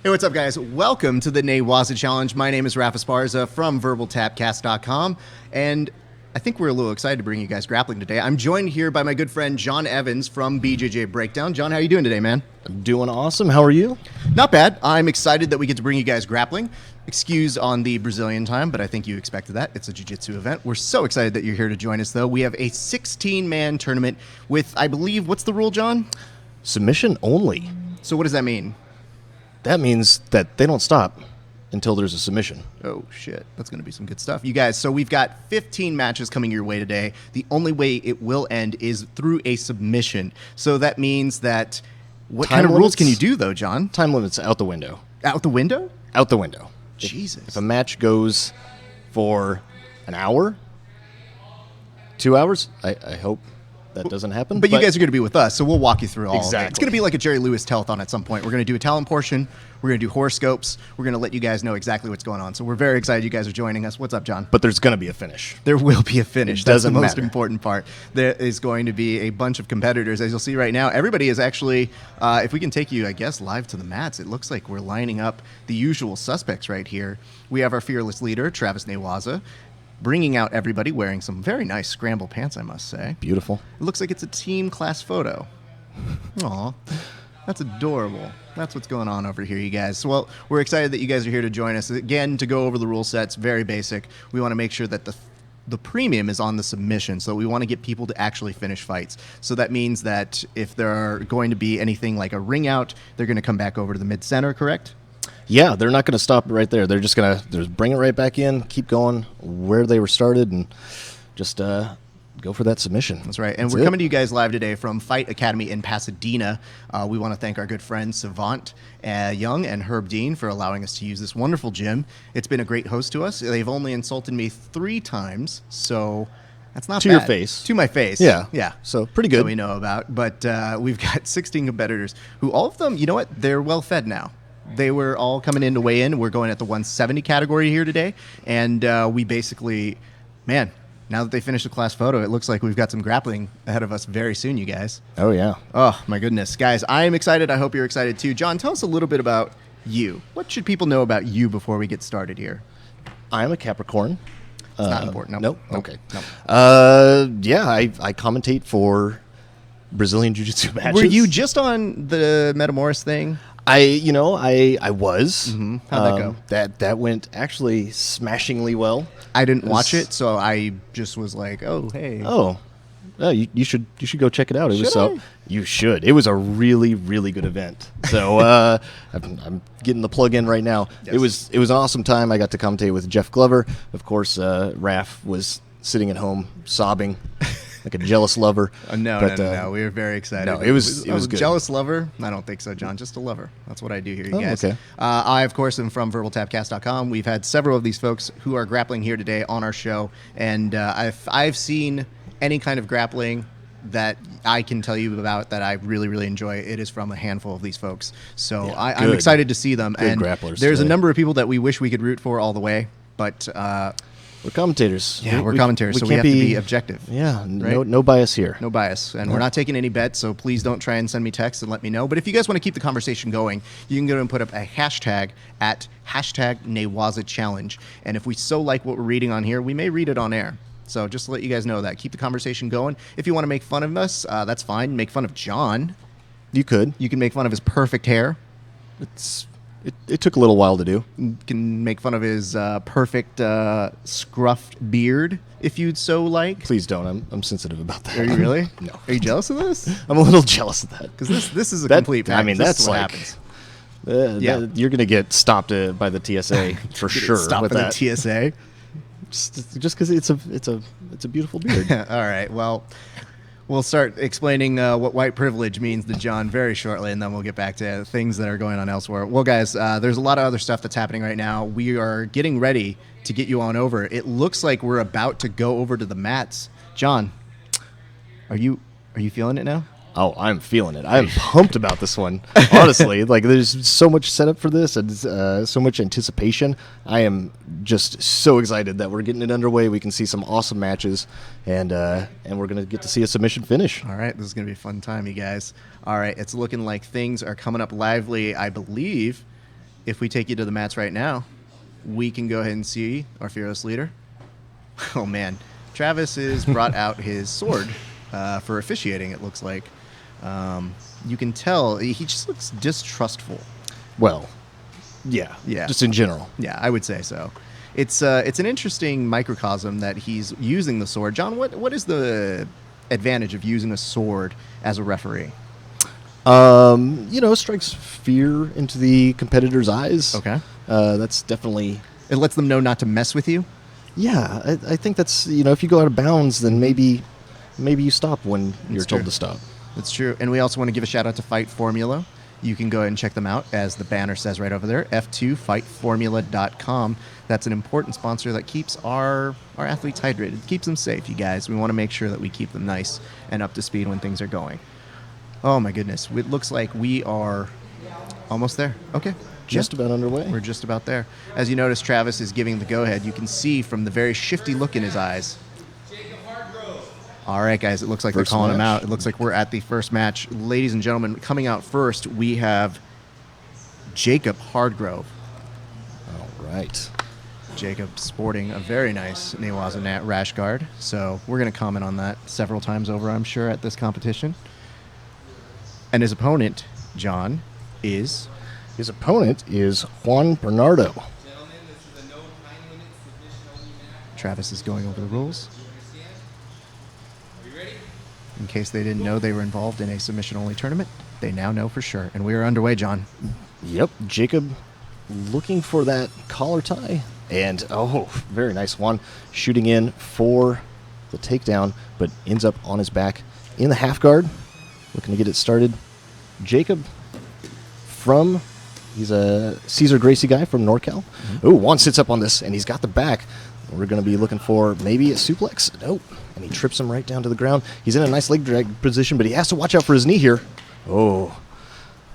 Hey, what's up, guys? Welcome to the Newaza Challenge. My name is Rafa Esparza from VerbalTapCast.com, and I think we're a little excited to bring you guys grappling today. I'm joined here by my good friend John Evans from BJJ Breakdown. John, how are you doing today, man? I'm doing awesome. How are you? Not bad. I'm excited that we get to bring you guys grappling. Excuse on the Brazilian time, but I think you expected that. It's a jiu-jitsu event. We're so excited that you're here to join us, though. We have a 16-man tournament with, I believe, what's the rule, John? Submission only. So what does that mean? That means that they don't stop until there's a submission. Oh, shit. That's going to be some good stuff. You guys, so we've got 15 matches coming your way today. The only way it will end is through a submission. So that means that... What kind of rules can you do, though, John? Time limits out the window. Out the window? Out the window. Jesus. If a match goes for an hour, 2 hours, I hope that doesn't happen. But you guys are going to be with us, so we'll walk you through all of it. Exactly. It's going to be like a Jerry Lewis telethon at some point. We're going to do a talent portion. We're going to do horoscopes. We're going to let you guys know exactly what's going on. So we're very excited you guys are joining us. What's up, John? But there's going to be a finish. There will be a finish. That's the doesn't most matter. important part. There is going to be a bunch of competitors. As you'll see right now, everybody is actually, if we can take you, I guess, live to the mats, it looks like we're lining up the usual suspects right here. We have our fearless leader, Travis Newaza, bringing out everybody wearing some very nice scramble pants, I must say. Beautiful. It looks like it's a team class photo. Aw, that's adorable. That's what's going on over here, you guys. So, well, we're excited that you guys are here to join us. Again, to go over the rule sets, very basic. We want to make sure that the premium is on the submission, so we want to get people to actually finish fights. So that means that if there are going to be anything like a ring out, they're going to come back over to the mid-center, correct? Yeah, they're not going to stop right there. They're just going to bring it right back in, keep going where they were started, and just go for that submission. That's right. And we're coming to you guys live today from Fight Academy in Pasadena. We want to thank our good friends Savant Young and Herb Dean for allowing us to use this wonderful gym. It's been a great host to us. They've only insulted me 3 times, so that's not To bad. your face. To my face. Yeah. Yeah. So pretty good. That we know about. But we've got 16 competitors who all of them, you know what, they're well fed now. They were all coming in to weigh in. We're going at the 170 category here today. And we basically, man, now that they finished the class photo, it looks like we've got some grappling ahead of us very soon, you guys. Oh, yeah. Oh, my goodness. Guys, I am excited. I hope you're excited too. John, tell us a little bit about you. What should people know about you before we get started here? I'm a Capricorn. It's not important. Nope. Nope. Okay. Nope. Yeah, I commentate for Brazilian Jiu-Jitsu matches. Were you just on the Metamoris thing? I was. Mm-hmm. How'd that go? That went actually smashingly well. I didn't watch it, so I just was like, oh, hey. Oh, you should go check it out. It was Should I? You should. It was a really, really good event. So I'm getting the plug in right now. Yes. It was an awesome time. I got to commentate with Jeff Glover. Of course, Raph was sitting at home sobbing like a jealous lover. No. We were very excited. No, it was good. Jealous lover? I don't think so, John. Just a lover. That's what I do here, you guys. Okay. I, of course, am from VerbalTapCast.com. We've had several of these folks who are grappling here today on our show, and I've seen any kind of grappling that I can tell you about that I really, really enjoy. It is from a handful of these folks. So Yeah, I'm excited to see them. Good and grapplers there's a today. number of people that we wish we could root for all the way, but We're commentators. yeah, we're commentators, so we can't have to be objective. Yeah, right? no bias here. No bias. And we're not taking any bets, so please don't try and send me texts and let me know. But if you guys want to keep the conversation going, you can go and put up a hashtag at #Newaza Challenge. And if we so like what we're reading on here, we may read it on air. So just to let you guys know that. Keep the conversation going. If you want to make fun of us, that's fine. Make fun of John. You could. You can make fun of his perfect hair. It took a little while to do. You can make fun of his perfect scruffed beard, if you'd so like. Please don't. I'm sensitive about that. Are you really? No. Are you jealous of this? I'm a little jealous of that. Because this is a That- complete package. I mean, This that's is what like- happens. Yeah, you're gonna get stopped by the TSA for sure. Stop with for that. the TSA. Just because it's a beautiful beard. All right. Well, we'll start explaining what white privilege means to John very shortly, and then we'll get back to things that are going on elsewhere. Well, guys, there's a lot of other stuff that's happening right now. We are getting ready to get you on over. It looks like we're about to go over to the mats. John, are you feeling it now? Oh, I'm feeling it. I'm pumped about this one. Honestly, like there's so much setup for this and so much anticipation. I am just so excited that we're getting it underway. We can see some awesome matches, and we're gonna get to see a submission finish. All right, this is gonna be a fun time, you guys. All right, it's looking like things are coming up lively. I believe if we take you to the mats right now, we can go ahead and see our fearless leader. Oh, man. Travis has brought out his sword for officiating, it looks like. You can tell he just looks distrustful. Well, yeah. Just in general. Yeah, I would say so. It's an interesting microcosm that he's using the sword. John, what is the advantage of using a sword as a referee? Strikes fear into the competitor's eyes. Okay. That's definitely... It lets them know not to mess with you? Yeah, I think that's, if you go out of bounds, then maybe you stop when you're told to stop. That's true. And we also want to give a shout out to Fight Formula. You can go ahead and check them out, as the banner says right over there, f2fightformula.com. That's an important sponsor that keeps our athletes hydrated, keeps them safe, you guys. We want to make sure that we keep them nice and up to speed when things are going. Oh, my goodness. It looks like we are almost there. Okay. Just about underway. We're just about there. As you notice, Travis is giving the go-ahead. You can see from the very shifty look in his eyes. All right, guys, it looks like they're calling him out. It looks like we're at the first match. Ladies and gentlemen, coming out first, we have Jacob Hardgrove. All right. Jacob sporting a very nice Newaza rash guard. So we're going to comment on that several times over, I'm sure, at this competition. And his opponent, John, is... His opponent is Juan Bernardo. Travis is going over the rules. In case they didn't know they were involved in a submission-only tournament, they now know for sure. And we are underway, John. Yep, Jacob looking for that collar tie. And, very nice one. Shooting in for the takedown, but ends up on his back in the half guard. Looking to get it started. Jacob he's a Cesar Gracie guy from NorCal. Mm-hmm. Juan sits up on this, and he's got the back. We're going to be looking for maybe a suplex. Nope. And he trips him right down to the ground. He's in a nice leg drag position, but he has to watch out for his knee here. Oh,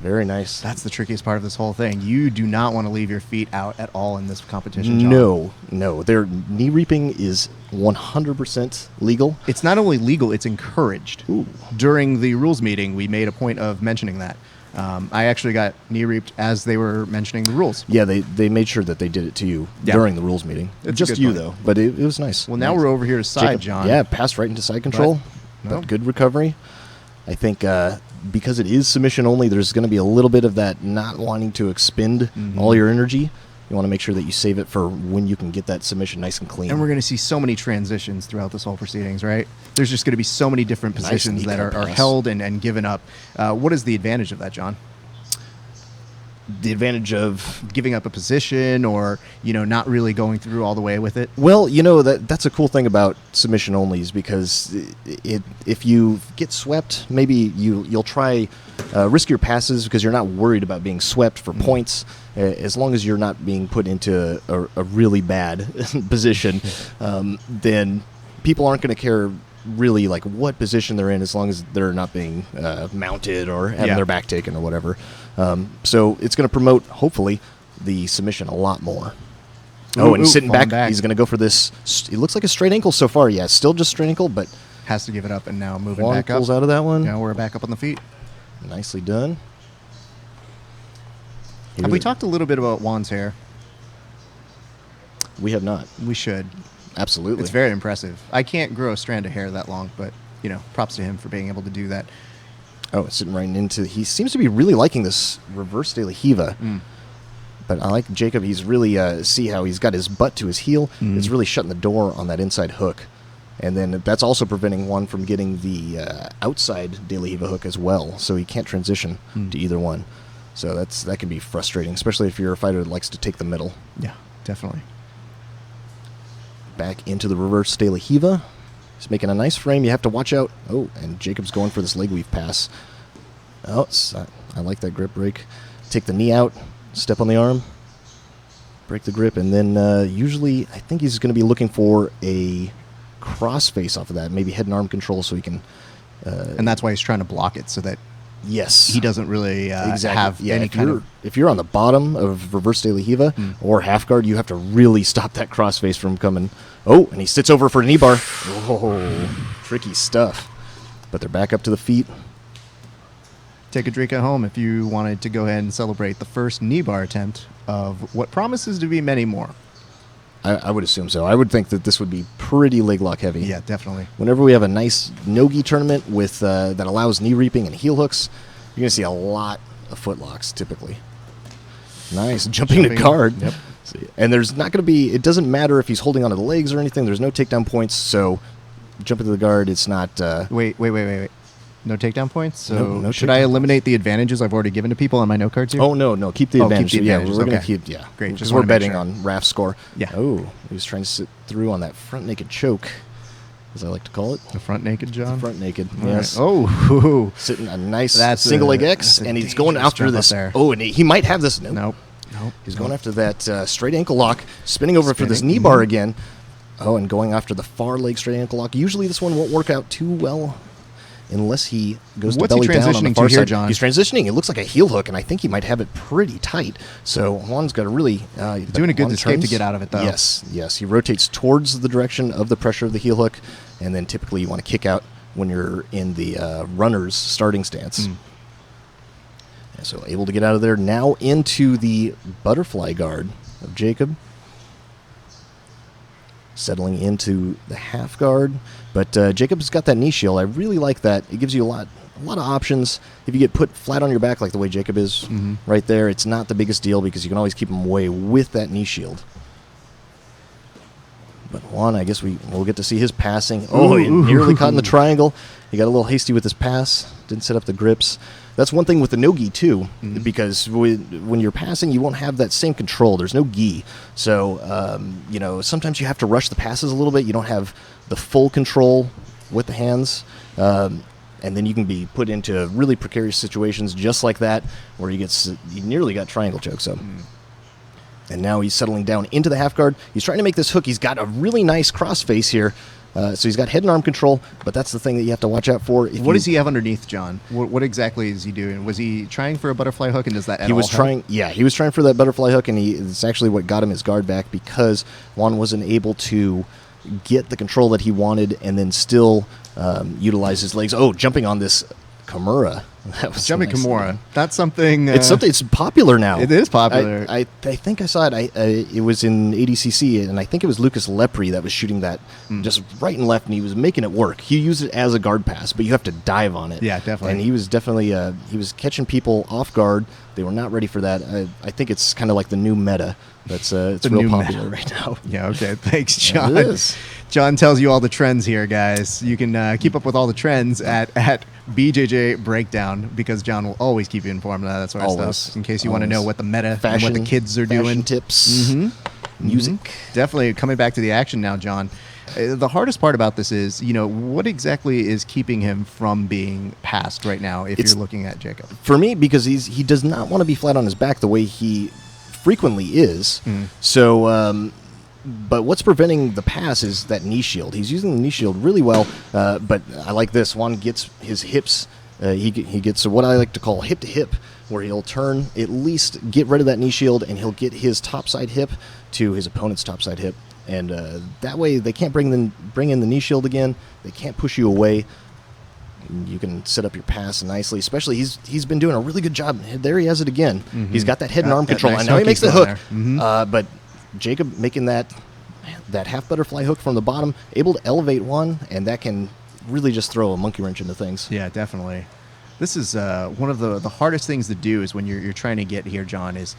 very nice. That's the trickiest part of this whole thing. You do not want to leave your feet out at all in this competition, John. No. Their knee reaping is 100% legal. It's not only legal, it's encouraged. Ooh. During the rules meeting, we made a point of mentioning that. I actually got knee reaped as they were mentioning the rules. Yeah, they made sure that they did it to you during the rules meeting. It's just you, though. But it was nice. Well, now we're over here to side, Jacob, John. Yeah, passed right into side control. But good recovery. I think because it is submission only, there's going to be a little bit of that not wanting to expend all your energy. You want to make sure that you save it for when you can get that submission nice and clean. And we're going to see so many transitions throughout this whole proceedings, right? There's just going to be so many different positions that are held and given up. What is the advantage of that, John? The advantage of giving up a position or, not really going through all the way with it? Well, that's a cool thing about submission onlys because if you get swept, maybe you'll try risk your passes because you're not worried about being swept for points. As long as you're not being put into a really bad position, then people aren't going to care really like what position they're in as long as they're not being mounted or having their back taken or whatever. So it's going to promote, hopefully, the submission a lot more. And sitting back, he's going to go for this. It looks like a straight ankle so far. Yeah, still just straight ankle, but has to give it up and now moving Juan back up. Pulls out of that one. Now we're back up on the feet. Nicely done. Have we talked a little bit about Juan's hair? We have not. We should. Absolutely. It's very impressive. I can't grow a strand of hair that long, but, props to him for being able to do that. Oh, it's sitting right into... He seems to be really liking this reverse De La Riva. But I like Jacob. He's really... see how he's got his butt to his heel. It's really shutting the door on that inside hook. And then that's also preventing Juan from getting the outside De La Riva hook as well. So he can't transition to either one. So that can be frustrating, especially if you're a fighter that likes to take the middle. Yeah, definitely. Back into the reverse De La Riva. He's making a nice frame. You have to watch out. Oh, and Jacob's going for this leg weave pass. Oh, I like that grip break. Take the knee out, step on the arm, break the grip, and then usually I think he's going to be looking for a cross face off of that, maybe head and arm control so he can... and that's why he's trying to block it so that he doesn't really have any kind of... If you're on the bottom of reverse De La Riva or half guard, you have to really stop that crossface from coming. Oh, and he sits over for a knee bar. Oh, tricky stuff. But they're back up to the feet. take a drink at home if you wanted to go ahead and celebrate the first knee bar attempt of what promises to be many more. I would assume so. I would think that this would be pretty leg lock heavy. Yeah, definitely. Whenever we have a nice no-gi tournament with that allows knee reaping and heel hooks, you're going to see a lot of foot locks typically. Nice. Jumping to guard. Yep. And there's not going to be, it doesn't matter if he's holding onto the legs or anything. There's no takedown points. So jumping to the guard, it's not. Wait. No takedown points? So No should I takedown eliminate the advantages I've already given to people on my note cards here? Oh, no. Keep the advantage. Keep the Yeah, advantages, we're going to okay. keep, yeah. Great, Because just we're wanna make betting sure. on Raf's score. Yeah. Oh, he was trying to sit through on that front naked choke, as I like to call it. The front naked, John? Front naked, All yes. right. Oh, Sitting a nice That's single leg a- X, that's a and he's going dangerous after jump up this. there. Oh, and he might have this. nope. He's going after that straight ankle lock, spinning over for this Spinning, knee bar again. Oh, and going after the far leg straight ankle lock. Usually this one won't work out too well unless he goes What's to he belly down on the transitioning far to here, side. John? He's transitioning. It looks like a heel hook, and I think he might have it pretty tight. So Juan's got a really... Doing a good Juan escape to turns. get out of it, though. Yes. He rotates towards the direction of the pressure of the heel hook, and then typically you want to kick out when you're in the runner's starting stance. Yeah, so able to get out of there. Now into the butterfly guard of Jacob. Settling into the half guard. But Jacob's got that knee shield. I really like that. It gives you a lot of options. If you get put flat on your back like the way Jacob is right there, it's not the biggest deal because you can always keep him away with that knee shield. But Juan, I guess we'll get to see his passing. Oh, he nearly caught in the triangle. He got a little hasty with his pass. Didn't set up the grips. That's one thing with the no-gi, too, because when you're passing, you won't have that same control. There's no gi. So, sometimes you have to rush the passes a little bit. You don't have the full control with the hands. And then you can be put into really precarious situations just like that, where you nearly got triangle chokes up. And now he's settling down into the half guard. He's trying to make this hook. He's got a really nice crossface here. So he's got head and arm control, but that's the thing that you have to watch out for. What does he have underneath, John? What exactly is he doing? Was he trying for a butterfly hook, and does that He was trying for that butterfly hook, and it's actually what got him his guard back because Juan wasn't able to get the control that he wanted and then still utilize his legs. Oh, jumping on this Kimura. That was Jumping nice. Kimura. That's something... It's something. It's popular now. It is popular. I think I saw it. It was in ADCC, and I think it was Lucas Lepre that was shooting that just right and left, and he was making it work. He used it as a guard pass, but you have to dive on it. Yeah, definitely. And he was definitely he was catching people off guard. They were not ready for that. I think it's kind of like the new meta. It's The real new popular meta. right now. Yeah, okay. Thanks, Yeah, John. it is. John tells you all the trends here, guys. You can keep up with all the trends at BJJ Breakdown because John will always keep you informed of that sort of Always. stuff. In case you want to know Always. what the meta Fashion, and what the kids are fashion doing. tips, music. Definitely coming back to the action now, John. The hardest part about this is, what exactly is keeping him from being passed right now if It's- you're looking at Jacob? For me, because he does not want to be flat on his back the way he frequently is. So, but what's preventing the pass is that knee shield. He's using the knee shield really well, but I like this. Juan gets his hips. He gets what I like to call hip to hip, where he'll turn, at least get rid of that knee shield, and he'll get his topside hip to his opponent's topside hip. And that way they can't bring in the knee shield again. They can't push you away. You can set up your pass nicely. Especially he's been doing a really good job. There he has it again. He's got that head and Got arm that control, nice and now he hook makes he's the hook. going there. But Jacob making that half butterfly hook from the bottom, able to elevate one, and that can really just throw a monkey wrench into things. Yeah, definitely. This is one of the hardest things to do is when you're trying to get here, John, is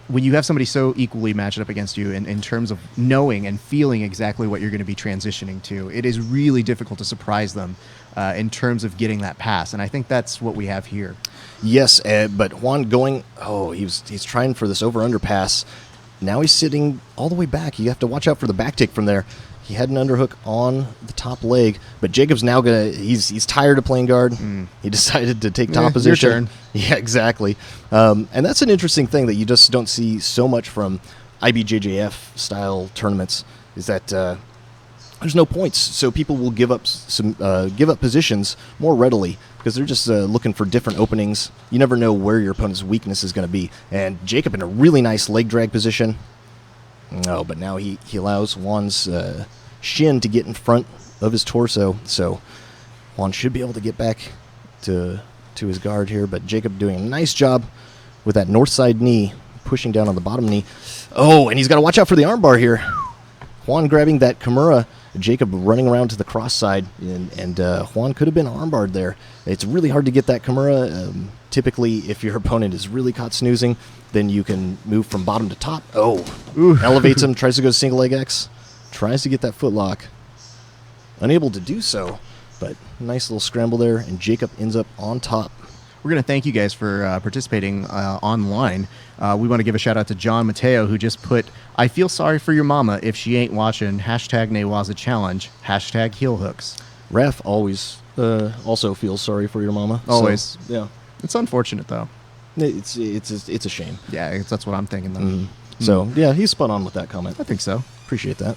when you have somebody so equally matched up against you in terms of knowing and feeling exactly what you're going to be transitioning to, it is really difficult to surprise them in terms of getting that pass. And I think that's what we have here. Yes, but Juan going, he's trying for this over-under pass. Now he's sitting all the way back. You have to watch out for the back take from there. He had an underhook on the top leg, but Jacob's now he's tired of playing guard. He decided to take top Your position. turn. Yeah, exactly. And that's an interesting thing that you just don't see so much from IBJJF style tournaments is that there's no points, so people will give up positions more readily because they're just looking for different openings. You never know where your opponent's weakness is going to be. And Jacob in a really nice leg drag position. No, but now he allows Juan's shin to get in front of his torso, so Juan should be able to get back to to his guard here, but Jacob doing a nice job with that north side knee, pushing down on the bottom knee. Oh, and he's got to watch out for the armbar here. Juan grabbing that Kimura, Jacob running around to the cross side, and Juan could have been armbarred there. It's really hard to get that Kimura. Typically, if your opponent is really caught snoozing, then you can move from bottom to top. Oh, elevates him, tries to go single leg X, tries to get that foot lock. Unable to do so, but nice little scramble there, and Jacob ends up on top. We're going to thank you guys for participating online. We want to give a shout out to John Mateo, who just put, I feel sorry for your mama if she ain't watching hashtag Newaza Challenge, hashtag heel hooks. Ref always also feels sorry for your mama. Always. So, yeah. It's unfortunate, though. It's a shame. Yeah, that's what I'm thinking, though. So, yeah, he's spot on with that comment. I think so. Appreciate that.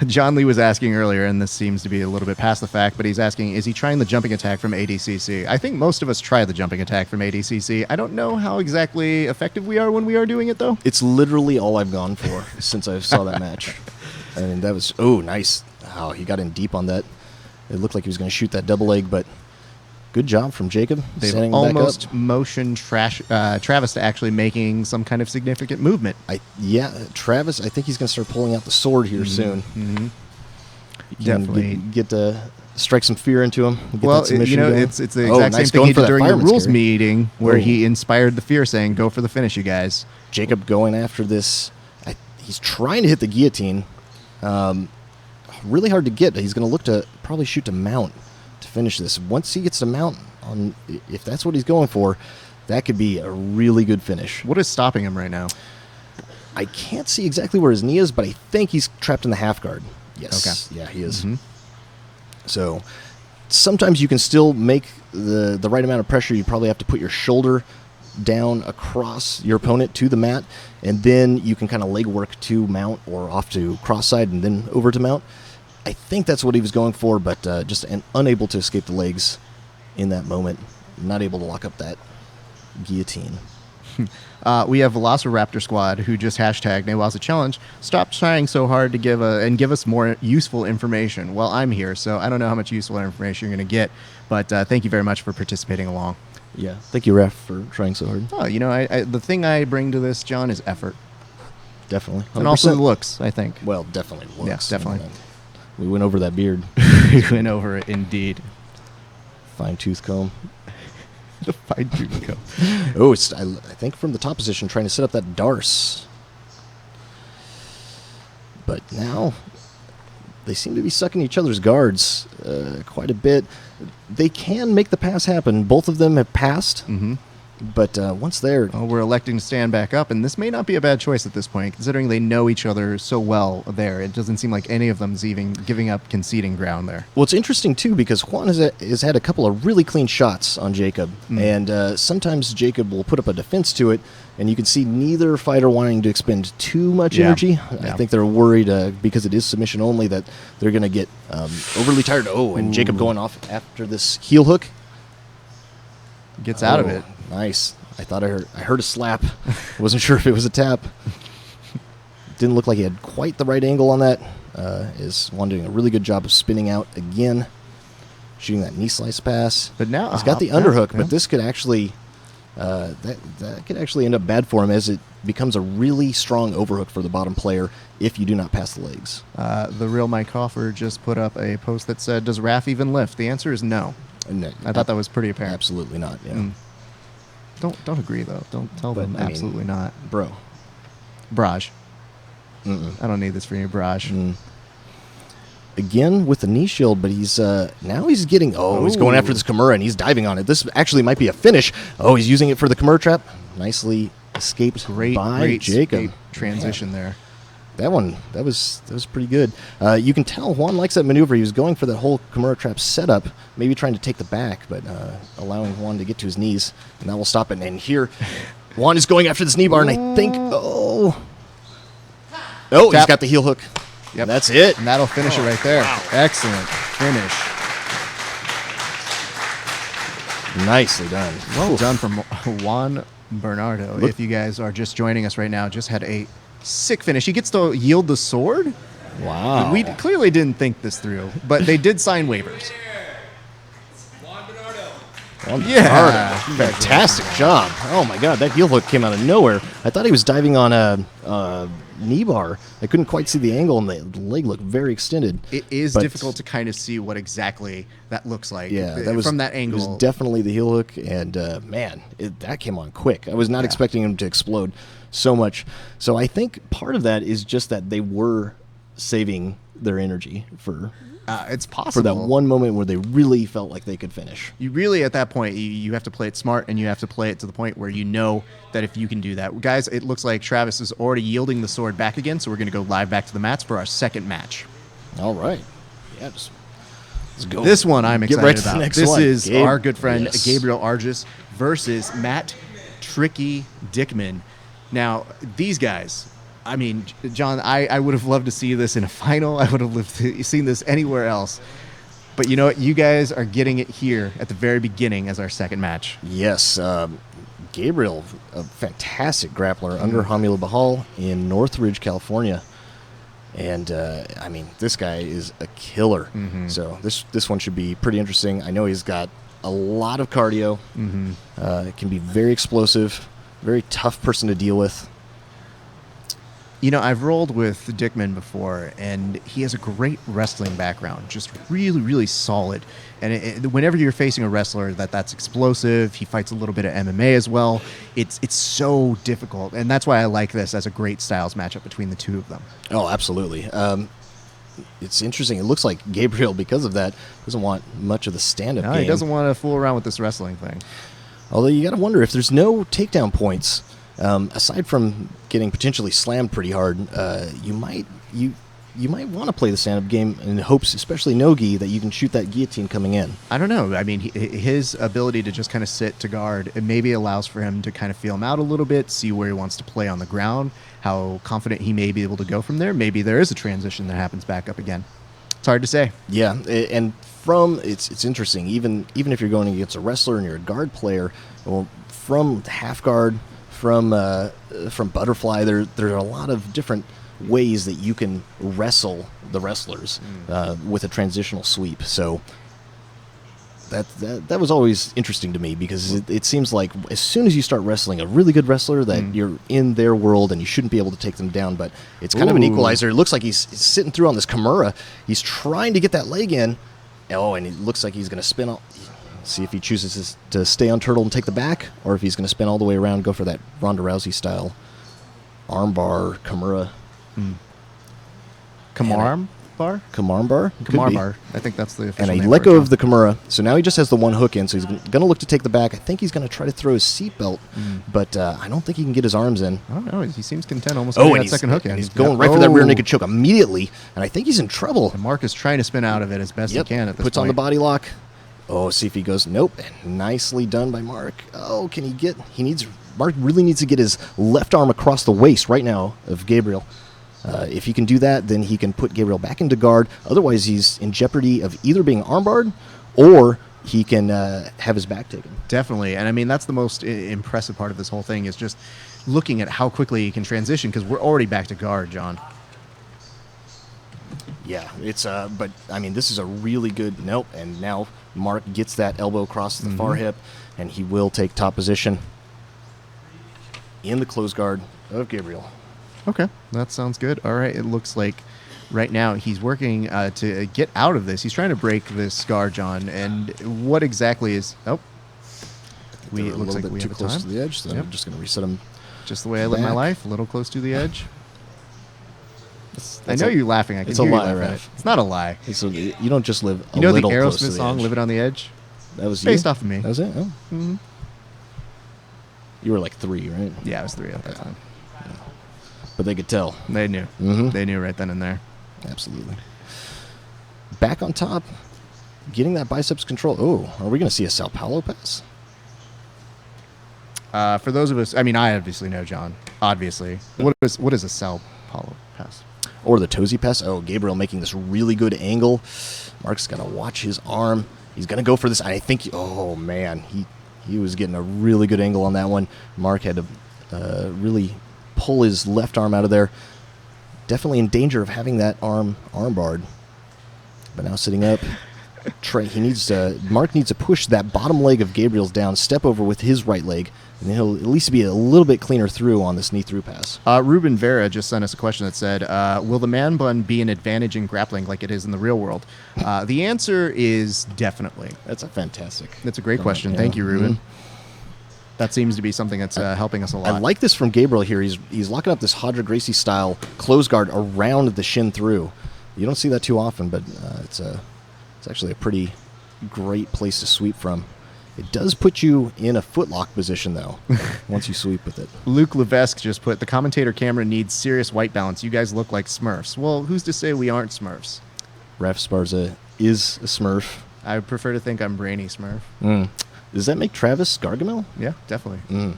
John Lee was asking earlier, and this seems to be a little bit past the fact, but he's asking, is he trying the jumping attack from ADCC? I think most of us try the jumping attack from ADCC. I don't know how exactly effective we are when we are doing it, though. It's literally all I've gone for since I saw that match. And that was, nice. Wow, he got in deep on that. It looked like he was going to shoot that double leg, but good job from Jacob. They've almost motioned Travis to actually making some kind of significant movement. Travis, I think he's going to start pulling out the sword here soon. Mm-hmm. Definitely. Get to strike some fear into him. Well, it's the exact same thing he did during the rules meeting where he inspired the fear, saying, go for the finish, you guys. Jacob going after this. He's trying to hit the guillotine. Really hard to get. He's going to look to probably shoot to mount to finish this. Once he gets to mount, if that's what he's going for, that could be a really good finish. What is stopping him right now? I can't see exactly where his knee is, but I think he's trapped in the half guard. Yes. Okay. Yeah, he is. Mm-hmm. So sometimes you can still make the right amount of pressure. You probably have to put your shoulder down across your opponent to the mat, and then you can kind of leg work to mount or off to cross side and then over to mount. I think that's what he was going for, but just unable to escape the legs in that moment. Not able to lock up that guillotine. We have Velociraptor Squad, who just hashtagged Newaza Challenge. Stop trying so hard to give us more useful information. Well, I'm here, so I don't know how much useful information you're going to get, but thank you very much for participating along. Yeah, thank you, Ref, for trying so hard. Oh, the thing I bring to this, John, is effort. Definitely. 100%. And also the looks, I think. Well, definitely looks. Yes, definitely. We went over that beard. We went over it, indeed. Fine-tooth comb. The fine-tooth comb. Oh, I think from the top position, trying to set up that Darce. But now they seem to be sucking each other's guards quite a bit. They can make the pass happen. Both of them have passed. Mm-hmm. But once there... Oh, we're electing to stand back up, and this may not be a bad choice at this point, considering they know each other so well there. It doesn't seem like any of them's even giving up conceding ground there. Well, it's interesting, too, because Juan has had a couple of really clean shots on Jacob, and sometimes Jacob will put up a defense to it, and you can see neither fighter wanting to expend too much energy. Yeah. I think they're worried, because it is submission only, that they're going to get overly tired. Oh, and Jacob going off after this heel hook. Gets out of it. Nice. I thought I heard a slap. Wasn't sure if it was a tap. Didn't look like he had quite the right angle on that. Is Juan doing a really good job of spinning out again, shooting that knee slice pass. But now he's got the underhook, but this could actually that could actually end up bad for him, as it becomes a really strong overhook for the bottom player if you do not pass the legs. The real Mike Hoffer just put up a post that said, "Does Raf even lift?" The answer is no. No, I thought that was pretty apparent. Absolutely not. Yeah. Don't agree though. Don't tell them absolutely not, bro. Barrage. I don't need this for you, Barrage. Again with the knee shield, but he's now he's getting. He's going after this Kimura and he's diving on it. This actually might be a finish. Oh, he's using it for the Kimura trap. Nicely escaped by Jacob. Transition there. That was pretty good. You can tell Juan likes that maneuver. He was going for that whole Kimura trap setup, maybe trying to take the back, but allowing Juan to get to his knees, and that will stop it. And here, Juan is going after this knee bar, and I think, he's got the heel hook. Yep, that's it. And that'll finish it right there. Wow. Excellent finish. Nicely done. Well done from Juan Bernardo. If you guys are just joining us right now, just had a sick finish. He gets to yield the sword. Wow. We clearly didn't think this through, but they did sign waivers. On the Yeah. card. Fantastic job. Oh my god, that heel hook came out of nowhere. I thought he was diving on a knee bar. I couldn't quite see the angle, and the leg looked very extended. It is But difficult to kind of see what exactly that looks like. Yeah, that was from that It was angle. definitely the heel hook, and man, that came on quick. I was not expecting him to explode so much. So I think part of that is just that they were saving their energy for It's possible for that one moment where they really felt like they could finish. You really, at that point, you have to play it smart, and you have to play it to the point where you know that if you can do that. Guys, it looks like Travis is already yielding the sword back again, so we're going to go live back to the mats for our second match. All right, yeah, let's go. This one I'm Get excited right to the about. next This one. is Gabe- our good friend yes. Gabriel Arges versus Matt Tricky Dickman. Now, these guys, I mean, John, I would have loved to see this in a final. I would have loved to seen this anywhere else. But you know what? You guys are getting it here at the very beginning as our second match. Yes, Gabriel, a fantastic grappler under Hamila Bahal in Northridge, California. And, I mean, this guy is a killer. So this one should be pretty interesting. I know he's got a lot of cardio. It can be very explosive, very tough person to deal with. You know, I've rolled with Dickman before, and he has a great wrestling background, just really, really solid. And whenever you're facing a wrestler that's explosive, he fights a little bit of MMA as well. It's so difficult, and that's why I like this as a great styles matchup between the two of them. Oh, absolutely. It's interesting. It looks like Gabriel, because of that, doesn't want much of the stand-up No, game. he doesn't want to fool around with this wrestling thing. Although you got to wonder if there's no takedown points, aside from getting potentially slammed pretty hard, you might want to play the stand-up game in hopes, especially no-gi, that you can shoot that guillotine coming in. I don't know. I mean, his ability to just kind of sit to guard, it maybe allows for him to kind of feel him out a little bit, see where he wants to play on the ground, how confident he may be able to go from there. Maybe there is a transition that happens back up again. It's hard to say. Yeah, and it's interesting. Even if you're going against a wrestler and you're a guard player, well, from half guard, from butterfly, there are a lot of different ways that you can wrestle the wrestlers with a transitional sweep. So that was always interesting to me, because it seems like as soon as you start wrestling a really good wrestler, that you're in their world and you shouldn't be able to take them down. But it's kind of an Ooh. equalizer. It looks like he's sitting through on this Kimura. He's trying to get that leg in. Oh, and it looks like he's going to spin. See if he chooses to stay on turtle and take the back, or if he's going to spin all the way around and go for that Ronda Rousey style armbar Kimura. Kamarm bar? Kamarm bar? Could Kamar be. bar. I think that's the official And he name let for it, go John. of the Kimura, so now he just has the one hook in, so he's going to look to take the back. I think he's going to try to throw his seatbelt, but I don't think he can get his arms in. I don't know. He seems content almost Oh, getting and that he's, second hook in. and he's going right for that rear naked choke immediately, and I think he's in trouble. And Mark is trying to spin out of it as best Yep, he can at this puts point. on the body lock. Oh, see if he goes. Nope. And nicely done by Mark. Oh, can he get? Mark really needs to get his left arm across the waist right now of Gabriel. If he can do that, then he can put Gabriel back into guard. Otherwise, he's in jeopardy of either being armbarred or he can have his back taken. Definitely. And I mean, that's the most impressive part of this whole thing, is just looking at how quickly he can transition, because we're already back to guard, John. Yeah, it's but I mean, this is a really good nope. And now Mark gets that elbow across the far hip, and he will take top position in the close guard of Gabriel. Okay, that sounds good. All right, it looks like right now he's working to get out of this. He's trying to break this guard, John. And what exactly is... Oh, They were it looks like we too have a close time. to the edge, so Yep. I'm just going to reset him. Just the way I live my Back. life, a little close to the edge. I It's know a- you're laughing. I can it's a hear you lie, laughing at Raph. it. It's not a lie. So you don't just live a You know the little close to Aerosmith the song edge. "Live It on the Edge"? That was Based you? off of me. That was it? Oh. Mhm. You were like 3, right? Yeah, I was 3 at that time. But they could tell. They knew. Mhm. They knew right then and there. Absolutely. Back on top, getting that biceps control. Oh, are we going to see a Sao Paulo pass? For those of us, I mean, I obviously know, John. Obviously. What is a Sao Paulo pass? Or the Tozy pass? Oh, Gabriel making this really good angle. Mark's got to watch his arm. He's going to go for this. I think, oh, man, he was getting a really good angle on that one. Mark had to really pull his left arm out of there. Definitely in danger of having that arm barred. But now sitting up. Mark needs to push that bottom leg of Gabriel's down, step over with his right leg, and then he'll at least be a little bit cleaner through on this knee through pass. Ruben Vera just sent us a question that said, will the man bun be an advantage in grappling like it is in the real world? The answer is definitely. That's That's a great question. Yeah. Thank you, Ruben. Mhm. That seems to be something that's helping us a lot. I like this from Gabriel here. He's locking up this Hodra Gracie style close guard around the shin through. You don't see that too often, but it's actually a pretty great place to sweep from. It does put you in a footlock position, though, once you sweep with it. Luke Levesque just put, the commentator camera needs serious white balance. You guys look like Smurfs. Well, who's to say we aren't Smurfs? Raf Sparza is a Smurf. I prefer to think I'm Brainy Smurf. Does that make Travis Gargamel? Yeah, definitely.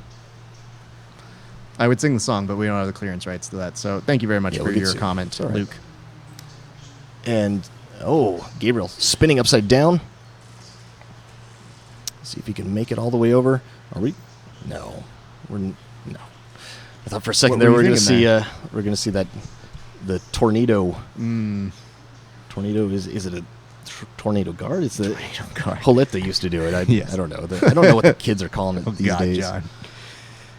I would sing the song, but we don't have the clearance rights to that. So thank you very much for your comment, right. Luke. And, Gabriel spinning upside down. See if he can make it all the way over. Are we? No. No. I thought for a second there we're going to see that the tornado. Tornado is it a tornado guard? It's the tornado guard. Coletta used to do it. Yes. I don't know. I don't know what the kids are calling it these days. John.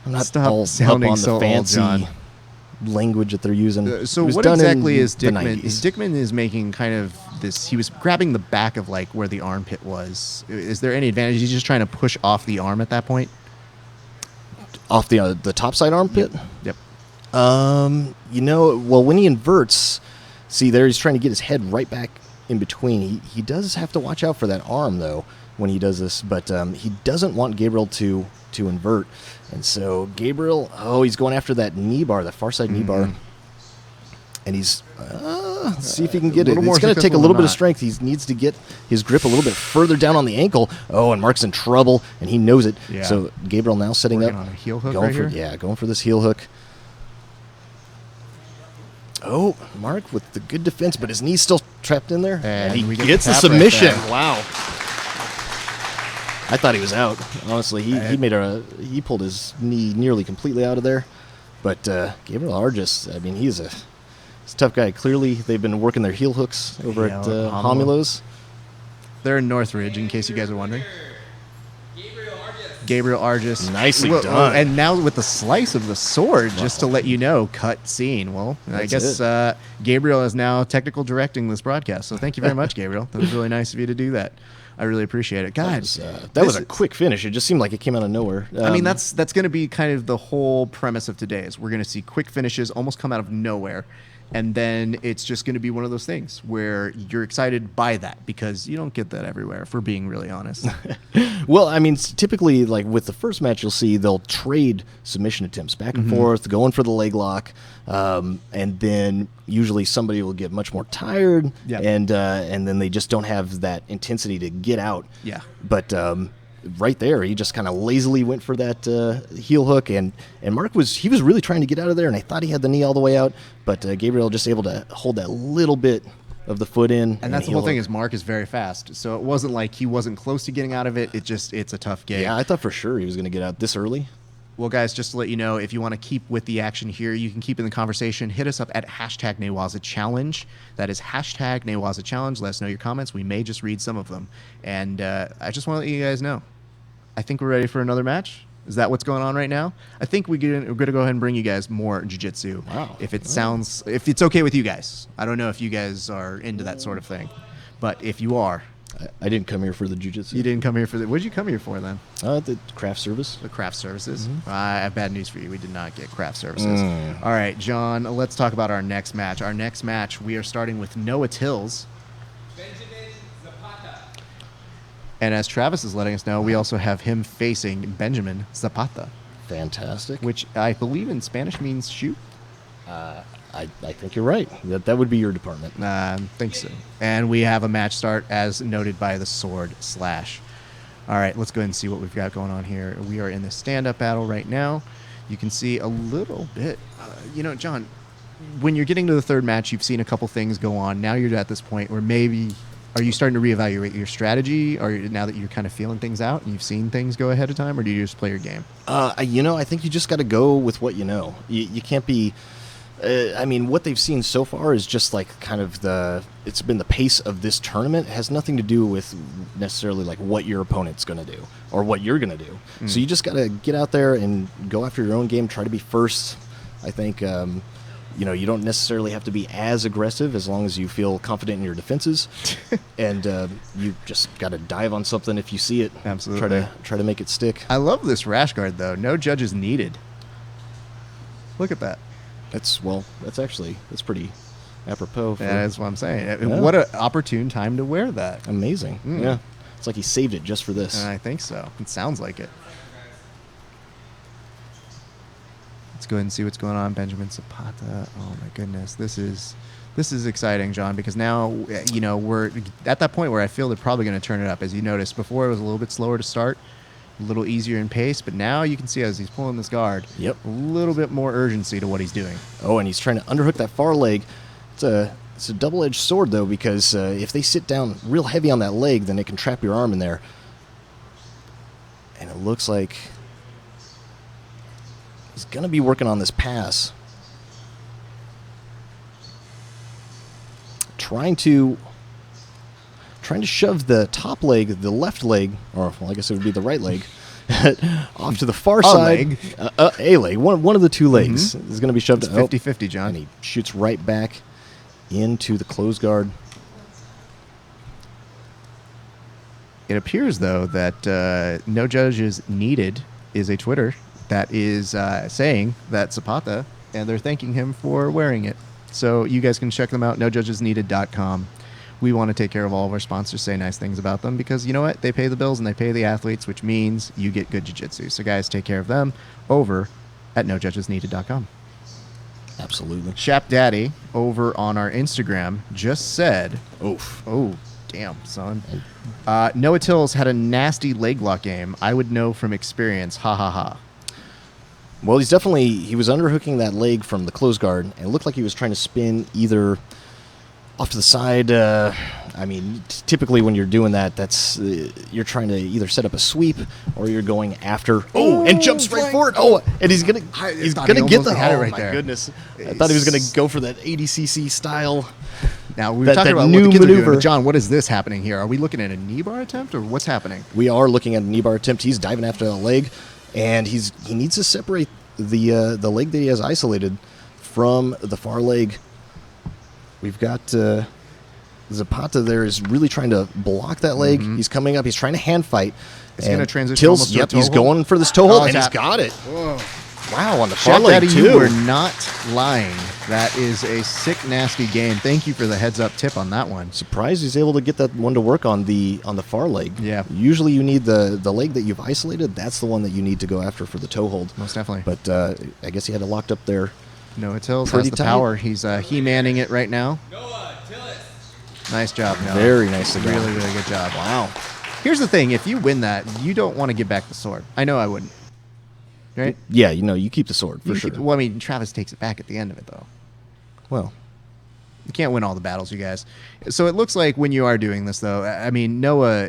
I'm not Stop all sounding up on so the old, fancy John. language that they're using. So It was what done exactly in is the Dickman? 90s. Dickman is making kind of this. He was grabbing the back of like where the armpit was. Is there any advantage? He's just trying to push off the arm at that point. Off the top side armpit? Yep. When he inverts, see there he's trying to get his head right back in between. He does have to watch out for that arm though when he does this, but he doesn't want Gabriel to invert, and so Gabriel, he's going after that knee bar, that far side knee bar, and he's see if he can get it. It's going to take a little bit of strength. He needs to get his grip a little bit further down on the ankle. And Mark's in trouble, and he knows it. Yeah. So Gabriel now setting Working up on a heel hook going right for here? going for this heel hook. Mark with the good defense, but his knee's still trapped in there. And he we get gets the the tap right submission. there. Wow. I thought he was out. Honestly, he pulled his knee nearly completely out of there. But Gabriel Argis, I mean, he's a tough guy. Clearly, they've been working their heel hooks over at Homulo's. They're in Northridge, in case you guys are wondering. Gabriel Argis. Nicely done. And now with the slice of the sword, just to let you know, cut scene. Well, I guess Gabriel is now technical directing this broadcast. So thank you very much, Gabriel. That was really nice of you to do that. I really appreciate it. God, that was a quick finish. It just seemed like it came out of nowhere. I mean, that's going to be kind of the whole premise of today. Is we're going to see quick finishes almost come out of nowhere. And then it's just going to be one of those things where you're excited by that because you don't get that everywhere, if we're being really honest. Well, I mean, typically, like with the first match, you'll see they'll trade submission attempts back and forth, going for the leg lock, and then usually somebody will get much more tired, and then they just don't have that intensity to get out. Yeah. But right there, he just kind of lazily went for that heel hook, and Mark was really trying to get out of there, and I thought he had the knee all the way out, but Gabriel just able to hold that little bit of the foot in. And that's the whole thing is Mark is very fast, so it wasn't like he wasn't close to getting out of it. It's a tough game. Yeah, I thought for sure he was going to get out this early. Well, guys, just to let you know, if you want to keep with the action here, you can keep in the conversation. Hit us up at #NewazaChallenge. That is #NewazaChallenge. Let us know your comments. We may just read some of them. And I just want to let you guys know, I think we're ready for another match. Is that what's going on right now? I think we're going to go ahead and bring you guys more jiu-jitsu. Wow. If it's okay with you guys. I don't know if you guys are into that sort of thing. But if you are. I didn't come here for the jiu-jitsu. You didn't come here for what did you come here for then? The craft service. The craft services. I have bad news for you. We did not get craft services. All right, John, let's talk about our next match. Our next match, we are starting with Noah Tills. Benjamin Zapata. And as Travis is letting us know, we also have him facing Benjamin Zapata, Fantastic. which I believe in Spanish means shoot. I think you're right. That would be your department. I think so. And we have a match start as noted by the Sword Slash. All right, let's go ahead and see what we've got going on here. We are in the stand-up battle right now. You can see a little bit. John, when you're getting to the third match, you've seen a couple things go on. Now you're at this point where maybe are you starting to reevaluate your strategy, or now that you're kind of feeling things out and you've seen things go ahead of time, or do you just play your game? I think you just got to go with what you know. You can't be I mean, what they've seen so far is just like kind of it's been the pace of this tournament. It has nothing to do with necessarily like what your opponent's going to do or what you're going to do. So you just got to get out there and go after your own game, try to be first. I think, you know, you don't necessarily have to be as aggressive as long as you feel confident in your defenses. And you just got to dive on something if you see it. Absolutely. Try to make it stick. I love this rash guard, though. No judges needed. Look at that. That's pretty apropos. That's what I'm saying. Yeah. What an opportune time to wear that. Amazing. Yeah. It's like he saved it just for this. I think so. It sounds like it. Let's go ahead and see what's going on. Benjamin Zapata. Oh my goodness, this is exciting, John, because now you know we're at that point where I feel they're probably going to turn it up. As you noticed before, it was a little bit slower to start, a little easier in pace, but now you can see as he's pulling this guard, Yep. a little bit more urgency to what he's doing. Oh, and he's trying to underhook that far leg. It's a double-edged sword, though, because if they sit down real heavy on that leg, then it can trap your arm in there. And it looks like he's going to be working on this pass. Trying to shove the top leg, the left leg, or well, I guess it would be the right leg, off to the far side. Leg. A leg. One of the two legs is going to be shoved. It's 50-50, John. And he shoots right back into the close guard. It appears, though, that no judges needed is a Twitter that is saying that Zapata, and they're thanking him for wearing it. So you guys can check them out, nojudgesneeded.com. We want to take care of all of our sponsors, say nice things about them, because you know what? They pay the bills and they pay the athletes, which means you get good jiu-jitsu. So guys, take care of them over at nojudgesneeded.com. Absolutely. Shap Daddy over on our Instagram just said, Oof. oh, damn, son. Noah Tills had a nasty leg lock game. I would know from experience. Ha ha ha. Well, he was underhooking that leg from the close guard, and it looked like he was trying to spin either off to the side. I mean, typically when you're doing that, that's you're trying to either set up a sweep or you're going after. Oh, and jumps right for it. Oh, and he's gonna thought he get the. almost had it Oh right my there. goodness! I thought he was gonna go for that ADCC style. Now, we were That talking about new what the kids are doing, maneuver. but John, what is this happening here? Are we looking at a knee bar attempt, or what's happening? We are looking at a knee bar attempt. He's diving after the leg, and he needs to separate the leg that he has isolated from the far leg. We've got Zapata there is really trying to block that leg. He's coming up. He's trying to hand fight. Is he And gonna transition Tills, almost to a yep, toe he's hold? going for this toe hold, Oh, and it's he's got it. Wow, on the far Shaq leg, Daddy, too. you were not lying. That is a sick, nasty game. Thank you for the heads-up tip on that one. Surprised he's able to get that one to work on the far leg. Yeah. Usually you need the leg that you've isolated. That's the one that you need to go after for the toe hold. Most definitely. But I guess he had it locked up there. Noah Tills has Pretty the tight. power. He's he-manning it right now. Noah Tillis. Nice job, Noah. Very nicely done. Really, really good job. Wow. Here's the thing. If you win that, you don't want to give back the sword. I know I wouldn't. Right? Yeah, you keep the sword for You sure. keep- well, I mean, Travis takes it back at the end of it, though. Well, You can't win all the battles, you guys. So it looks like when you are doing this, though, I mean, Noah,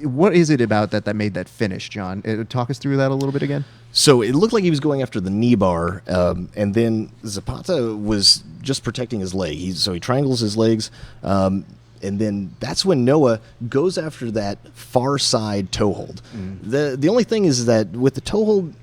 what is it about that made that finish, John? Talk us through that a little bit again. so it looked like he was going after the knee bar, and then Zapata was just protecting his leg. So he triangles his legs, and then that's when Noah goes after that far side toe hold. The only thing is that with the toe hold,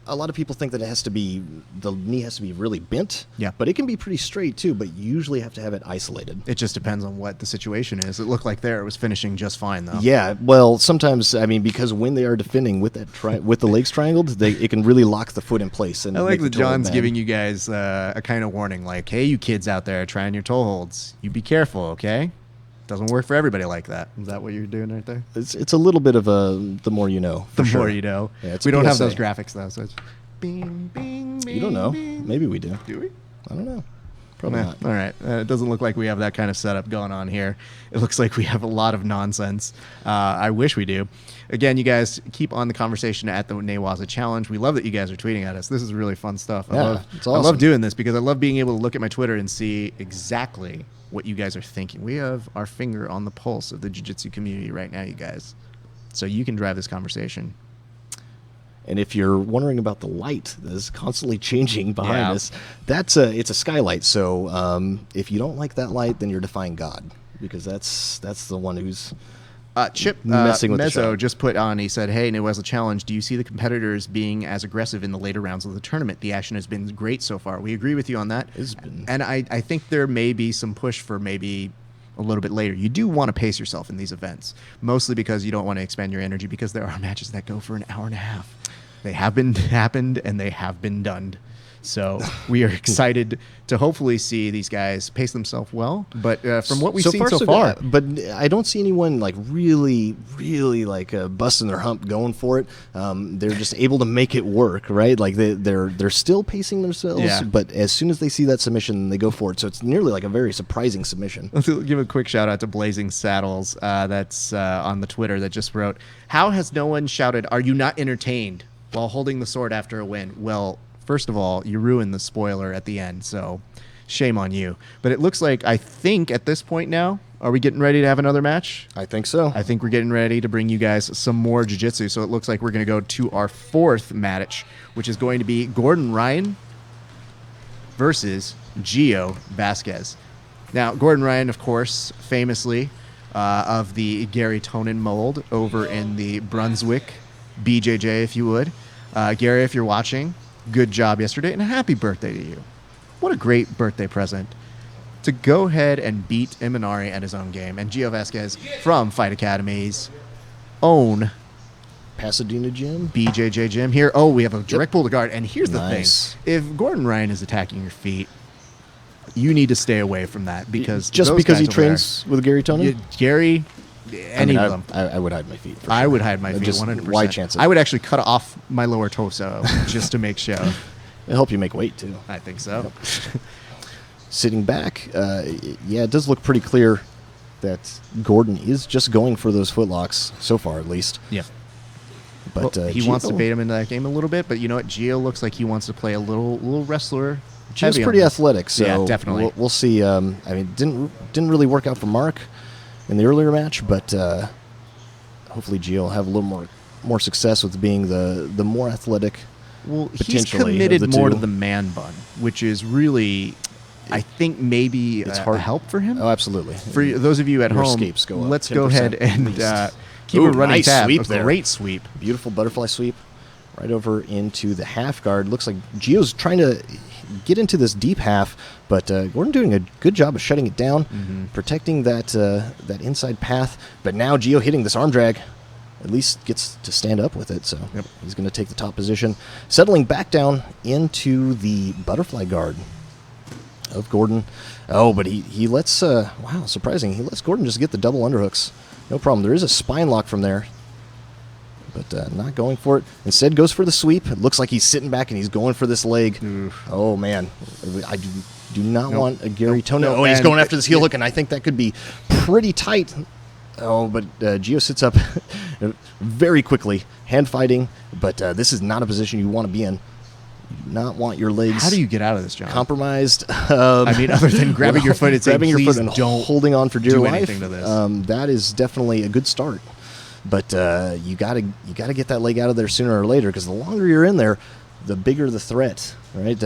a lot of people think that the knee has to be really bent. Yeah. But it can be pretty straight too. But you usually have to have it isolated. It just depends on what the situation is. It looked like there it was finishing just fine, though. Yeah, well, sometimes because when they are defending with that with the legs triangled, it can really lock the foot in place. And I like make the that toe hold John's bad. giving you guys a kind of warning, like, hey, you kids out there trying your toe holds, you be careful, okay? Doesn't work for everybody like that. Is that what you're doing right there? It's a little bit of the more you know. The for sure. more you know. Yeah, it's We a don't have PSA. those graphics, though, so it's bing, bing, bing. You don't know. bing. Maybe we do. Do we? I don't know. Probably Nah, not. all right. It doesn't look like we have that kind of setup going on here. It looks like we have a lot of nonsense. I wish we do. Again, you guys keep on the conversation at the Newaza Challenge. We love that you guys are tweeting at us. This is really fun stuff. Yeah, it's I love awesome. doing this because I love being able to look at my Twitter and see exactly what you guys are thinking. We have our finger on the pulse of the jiu-jitsu community right now, you guys. So you can drive this conversation. And if you're wondering about the light that is constantly changing behind Yeah. us, it's a skylight. So if you don't like that light, then you're defying God, because that's the one who's Chip messing with the Mezzo shot. just put on, he said, hey, New Wesleyan Challenge, do you see the competitors being as aggressive in the later rounds of the tournament? The action has been great so far. We agree with you on that. It's been- And I think there may be some push for maybe a little bit later. You do want to pace yourself in these events, mostly because you don't want to expend your energy, because there are matches that go for an hour and a half. They have been happened and they have been done. So we are excited to hopefully see these guys pace themselves well. But from what we've seen so far, good. But I don't see anyone like really like busting their hump going for it. They're just able to make it work, right? Like they're still pacing themselves, Yeah. but as soon as they see that submission, they go for it. So it's nearly like a very surprising submission. let's give a quick shout out to Blazing Saddles. That's on the Twitter that just wrote, how has no one shouted, are you not entertained while holding the sword after a win? Well, first of all, you ruined the spoiler at the end, so shame on you. But it looks like, I think at this point now, are we getting ready to have another match? I think so. I think we're getting ready to bring you guys some more jiu-jitsu. So it looks like we're going to go to our fourth match, which is going to be Gordon Ryan versus Gio Vasquez. Now, Gordon Ryan, of course, famously of the Gary Tonin mold over in the Brunswick BJJ, if you would. Gary, if you're watching, good job yesterday, and a happy birthday to you. What a great birthday present to go ahead and beat Imanari at his own game. And Gio Vasquez from Fight Academy's own Pasadena Gym. BJJ gym here. Oh, we have a direct pull to guard. And here's the Nice. thing. If Gordon Ryan is attacking your feet, you need to stay away from that, because Just those because guys he over there- trains with Gary Tonin. You- Gary, any I of them. I would hide my feet. For I sure. would hide my feet Just 100%. Why chance it? I would actually cut off my lower torso just to make sure. It'll help you make weight too. I think so. Sitting back, yeah, it does look pretty clear that Gordon is just going for those footlocks so far, at least. Yeah. But Well, he wants to Gio- bait him into that game a little bit, but you know what? Gio looks like he wants to play a little wrestler. Gio's heavy on pretty this. athletic, so Yeah, definitely. We'll see. I mean, didn't really work out for Mark in the earlier match, but hopefully Gio will have a little more success with being the more athletic. Well, he's potentially of committed the more two. to the man bun, which is really, I think, maybe It's a hard. help for him. Oh, absolutely. For those of you at Your home, escapes go up let's go 10% ahead and at least. keep Ooh, a running nice tab. sweep A there. great sweep. Beautiful butterfly sweep right over into the half guard. Looks like Gio's trying to get into this deep half, but Gordon doing a good job of shutting it down, protecting that inside path. But now Gio hitting this arm drag, at least gets to stand up with it. So Yep. he's going to take the top position, settling back down into the butterfly guard of Gordon. Oh, but he lets, wow, surprising. He lets Gordon just get the double underhooks. No problem. There is a spine lock from there, but not going for it. Instead goes for the sweep. It looks like he's sitting back and he's going for this leg. Oof. Oh, man. I do not Nope. want a Gary Nope. Tonin. No, Oh, he's and- going after this heel hook, and I think that could be pretty tight. Oh, but Gio sits up very quickly, hand fighting, but this is not a position you want to be in. You do not want your legs How do you get out of this, John? compromised. I mean, other than grabbing your foot and saying, grabbing your "Please foot and don't holding on for dear do life. anything to this." That is definitely a good start, but you gotta get that leg out of there sooner or later, because the longer you're in there, the bigger the threat. Right?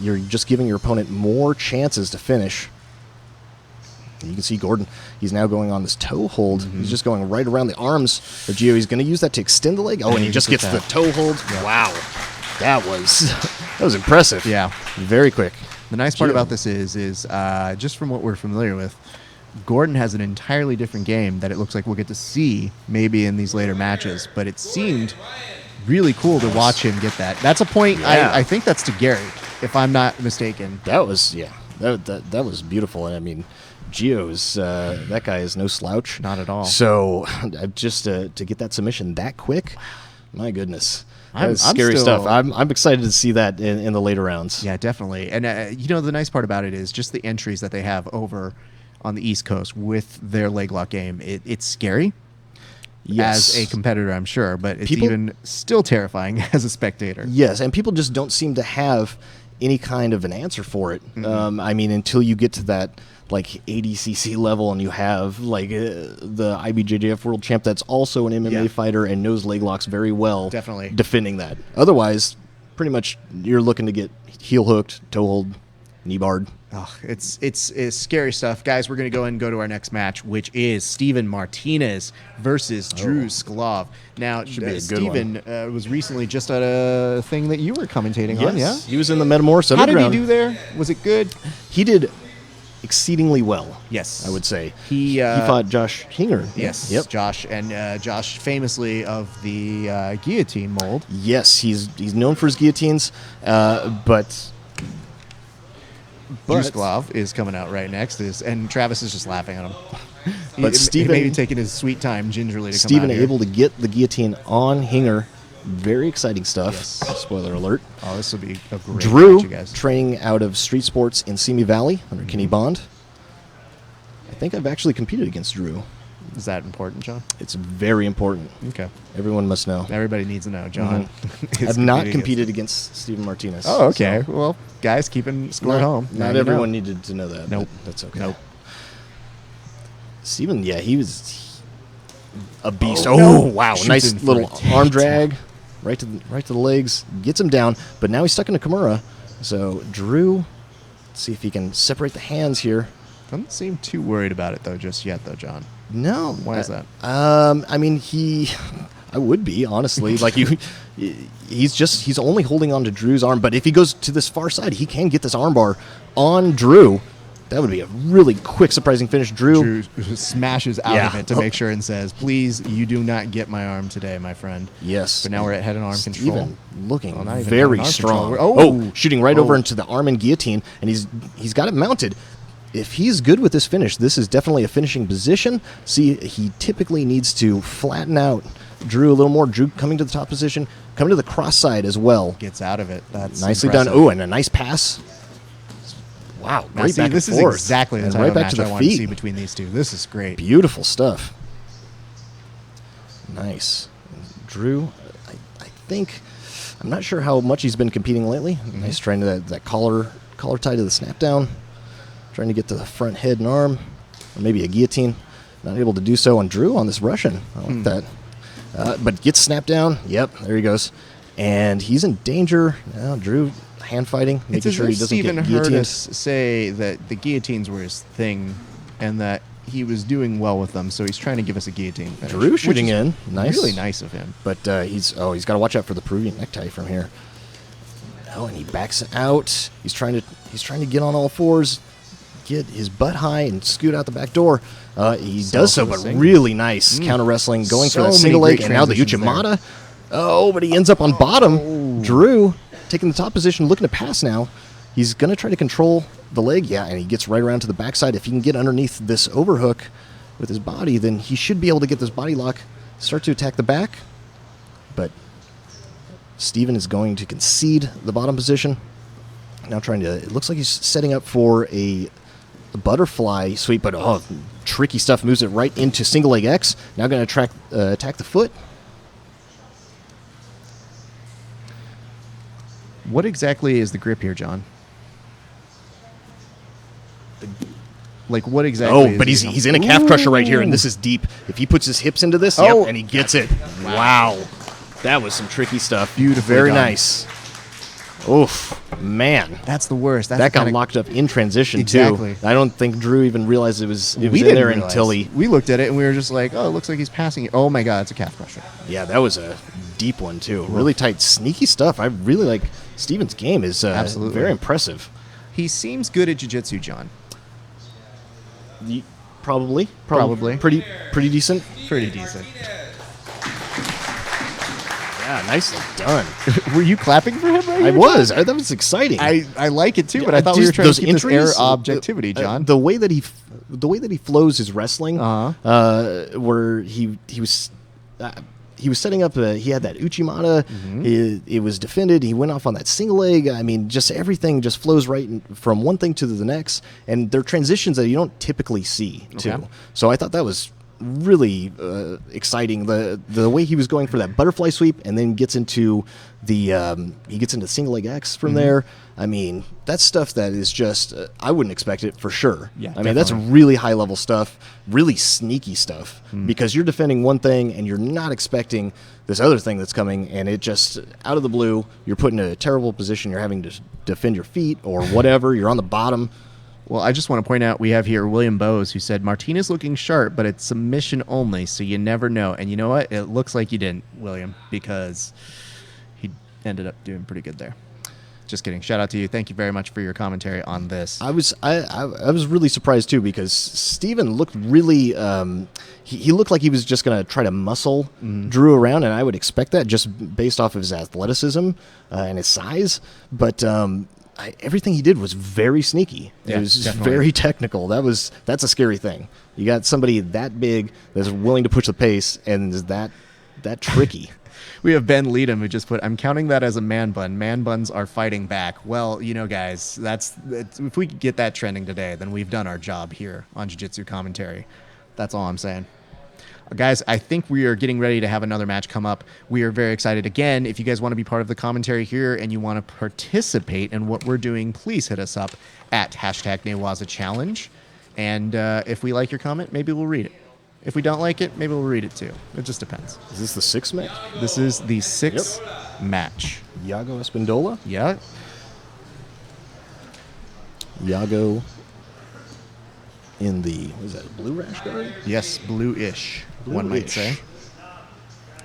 You're just giving your opponent more chances to finish. And you can see Gordon. He's now going on this toe hold. He's just going right around the arms of Gio. He's going to use that to extend the leg. Oh, and he just gets the toe hold. Wow, that was impressive. Yeah. Very quick. The nice part Gio. about this is just from what we're familiar with, Gordon has an entirely different game that it looks like we'll get to see maybe in these later matches. But it seemed really cool to watch him get that. That's a point. Yeah. I think that's to Gary, if I'm not mistaken. That was that was beautiful. And I mean, Gio's that guy is no slouch. Not at all. So just to get that submission that quick, my goodness, I'm that's scary still- stuff. I'm excited to see that in the later rounds. Yeah, definitely. And the nice part about it is just the entries that they have over on the East Coast with their leg lock game. It's scary Yes. as a competitor, I'm sure, but it's People- even still terrifying as a spectator. Yes, and people just don't seem to have any kind of an answer for it. I mean, until you get to like ADCC level, and you have like the IBJJF world champ that's also an MMA fighter and knows leg locks very well. Definitely. Defending that. Otherwise, pretty much you're looking to get heel hooked, toe hold, knee barred. Oh, it's scary stuff. Guys, we're going to go and go to our next match, which is Steven Martinez versus Drew Sklov. Now, Should be a good Steven was recently just at a thing that you were commentating on, yeah? He was in the Metamorph How did he Underground. do there? Was it good? He did exceedingly well. Yes. I would say. He fought Josh Hinger. Yes, Yep. Josh, and Josh famously of the guillotine mold. Yes, he's known for his guillotines, but Drew Sklov is coming out right next, and Travis is just laughing at him. But Steven- maybe taking his sweet time gingerly to Steven come out here. able to get the guillotine on Hinger. Very exciting stuff. Yes. Spoiler alert. Oh, this will be a great Drew, match, you guys. training out of Street Sports in Simi Valley under Kenny Bond. I think I've actually competed against Drew. Is that important, John? It's very important. Okay. Everyone must know. Everybody needs to know, John. is I've not competing competed against Steven Martinez. Oh, okay. so Well, guys, keeping score at home. Now Not you everyone know. needed to know that. Nope. but That's okay. Nope. Steven, yeah, he was a beast. Oh, Oh, no. wow. Shoots Nice in for little a takedown. arm drag right to the legs. Gets him down, but now he's stuck in a Kimura. So Drew, let's see if he can separate the hands here. Doesn't seem too worried about it, though, just yet, though, John. No. Why is that? I mean, I would be, honestly. Like, he's only holding on to Drew's arm, but if he goes to this far side, he can get this armbar on Drew. That would be a really quick, surprising finish. Drew smashes out of Yeah. it to make sure and says, please, you do not get my arm today, my friend. Yes. But now we're at head and arm control. Steven looking Well, not even very arm strong. control. Oh, shooting right over Oh. into the arm and guillotine, and he's got it mounted. If he's good with this finish, this is definitely a finishing position. See, he typically needs to flatten out Drew a little more. Drew coming to the top position, coming to the cross side as well. Gets out of it. That's Nicely impressive. done. Oh, and a nice pass. Wow, Now, great see, back this and is forth. exactly the And type right of back match to the I want to see feet. between these two. This is great. Beautiful stuff. Nice. Drew, I think, I'm not sure how much he's been competing lately. Nice trying to that collar tie to the snap down. Trying to get to the front head and arm. Or maybe a guillotine. Not able to do so on Drew on this Russian. I like that. But gets snapped down. Yep, there he goes. And he's in danger. Now Drew hand fighting, It's making as sure he if doesn't Steven get heard guillotined. us say that the guillotines were his thing and that he was doing well with them, so he's trying to give us a guillotine finish. Drew which shooting is in. Nice. Really nice of him. But he's got to watch out for the Peruvian necktie from here. Oh, and he backs out. He's trying to get on all fours, get his butt high, and scoot out the back door. He does so, for the but single. really nice counter wrestling, going So for that many single leg, great and now the transitions there. Uchimata. Oh, but he ends up on bottom. Drew taking the top position, looking to pass now. He's going to try to control the leg, yeah, and he gets right around to the backside. If he can get underneath this overhook with his body, then he should be able to get this body lock, start to attack the back. But Steven is going to concede the bottom position. Now it looks like he's setting up for a butterfly sweep, but tricky stuff, moves it right into single leg X. Now going to attack the foot. What exactly is the grip here, John? Like, what exactly Oh, is but he he's in a calf crusher right here, and this is deep. If he puts his hips into this, yep, Oh. and he gets it. Wow. That was some tricky stuff. Beautifully Very done. nice. Oof, man. That's the worst. That's That the got kinda- locked up in transition, Exactly. too. I don't think Drew even realized it was We in didn't there realize. until he... We looked at it and we were just like, oh, it looks like he's passing it. Oh my God, it's a calf crusher. Yeah, that was a deep one, too. Really tight, sneaky stuff. I really like Steven's game. Is Absolutely. very impressive. He seems good at jiu-jitsu, John. Probably. Probably. Pretty decent. Pretty decent. Yeah, nicely done. Were you clapping for him right I here? was. That was exciting. I like it too, but I thought we were trying to keep this air objectivity, John. The way that he flows his wrestling, Uh-huh. where he was setting up. He had that Uchimata. It was defended. He went off on that single leg. I mean, just everything just flows right from one thing to the next, and they're transitions that you don't typically see too. Okay. So I thought that was really exciting. The way he was going for that butterfly sweep, and then gets into he gets into single leg X from there. I mean, that's stuff that is just I wouldn't expect it for sure. Yeah, I mean, that's really high level stuff, really sneaky stuff, because you're defending one thing and you're not expecting this other thing that's coming, and it just out of the blue, you're put in a terrible position. You're having to defend your feet or whatever. You're on the bottom. Well, I just want to point out we have here William Bowes, who said Martinez looking sharp, but it's submission only, so you never know. And you know what? It looks like you didn't, William, because he ended up doing pretty good there. Just kidding. Shout out to you. Thank you very much for your commentary on this. I was really surprised too, because Steven looked really he looked like he was just going to try to muscle Drew around, and I would expect that just based off of his athleticism and his size, but everything he did was very sneaky. Yeah, it was definitely. very technical. That's a scary thing. You got somebody that big that's willing to push the pace and is that tricky. We have Ben Leadham, who just put, I'm counting that as a man bun. Man buns are fighting back. Well, you know, guys, if we could get that trending today, then we've done our job here on Jiu-Jitsu Commentary. That's all I'm saying. Guys, I think we are getting ready to have another match come up. We are very excited. Again, if you guys want to be part of the commentary here and you want to participate in what we're doing, please hit us up at #Newaza Challenge. And if we like your comment, maybe we'll read it. If we don't like it, maybe we'll read it too. It just depends. Is this the sixth match? This is the sixth match. Iago Espindola? Yeah. Iago in the, what is that, blue rash guard? Yes, blue-ish, one might say.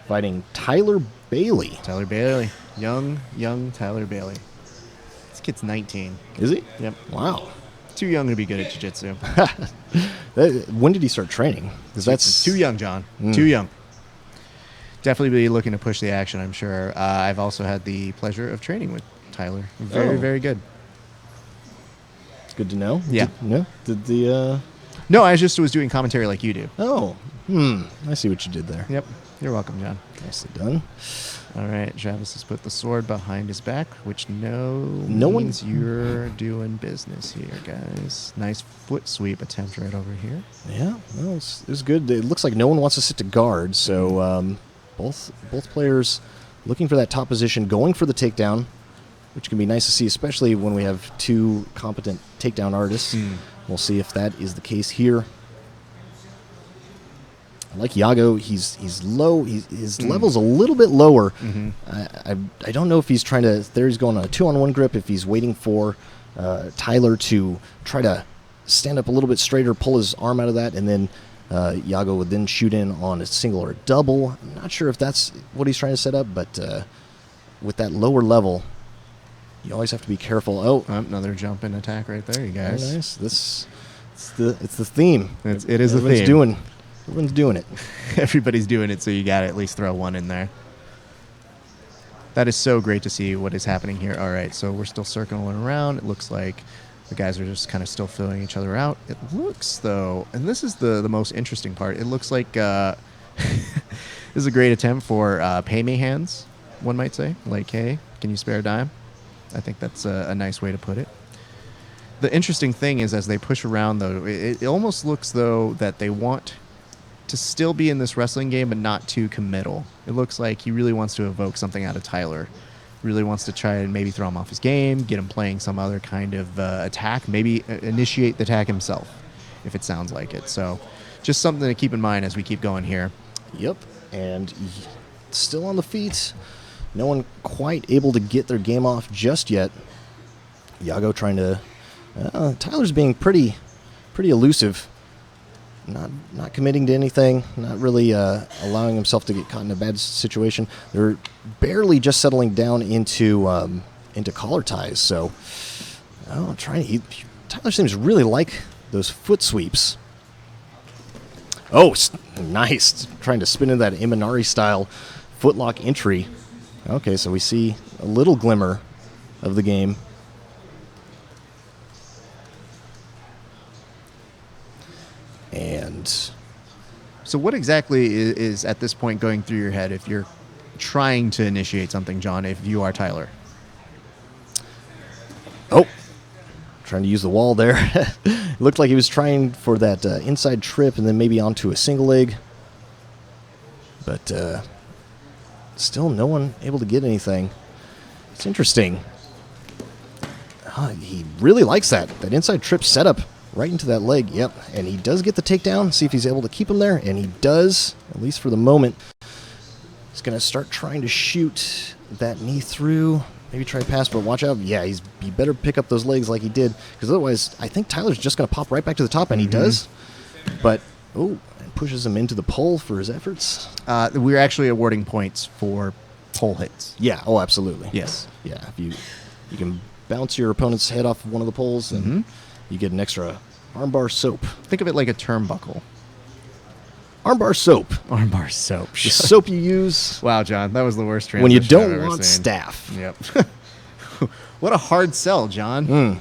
Fighting Tyler Bailey. Tyler Bailey. Young Tyler Bailey. This kid's 19. Is he? Yep. Wow. Too young to be good at jiu-jitsu. When did he start training? Because that's too young, John. Too young. Definitely be looking to push the action, I'm sure. I've also had the pleasure of training with Tyler. Very, very good. It's good to know. Yeah. Did the No, I just was doing commentary like you do. I see what you did there. Yep. You're welcome, John. Nicely done. All right, Travis has put the sword behind his back, which No means you're doing business here, guys. Nice foot sweep attempt right over here. Yeah, no, it's good. It looks like no one wants to sit to guard, so both players looking for that top position, going for the takedown, which can be nice to see, especially when we have two competent takedown artists. We'll see if that is the case here. I like Iago. He's low. His level's a little bit lower. I don't know if he's trying to. There he's going on a 2-on-1 grip. If he's waiting for Tyler to try to stand up a little bit straighter, pull his arm out of that, and then Iago would then shoot in on a single or a double. I'm not sure if that's what he's trying to set up, but with that lower level, you always have to be careful. Oh, Another jump and attack right there, you very guys. nice. It's the theme. It is a Everyone's theme. Everyone's doing it. Everybody's doing it, so you got to at least throw one in there. That is so great to see what is happening here. All right, so we're still circling around. It looks like the guys are just kind of still filling each other out. It looks, though, and this is the most interesting part, it looks like this is a great attempt for pay me hands, one might say. Like, hey, can you spare a dime? I think that's a nice way to put it. The interesting thing is as they push around, though, it almost looks, though, that they want to still be in this wrestling game, but not too committal. It looks like he really wants to evoke something out of Tyler. Really wants to try and maybe throw him off his game, get him playing some other kind of attack, maybe initiate the attack himself, if it sounds like it. So just something to keep in mind as we keep going here. Yep, and still on the feet. No one quite able to get their game off just yet. Iago trying to... Tyler's being pretty elusive. Not committing to anything, not really allowing himself to get caught in a bad situation. They're barely just settling down into collar ties. So, Tyler seems to really like those foot sweeps. Oh, nice! Trying to spin in that Imanari style footlock entry. Okay, so we see a little glimmer of the game. And so what exactly is at this point going through your head if you're trying to initiate something, John, if you are Tyler? oh, Trying to use the wall there. It looked like he was trying for that inside trip and then maybe onto a single leg. But still no one able to get anything. It's interesting. He really likes that inside trip setup right into that leg. Yep, and he does get the takedown. See if he's able to keep him there, and he does, at least for the moment. He's going to start trying to shoot that knee through. Maybe try pass, but watch out. Yeah, he better pick up those legs like he did, because otherwise I think Tyler's just going to pop right back to the top, and he does. But, and pushes him into the pole for his efforts. We're actually awarding points for pole hits. Yeah, oh, absolutely. Yes. Yeah, if you can bounce your opponent's head off one of the poles, and you get an extra armbar soap. Think of it like a turnbuckle. Armbar soap. Armbar soap. The soap you use Wow, John, that was the worst transition when you I've don't ever want seen. staff. Yep. What a hard sell, John.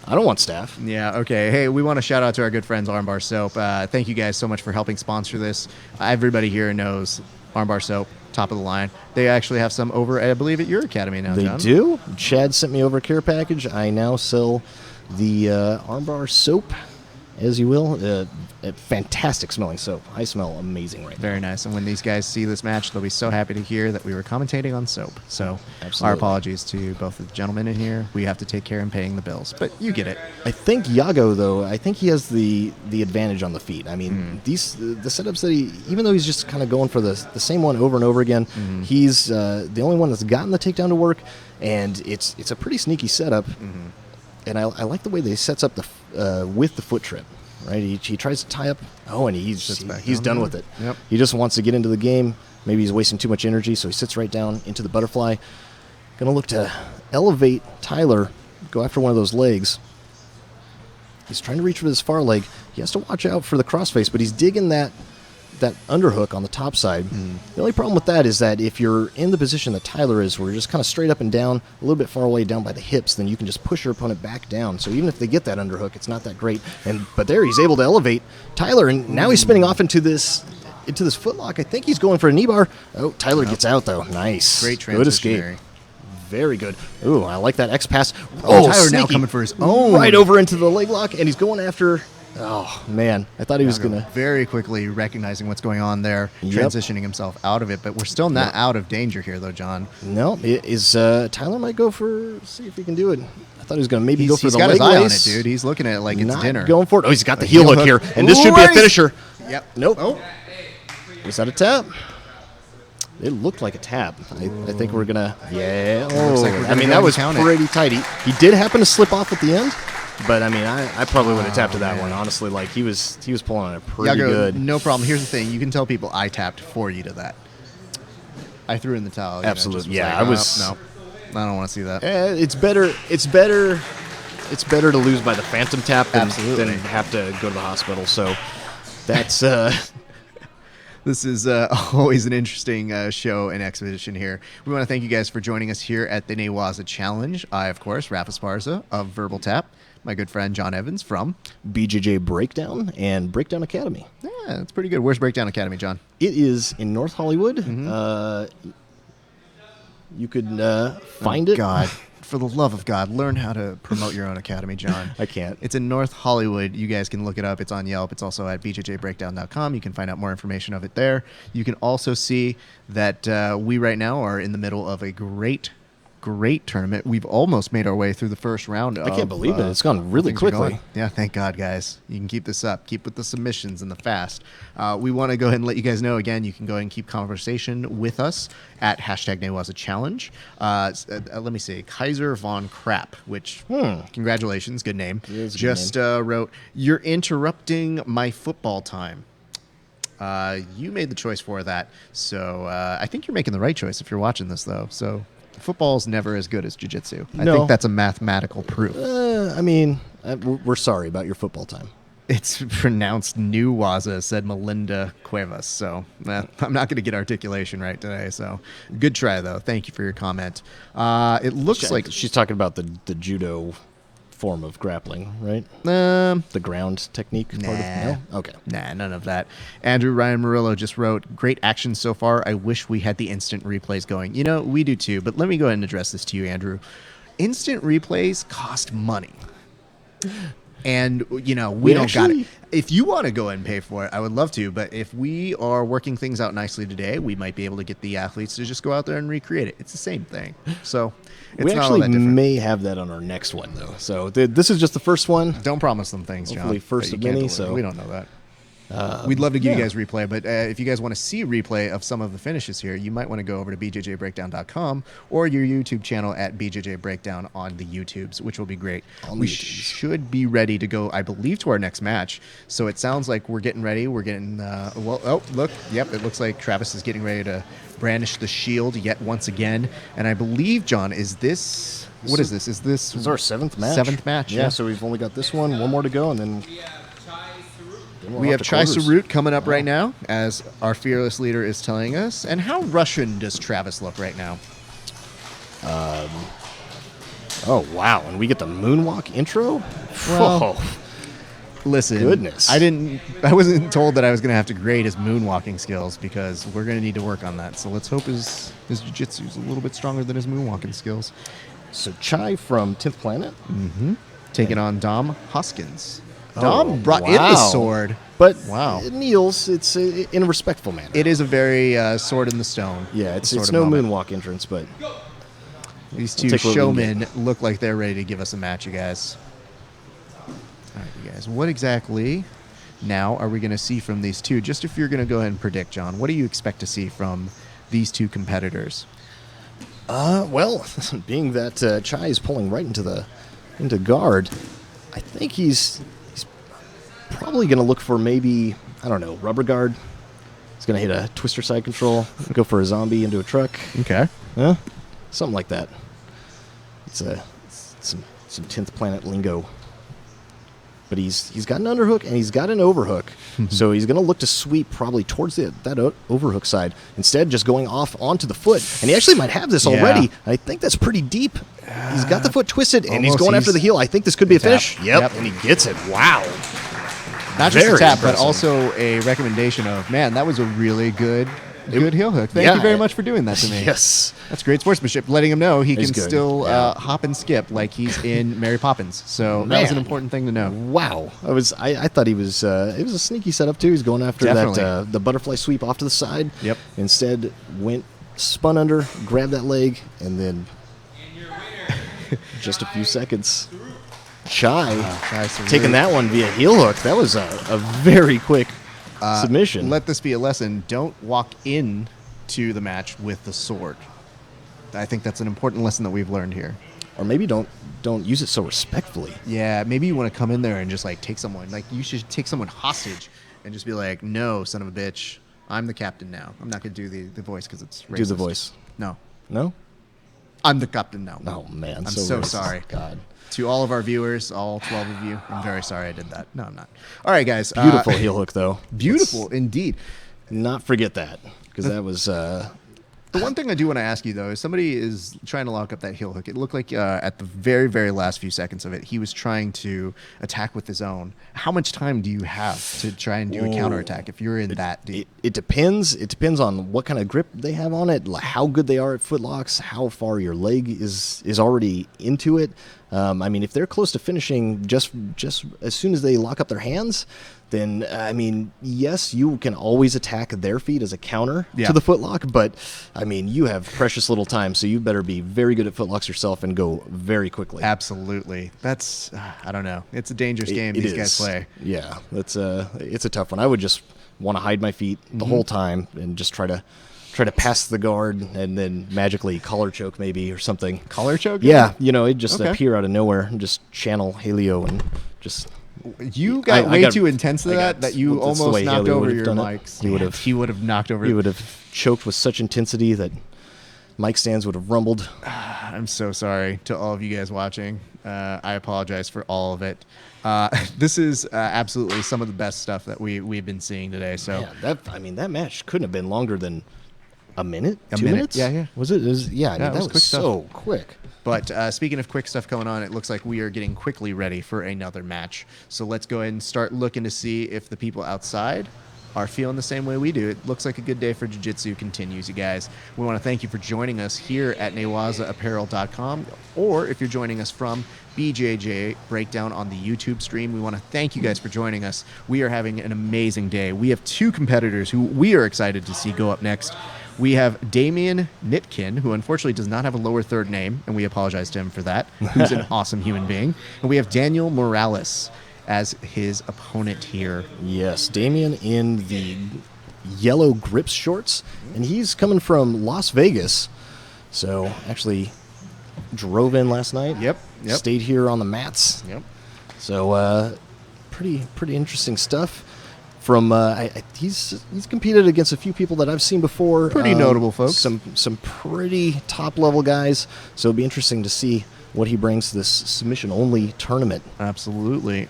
I don't want staff. Yeah, okay. Hey, we want to shout out to our good friends Armbar Soap. Thank you guys so much for helping sponsor this. Everybody here knows Armbar Soap, top of the line. They actually have some over, I believe, at your academy now, They John. do. Chad sent me over a care package. I now sell the Armbar soap, as you will. A fantastic smelling soap. I smell amazing right now. Very nice. And when these guys see this match, they'll be so happy to hear that we were commentating on soap. So Absolutely. our apologies to both of the gentlemen in here. We have to take care in paying the bills. But you get it. I think Yago, though, I think he has the advantage on the feet. I mean, the setups that he, even though he's just kind of going for the same one over and over again, he's the only one that's gotten the takedown to work, and it's a pretty sneaky setup. And I like the way that he sets up the with the foot trip. Right, he tries to tie up. Oh, and he's done with it. Yep. He just wants to get into the game. Maybe he's wasting too much energy, so he sits right down into the butterfly. Gonna look to elevate Tyler, go after one of those legs. He's trying to reach for his far leg. He has to watch out for the crossface, but he's digging that underhook on the top side. The only problem with that is that if you're in the position that Tyler is, where you're just kind of straight up and down, a little bit far away down by the hips, then you can just push your opponent back down. So even if they get that underhook, it's not that great. But there he's able to elevate Tyler, and now he's spinning off into this footlock. I think he's going for a knee bar. Oh, Tyler gets out though. Nice. Great Good escape. transitionary. Very good. Ooh, I like that X pass. Oh, Tyler now sneaky. coming for his own. Right over into the leg lock, and he's going after. Oh man, I thought he was gonna. Very quickly recognizing what's going on there, Yep. transitioning himself out of it. But we're still not out of danger here, though, John. No, Tyler might go for, see if he can do it. I thought he was going to maybe go for He's the got leg his eye on it, lace. dude. He's looking at it like it's Not dinner. going for it. Oh, he's got the heel hook here, and this Ooh, should be a nice. finisher. Yep. Nope. Oh. Was that a tap? It looked like a tap. I think we're going to, yeah. Oh, Looks like we're I gonna mean, go that and was count it. pretty tight. He did happen to slip off at the end, but I mean, I probably would have tapped to that one, honestly. Like, he was pulling on it pretty Yago, good. no problem. Here's the thing. You can tell people I tapped for you to that. I threw in the towel. Absolutely. Just Yeah, like, I was- No, I don't want to see that. It's better to lose by the phantom tap than Absolutely. have to go to the hospital. So that's This is always an interesting show and exhibition here. We want to thank you guys for joining us here at the Newaza Challenge. I, of course, Rafa Sparza of Verbal Tap, my good friend John Evans from... BJJ Breakdown and Breakdown Academy. Yeah, it's pretty good. Where's Breakdown Academy, John? It is in North Hollywood. You could find it. God, for the love of God, learn how to promote your own academy, John. I can't. It's in North Hollywood. You guys can look it up. It's on Yelp. It's also at bjjbreakdown.com. You can find out more information of it there. You can also see that we right now are in the middle of a great tournament. We've almost made our way through the first round. I can't believe it. It's gone really things are quickly. going. Yeah, thank God, guys. You can keep this up. Keep with the submissions and the fast. We want to go ahead and let you guys know, again, you can go ahead and keep conversation with us at hashtag Newaza Challenge. Let me see. Kaiser Von Crap, which, congratulations, good name. It is a good Just wrote, "You're interrupting my football time." You made the choice for that. So I think you're making the right choice if you're watching this, though. So football's never as good as jiu-jitsu. I No. think that's a mathematical proof. I mean, we're sorry about your football time. It's pronounced New Waza, said Melinda Cuevas. So I'm not going to get articulation right today. So good try, though. Thank you for your comment. It looks like She's talking about the judo form of grappling, right? The ground technique part of no? Okay. Nah, none of that. Andrew Ryan Murillo just wrote, "Great action so far. I wish we had the instant replays going." You know, we do too, but let me go ahead and address this to you, Andrew. Instant replays cost money. And, we We don't got it. actually- If you want to go and pay for it, I would love to. But if we are working things out nicely today, we might be able to get the athletes to just go out there and recreate it. It's the same thing. So it's We not all actually that different. may have that on our next one, though. So this is just the first one. Don't promise them things, John. Hopefully first that of you can't many, deliver. so- We don't know that. We'd love to give you yeah. guys replay, but if you guys want to see replay of some of the finishes here, you might want to go over to bjjbreakdown.com or your YouTube channel at bjjbreakdown on the YouTubes, which will be great. On We the YouTubes. should be ready to go, I believe, to our next match. So it sounds like we're getting ready. We're getting, look. Yep, it looks like Travis is getting ready to brandish the shield yet once again. And I believe, John, what is this? Is this This is our seventh match. Seventh match, Yeah, yeah. so we've only got this one more to go, and then We have Chai Chai Sarut coming up right now, as our fearless leader is telling us. And how Russian does Travis look right now? Oh, wow. And we get the moonwalk intro? Well, Oh, Listen, Goodness. I wasn't told that I was going to have to grade his moonwalking skills because we're going to need to work on that. So let's hope his jiu-jitsu is a little bit stronger than his moonwalking skills. so Chai from 10th Planet? Taking on Dom Hoskins. Oh, Dom brought in the wow. sword. But Wow. it kneels. It's in a respectful manner. It is a very sword in the stone. Yeah, it's sort of no moment. moonwalk entrance, but These two take what we can showmen look like they're ready to give us a match, you guys. All right, you guys. What exactly now are we going to see from these two? Just if you're going to go ahead and predict, John, what do you expect to see from these two competitors? well, being that Chai is pulling right into guard, I think he's probably going to look for maybe, I don't know, rubber guard. He's going to hit a twister side control, go for a zombie into a truck. Okay. Huh? Something like that. It's some 10th Planet lingo. But he's got an underhook and he's got an overhook. So he's going to look to sweep probably towards that overhook side. Instead, just going off onto the foot. And he actually might have this Yeah. already. I think that's pretty deep. He's got the foot twisted and he's Almost. going after the heel. I think this could be a Tap. finish. Yep. And he gets it. Wow. Not just a Very tap, but impressive. also a recommendation of, man, that was a really good heel hook. Thank Yeah. you very much for doing that to me. Yes. That's great sportsmanship, letting him know he He's can good. still Yeah. hop and skip like he's in Mary Poppins. So that was an Man. important thing to know. Wow. I thought he was it was a sneaky setup too. He's going after Definitely. that the butterfly sweep off to the side. Yep. Instead spun under, grabbed that leg, and then just a few seconds. Chai Chai Sarut. taking that one via heel hook. That was a very quick submission. Let this be a lesson. Don't walk in to the match with the sword. I think that's an important lesson that we've learned here. or maybe don't use it so respectfully. Yeah, maybe you want to come in there and just like take someone. Like you should take someone hostage and just be like, "No, son of a bitch, I'm the captain now. I'm not gonna do the voice because it's racist." Do the voice. No, No? I'm the captain now. Oh man, I'm so racist. sorry. God. To all of our viewers, all 12 of you, I'm very sorry I did that. No, I'm not. All right, guys. Beautiful heel hook though. Beautiful Let's indeed. not forget that because that was The one thing I do want to ask you, though, is somebody is trying to lock up that heel hook. It looked like at the very, very last few seconds of it, he was trying to attack with his own. How much time do you have to try and do a counterattack if you're in that deep? It depends. It depends on what kind of grip they have on it, like how good they are at footlocks, how far your leg is already into it. I mean, if they're close to finishing just as soon as they lock up their hands, then I mean, yes, you can always attack their feet as a counter Yeah. to the footlock. But I mean, you have precious little time, so you better be very good at footlocks yourself and go very quickly. Absolutely. That's, I don't know. It's a dangerous game It these is. guys play. Yeah, it's a tough one. I would just want to hide my feet Mm-hmm. the whole time and just try to pass the guard and then magically collar choke maybe or something. Collar choke? Yeah, it just Okay. appear out of nowhere and just channel Halio and just. You got I way got- too intense to I that got- you well, that's the almost way knocked Haley over would've your done it. mics. He would've- He would have knocked over. He would have choked with such intensity that mic stands would have rumbled. I'm so sorry to all of you guys watching. I apologize for all of it. This is absolutely some of the best stuff that we've been seeing today. So Yeah, that match couldn't have been longer than a minute, A 2 minute, minutes. yeah, yeah. Was it? Yeah, I mean, it that was was quick stuff. so quick. But speaking of quick stuff going on, it looks like we are getting quickly ready for another match. So let's go ahead and start looking to see if the people outside are feeling the same way we do. It looks like a good day for jiu-jitsu continues, you guys. We want to thank you for joining us here at NewazApparel.com, or if you're joining us from BJJ Breakdown on the YouTube stream, we want to thank you guys for joining us. We are having an amazing day. We have two competitors who we are excited to see go up next. We have Damian Nitkin, who unfortunately does not have a lower third name, and we apologize to him for that, who's an awesome human being. And we have Daniel Morales as his opponent here. Yes, Damian in the yellow grips shorts, and he's coming from Las Vegas. So actually drove in last night. Yep. Stayed here on the mats. Yep. So pretty interesting stuff. From he's competed against a few people that I've seen before. Pretty notable folks. Some pretty top level guys. So it'll be interesting to see what he brings to this submission only tournament. Absolutely.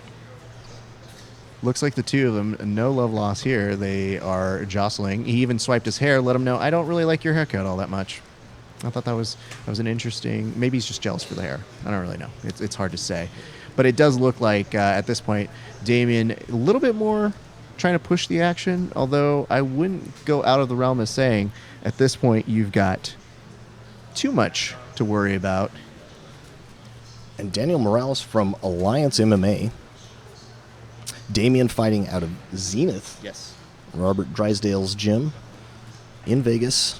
Looks like the two of them, no love lost here. They are jostling. He even swiped his hair, let him know, I don't really like your haircut all that much. I thought that was an interesting, maybe he's just jealous for the hair. I don't really know. It's hard to say. But it does look like, at this point, Damian a little bit more trying to push the action, although I wouldn't go out of the realm of saying, at this point, you've got too much to worry about. And Daniel Morales from Alliance MMA. Damian fighting out of Zenith. Yes. Robert Drysdale's gym in Vegas.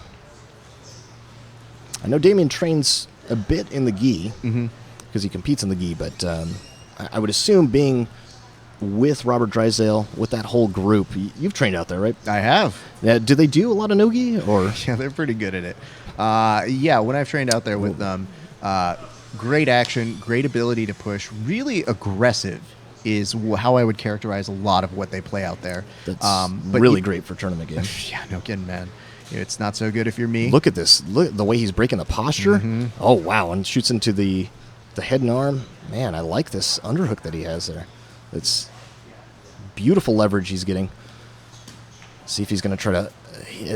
I know Damian trains a bit in the gi because he competes in the gi, but I would assume being with Robert Drysdale, with that whole group, you've trained out there, right? I have. Do they do a lot of no-gi? Or? Yeah, they're pretty good at it. Yeah, when I've trained out there with them, great action, great ability to push, really aggressive is how I would characterize a lot of what they play out there. That's but really great for tournament games. Yeah, no kidding, man. It's not so good if you're me. Look at this. Look at the way he's breaking the posture. Oh, wow. And shoots into the head and arm. Man, I like this underhook that he has there. It's beautiful leverage he's getting. See if he's going to try to...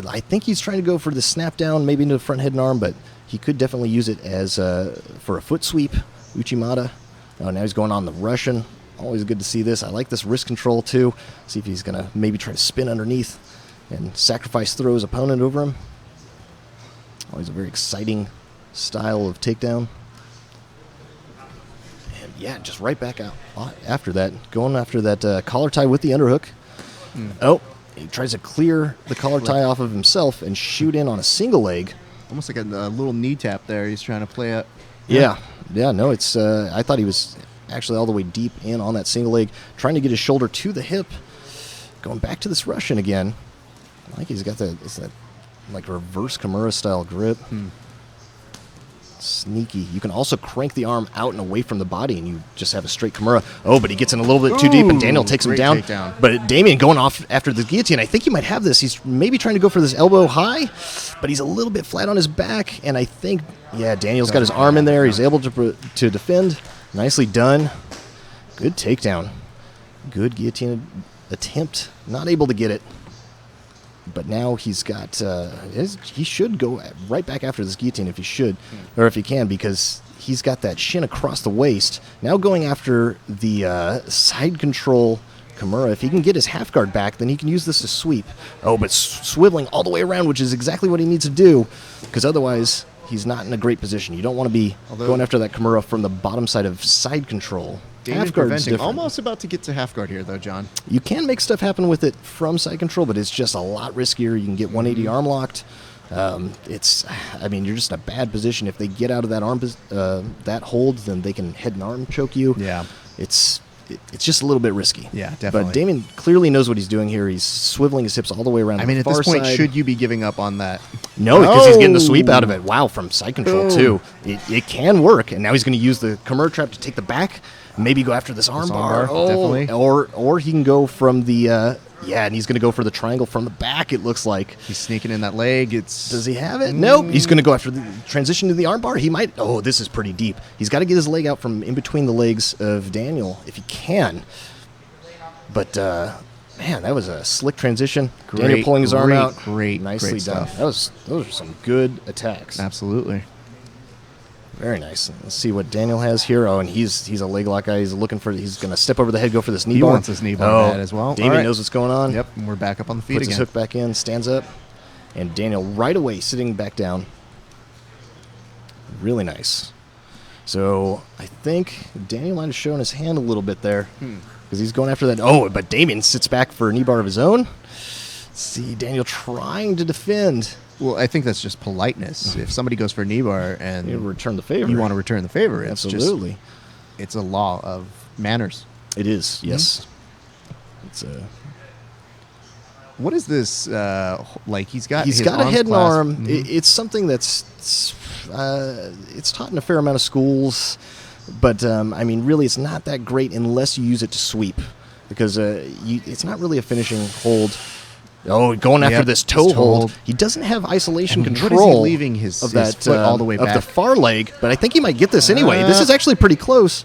I think he's trying to go for the snap down, maybe into the front head and arm, but he could definitely use it as for a foot sweep. Uchimata. Oh, now he's going on the Russian. Always good to see this. I like this wrist control, too. See if he's going to maybe try to spin underneath and sacrifice throw his opponent over him. Always a very exciting style of takedown. And, yeah, just right back out after that. Going after that collar tie with the underhook. Oh, he tries to clear the collar tie off of himself and shoot in on a single leg. Almost like a little knee tap there. He's trying to play up. Yeah, no, it's... I thought he was... actually all the way deep in on that single leg, trying to get his shoulder to the hip. Going back to this Russian again. Like he's got that like reverse Kimura style grip. Sneaky. You can also crank the arm out and away from the body, and you just have a straight Kimura. Oh, but he gets in a little bit too deep, and Daniel takes him great down. takedown. But Damian going off after the guillotine. I think he might have this. He's maybe trying to go for this elbow high, but he's a little bit flat on his back, and I think, yeah, Daniel's got his arm in there. He's able to defend. Nicely done. Good takedown. Good guillotine attempt. Not able to get it. But now he's got... he should go right back after this guillotine if he should. Or if he can, because he's got that shin across the waist. Now going after the side control Kimura. If he can get his half guard back, then he can use this to sweep. Oh, but swiveling all the way around, which is exactly what he needs to do. Because otherwise... he's not in a great position. You don't want to be going after that Kimura from the bottom side of side control. Half guard is different. Almost about to get to half guard here, though, John. You can make stuff happen with it from side control, but it's just a lot riskier. You can get 180 arm locked. You're just in a bad position. If they get out of that arm, that hold, then they can head and arm choke you. Yeah. It's just a little bit risky. Yeah, definitely. But Damian clearly knows what he's doing here. He's swiveling his hips all the way around. I mean, the at far this point, side. should you be giving up on that? No, because he's getting the sweep out of it. Wow, from side control, Boom. too. It can work, and now he's going to use the Kimura trap to take the back, maybe go after this arm bar. definitely. Or he can go from the... and he's going to go for the triangle from the back, it looks like. He's sneaking in that leg. Does he have it? Nope. He's going to go after the transition to the arm bar. He might... Oh, this is pretty deep. He's got to get his leg out from in between the legs of Daniel, if he can. But, man, that was a slick transition. Daniel pulling his arm out. Nicely done. stuff. Those are some good attacks. Absolutely. Very nice. Let's see what Daniel has here. Oh, and he's a leg lock guy. He's going to step over the head, go for this knee He bar. wants his knee bar bad as well. Damien All right. knows what's going on. Yep, and we're back up on the feet Puts again. his hook back in, stands up, and Daniel right away sitting back down. Really nice. So I think Daniel might have shown his hand a little bit there because he's going after that. Oh, but Damien sits back for a knee bar of his own. Let's see, Daniel trying to defend. Well, I think that's just politeness. If somebody goes for a knee bar and You return the favor. you want to return the favor, it's Absolutely. just, it's a law of manners. It is, yes. It's What is this? Like he's got He's his got a arms head and clasped. arm. Mhm. It's something that's it's taught in a fair amount of schools, but I mean, really, it's not that great unless you use it to sweep, because it's not really a finishing hold. Oh, going after Yep, this his toe toe hold. hold. He doesn't have isolation And what is he control. leaving his of that foot all the way of the back? far leg, but I think he might get this anyway. This is actually pretty close.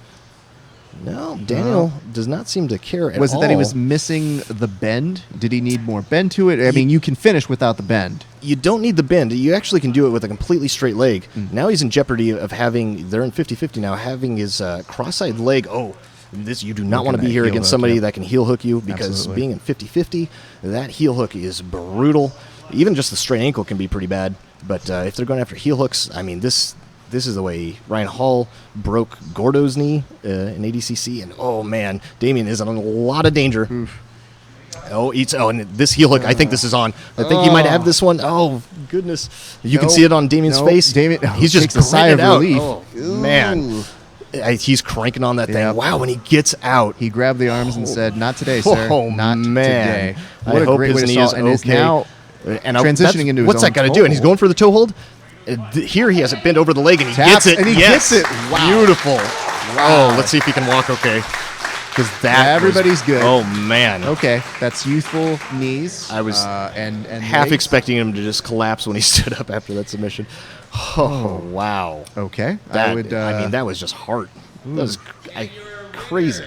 No, Daniel does not seem to care at all. Was it that he was missing the bend? Did he need more bend to it? I mean, you can finish without the bend. You don't need the bend. You actually can do it with a completely straight leg. Mm. Now he's in jeopardy of having, they're in 50-50 now, having his cross-side leg. Oh, this you do not Look want at to be that here heel against hook, somebody yeah. that can heel hook you, because Absolutely. being in 50-50, that heel hook is brutal. Even just the straight ankle can be pretty bad. But if they're going after heel hooks, I mean, this is the way Ryan Hall broke Gordo's knee in ADCC. And, oh, man, Damien is in a lot of danger. And this heel hook, I think this is on. I think he might have this one. Oh, goodness. You can Nope. see it on Damien's Nope. face. Damien He's just takes a sigh gritting of it out. relief. Oh, man. He's cranking on that thing. Yep. Wow, when he gets out. He grabbed the arms and said, "Not today, sir. Oh, Not man. today." What a I hope great his way to knee stall, is and is okay. now And transitioning that's- into his what's own that got to toe do? And he's hold. going for the toe hold. Here he has it bent over the leg, and he Taps, gets it. and he Yes. gets it. Wow. Beautiful. Oh, let's see if he can walk okay. Because that Yeah, everybody's good. Oh, man. Okay, that's youthful knees. I was and half legs. expecting him to just collapse when he stood up after that submission. Oh, wow. Okay, That, I would. I mean, that was just heart. That was crazy.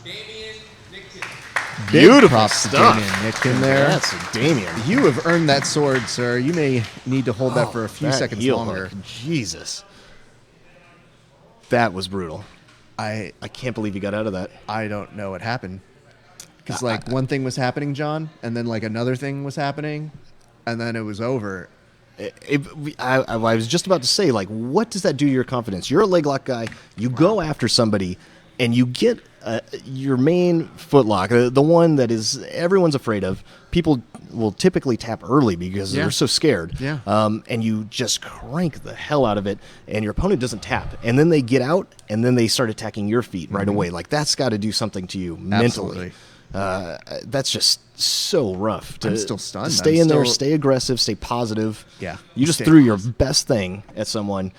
Damien Nickton. big Beautiful props to stuff. Damien Nickton there. That's Damien. You have earned that sword, sir. You may need to hold that for a few That seconds heel longer. hook, Jesus. That was brutal. I can't believe he got out of that. I don't know what happened. Because like one thing was happening, John, and then like another thing was happening, and then it was over. I was just about to say, like, what does that do to your confidence? You're a leg lock guy. You go after somebody, and you get your main footlock, the one that is everyone's afraid of. People will typically tap early because Yeah. they're so scared. Yeah. And you just crank the hell out of it, and your opponent doesn't tap. And then they get out, and then they start attacking your feet right away. Like, that's got to do something to you mentally. Absolutely. That's just so rough. I'm still stunned. To stay I'm in there, still- stay aggressive, stay positive. Yeah. You just Stay threw your best thing at someone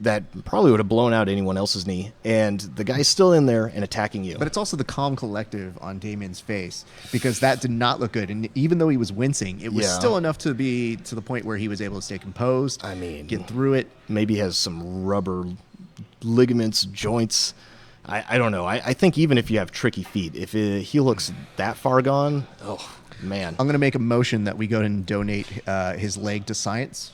that probably would have blown out anyone else's knee, and the guy's still in there and attacking you. But it's also the calm collective on Damien's face, because that did not look good. And even though he was wincing, it was Yeah. still enough to be to the point where he was able to stay composed. I mean, get through it. Maybe has some rubber ligaments, joints. I don't know. I think even if you have tricky feet, if he looks that far gone, oh, man. I'm going to make a motion that we go and donate his leg to science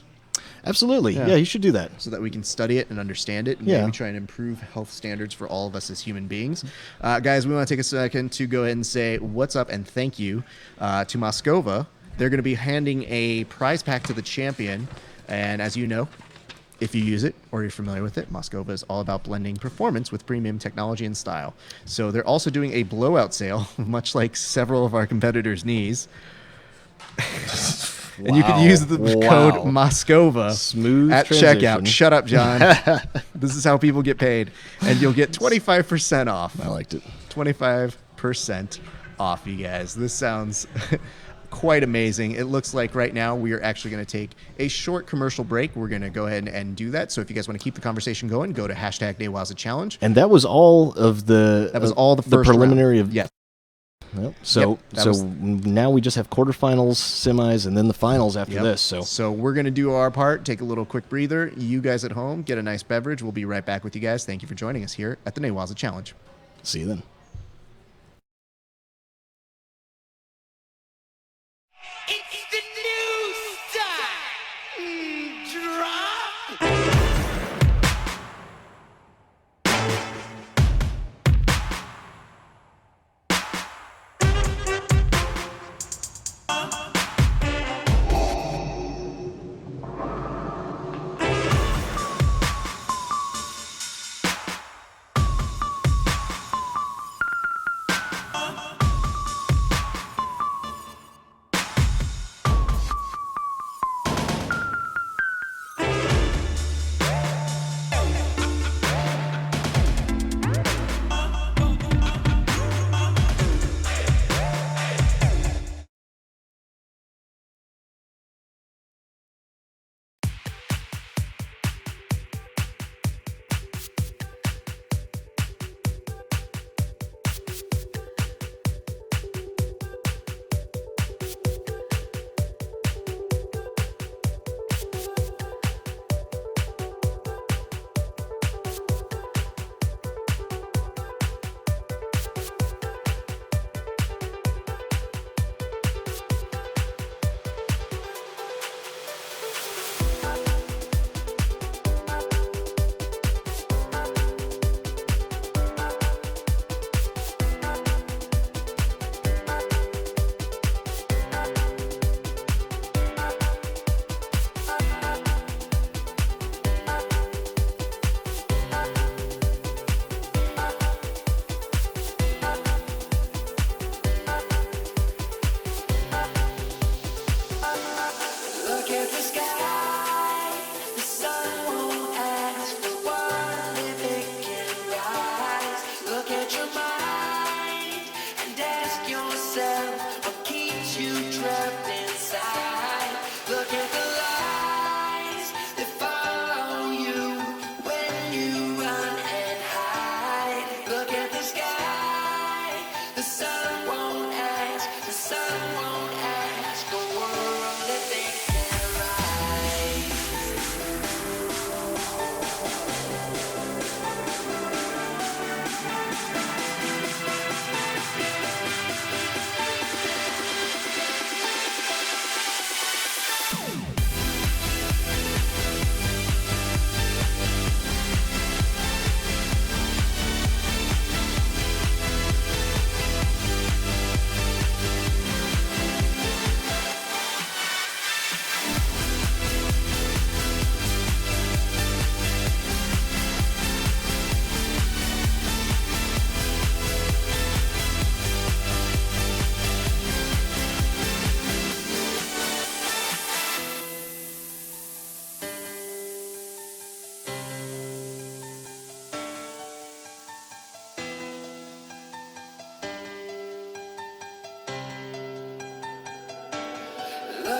Absolutely. Yeah. Yeah, you should do that. so that we can study it and understand it and Yeah. maybe try and improve health standards for all of us as human beings. Guys, we want to take a second to go ahead and say what's up and thank you to Moskova. They're going to be handing a prize pack to the champion. And as you know, if you use it or you're familiar with it, Moskova is all about blending performance with premium technology and style. So they're also doing a blowout sale, much like several of our competitors' knees. And you can use the code Moskova Smooth at transition. checkout. Shut up, John. This is how people get paid. And you'll get 25% off. I liked it. 25% off, you guys. This sounds quite amazing. It looks like right now we are actually going to take a short commercial break. We're going to go ahead and do that. So if you guys want to keep the conversation going, go to hashtag Newaza Challenge. And that was all of the That was all the first preliminary round. of Yes. Yep. So Yep, that so was- now we just have quarterfinals, semis, and then the finals after Yep. this. So we're going to do our part, take a little quick breather. You guys at home, get a nice beverage. We'll be right back with you guys. Thank you for joining us here at the Newaza Challenge. See you then. It's the new style. Drop.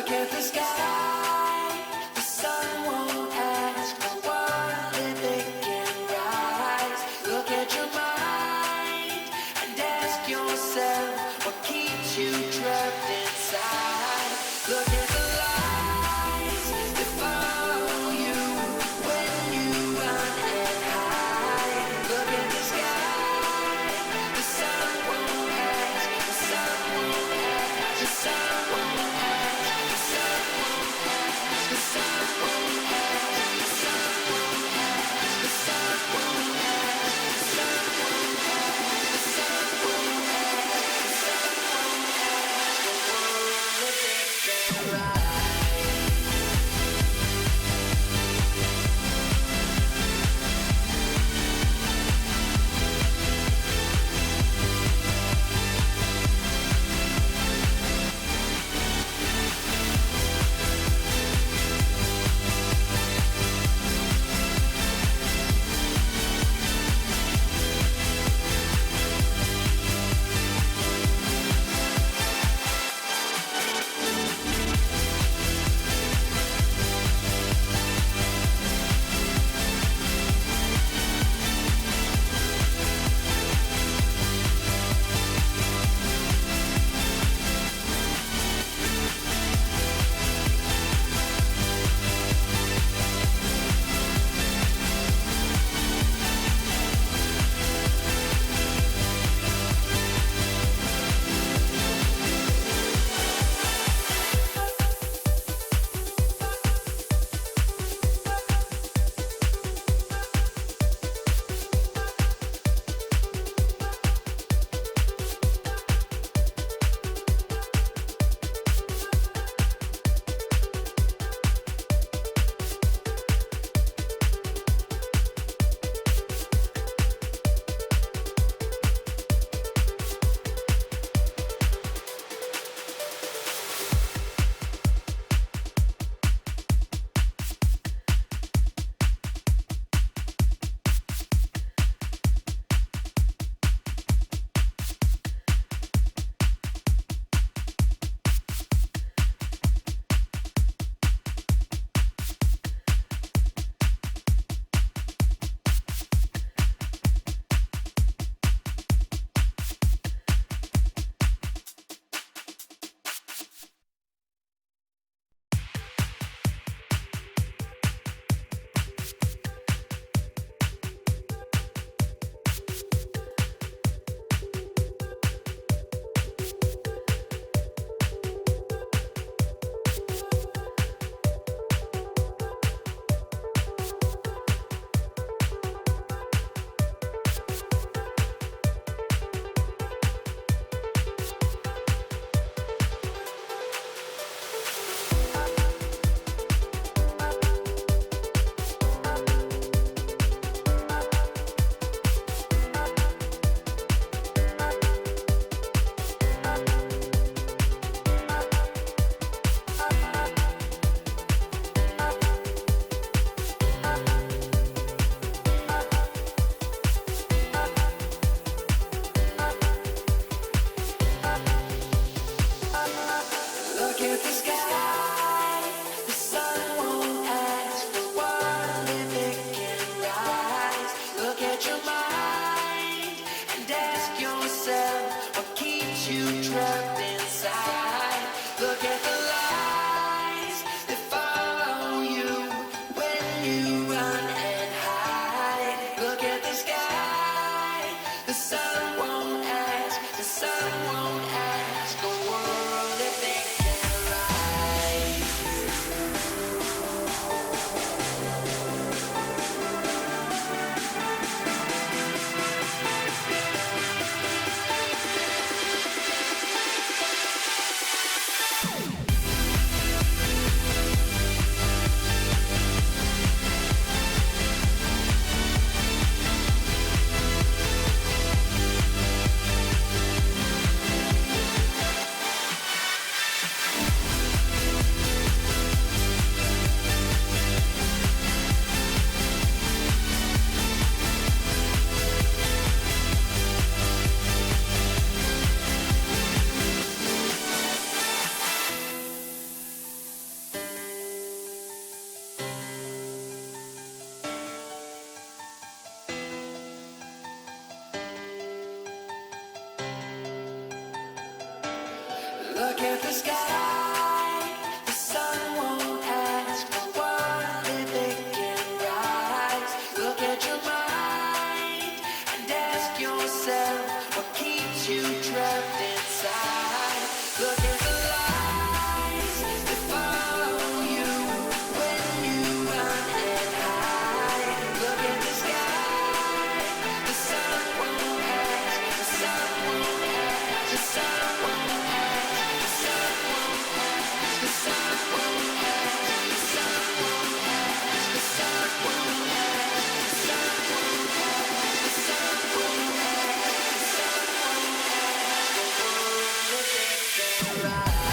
Look at the sky, the sun won't ask what if it can rise. Look at your mind and ask yourself what keeps you trapped inside. Look at the lies that follow you when you run and hide. Look at the sky, the sun won't ask, the sun won't ask, the sun won't ask, the sun won't ask, the sun won't ask, the sun won't ask, the sun won't ask, the sun won't ask, the sun won't ask, the sun won't ask, the world if it can rise. Look at the sky, the sun won't ask what if it can rise. Look at your mind and ask yourself what keeps you trapped inside. Look at the lies that follow you when you run and hide. Look at the sky, the sun won't ask, the sun won't ask the world if it can rise. at the sky. The sun won't ask what if it can rise. Look at your mind and ask yourself what keeps you trapped inside. Look at the lies that follow you when you run and hide. Look at the sky. The sun won't ask. The sun won't ask. The sun won't ask. The sun won't ask. The sun won't ask. The sun won't ask. The sun won't ask. The sun won't ask. The sun won't ask. The sun won't ask. The world if it can rise.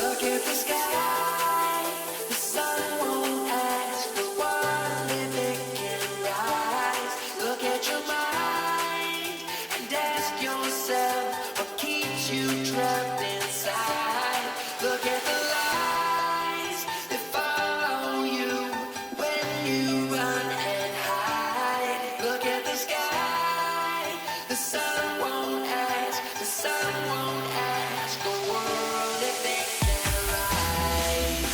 Look at the sky. The sun won't ask what if it can rise. Look at your mind and ask yourself what keeps you trapped inside. Look at the lies that follow you when you run and hide. Look at the sky. The sun won't ask. The sun won't ask the world if it can rise.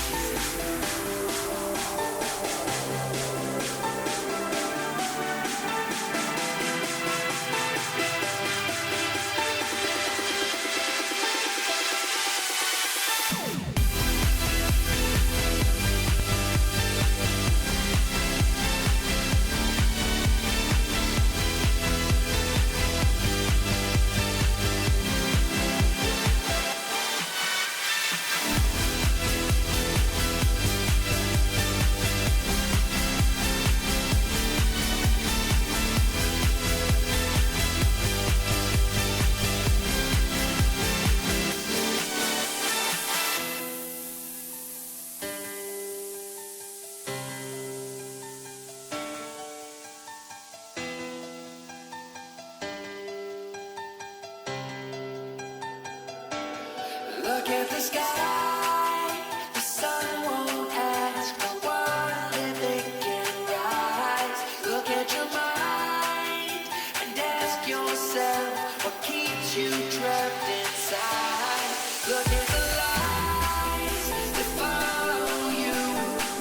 Look at the sky. The sun won't ask what if it can rise. Look at your mind and ask yourself what keeps you trapped inside. Look at the lights that follow you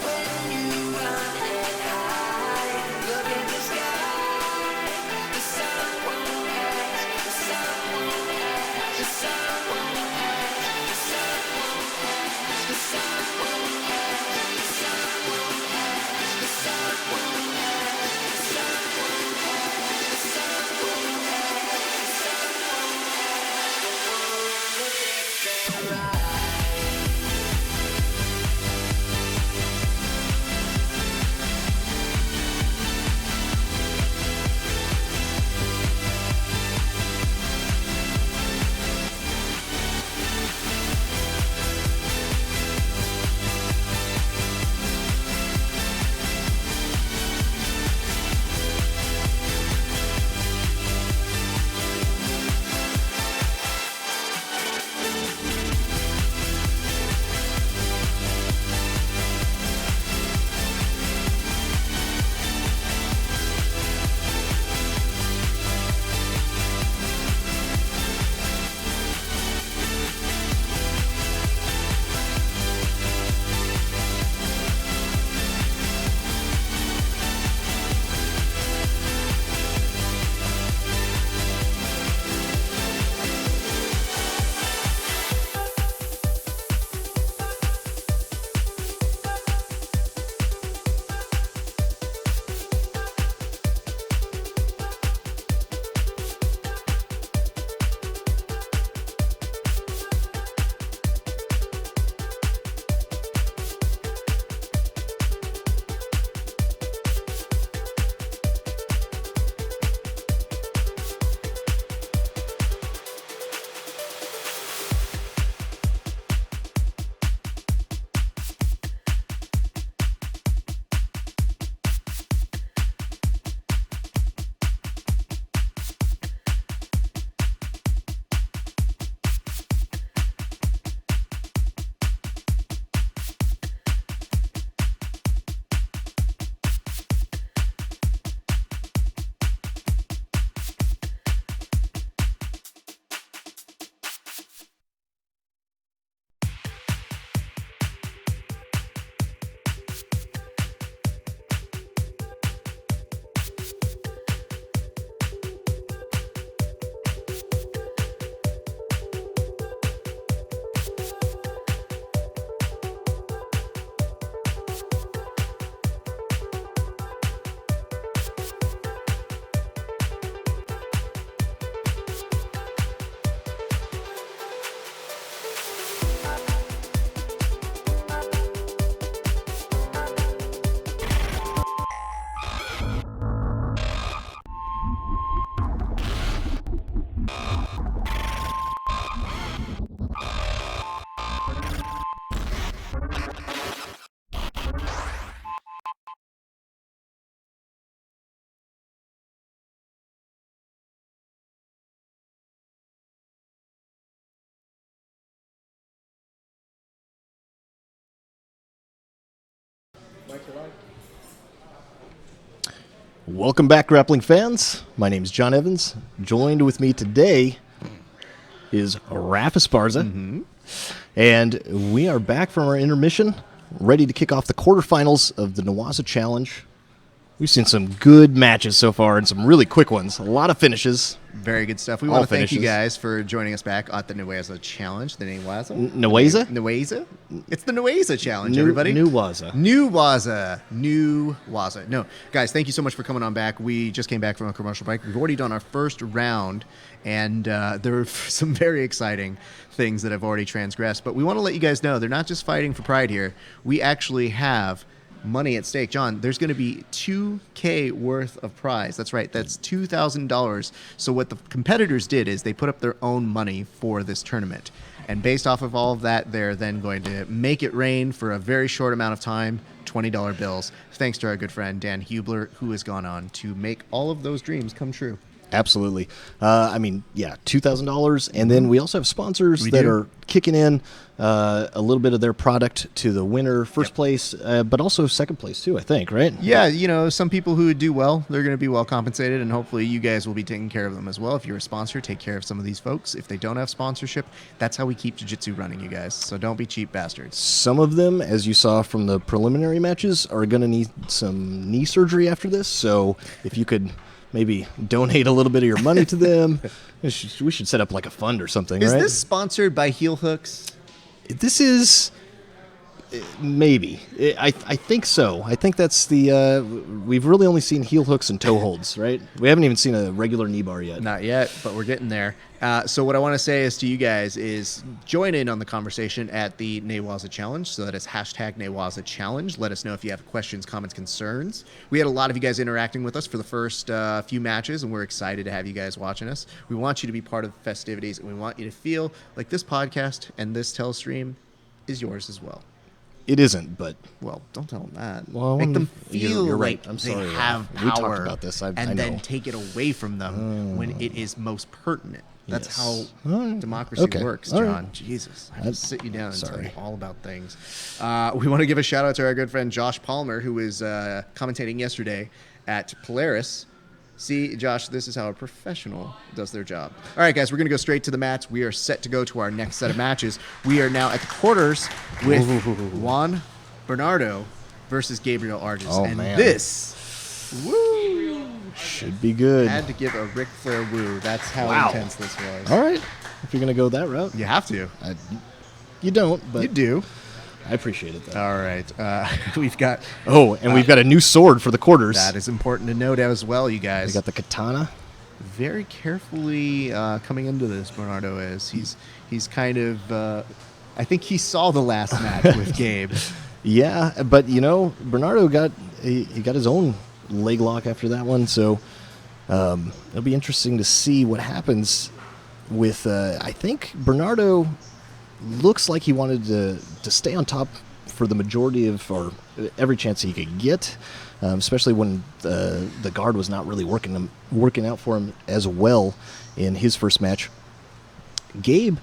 when you run and hide. Look at the sky. The sun won't ask. The sun won't ask. The sun won't ask. The sun won't ask. The sun won't ask. The sun won't ask. The sun won't ask. The sun won't ask. The sun won't ask. The sun won't ask. The world that they can ride. Welcome back, grappling fans. My name is John Evans. Joined with me today is Raph Esparza. And we are back from our intermission, ready to kick off the quarterfinals of the Newaza Challenge. We've seen some good matches so far and some really quick ones. A lot of finishes. Very good stuff. We All want to thank you finishes. guys for joining us back at the Newaza Challenge. The Newaza? Newaza? Newaza? It's the Newaza Challenge, New- everybody. Newaza. New Waza. No, guys, thank you so much for coming on back. We just came back from a commercial break. We've already done our first round, and there are some very exciting things that have already transgressed. But we want to let you guys know they're not just fighting for pride here. We actually have money at stake. John, there's going to be $2,000 worth of prize. That's right. That's $2,000. So what the competitors did is they put up their own money for this tournament. And based off of all of that, they're then going to make it rain for a very short amount of time, $20 bills, thanks to our good friend Dan Hubler, who has gone on to make all of those dreams come true. Absolutely. I mean, yeah, $2,000, and then we also have sponsors that are kicking in a little bit of their product to the winner, first place, but also second place too. I think, right? Yeah, some people who do well, they're going to be well compensated, and hopefully you guys will be taking care of them as well. If you're a sponsor, take care of some of these folks. If they don't have sponsorship, that's how we keep jiu-jitsu running, you guys. So don't be cheap bastards. Some of them, as you saw from the preliminary matches, are going to need some knee surgery after this. So if you could maybe donate a little bit of your money to them, we should set up like a fund or something. Is right? this sponsored by Heel Hooks? This is maybe. I think so. I think that's the. We've really only seen heel hooks and toe holds, right? We haven't even seen a regular knee bar yet. Not yet, but we're getting there. So what I want to say is to you guys is join in on the conversation at the Newaza Challenge. So that is hashtag Newaza Challenge. Let us know if you have questions, comments, concerns. We had a lot of you guys interacting with us for the first few matches, and we're excited to have you guys watching us. We want you to be part of the festivities, and we want you to feel like this podcast and this telestream is yours as well. It isn't, but Well, don't tell them that. Well, Make them you're feel right. like I'm they sorry, have we talked power about this. I and then know. take it away from them when it is most pertinent. That's Yes. how All right. democracy Okay. works, All John. right. Jesus. I have to sit you down and tell sorry. you all about things. We want to give a shout out to our good friend Josh Palmer, who was commentating yesterday at Polaris. See, Josh, this is how a professional does their job. All right, guys, we're going to go straight to the mats. We are set to go to our next set of matches. We are now at the quarters with Juan Bernardo versus Gabriel Arges. Oh, and man. this, woo, should be good. had to give a Ric Flair woo. That's how Wow. intense this was. All right. If you're going to go that route. You have to. You don't, but You do. I appreciate it, though. All right. We've got, Oh, and we've got a new sword for the quarters. that is important to note as well, you guys. We got the katana. Very carefully coming into this, Bernardo is. He's kind of, I think he saw the last match with Gabe. Yeah, but Bernardo got he got his own leg lock after that one, so it'll be interesting to see what happens with. I think Bernardo looks like he wanted to stay on top for the majority of or every chance he could get, especially when the guard was not really working out for him as well in his first match. Gabe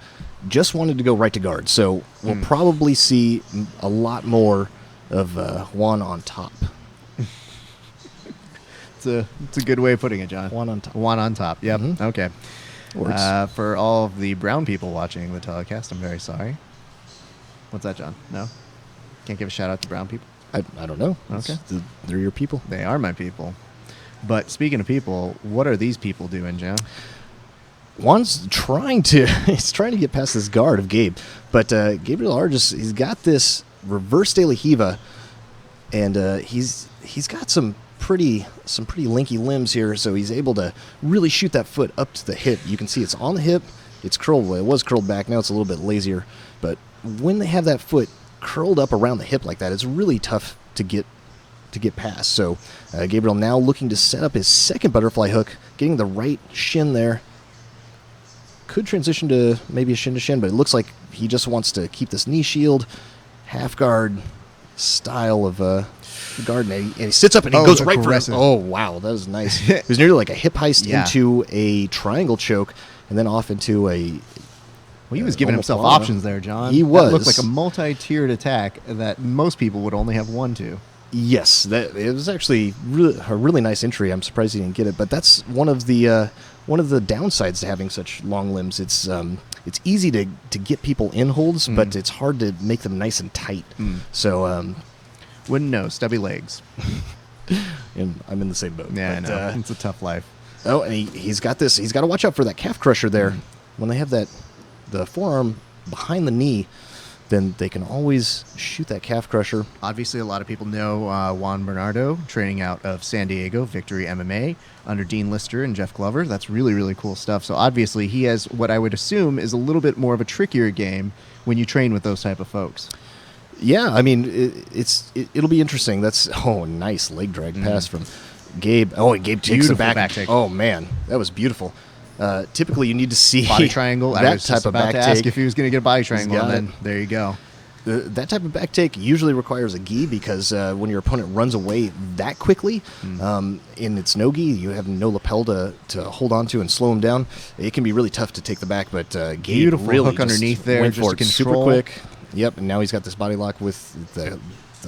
just wanted to go right to guard, so we'll probably see a lot more of Juan on top. It's a good way of putting it, John. Juan on top. Juan on top. Yep. Mhm. Okay. Works. For all of the brown people watching the telecast, I'm very sorry. What's that, John? No? Can't give a shout out to brown people? I don't know. Okay. They're your people. They are my people. But speaking of people, what are these people doing, John? Juan's trying to get past this guard of Gabe, but Gabriel Arges, he's got this reverse De La Hiva, and he's got some pretty linky limbs here, so he's able to really shoot that foot up to the hip. You can see it's on the hip, it's curled. Well, it was curled back, now it's a little bit lazier, but when they have that foot curled up around the hip like that, it's really tough to get past. So Gabriel now looking to set up his second butterfly hook, getting the right shin there. Could transition to maybe a shin to shin, but it looks like he just wants to keep this knee shield, half guard style of guard, and he sits up and he goes right aggressive. for it. Oh wow, that was nice. It was nearly like a hip heist Yeah. into a triangle choke, and then off into a. Well, he was giving almost himself Lana. options there, John. He That was. looked like a multi-tiered attack that most people would only have one to. Yes, that it was actually a really nice entry. I'm surprised he didn't get it, but that's one of the downsides to having such long limbs. It's easy to get people in holds, but it's hard to make them nice and tight. So Wouldn't know. Stubby legs. and I'm in the same boat. Yeah, but, I know. It's a tough life. Oh, and he's got this. He's got to watch out for that calf crusher there. When they have the forearm behind the knee, then they can always shoot that calf crusher. Obviously, a lot of people know Juan Bernardo, training out of San Diego, Victory MMA, under Dean Lister and Jeff Glover. That's really, really cool stuff. So obviously, he has what I would assume is a little bit more of a trickier game when you train with those type of folks. Yeah, I mean, it'll be interesting. That's nice leg drag pass from Gabe. Oh, and Gabe takes Beautiful the back. back take. Oh man, that was beautiful. Typically, you need to see Body triangle. that I was type just of about back to ask take. if he was going to get a body triangle, got and then it. there you go. that type of back take usually requires a gi because when your opponent runs away that quickly, in its no gi, you have no lapel to hold on to and slow him down. It can be really tough to take the back, but Gabe Beautiful really hook just underneath there, went just for to it super control. quick. Yep, and now he's got this body lock with the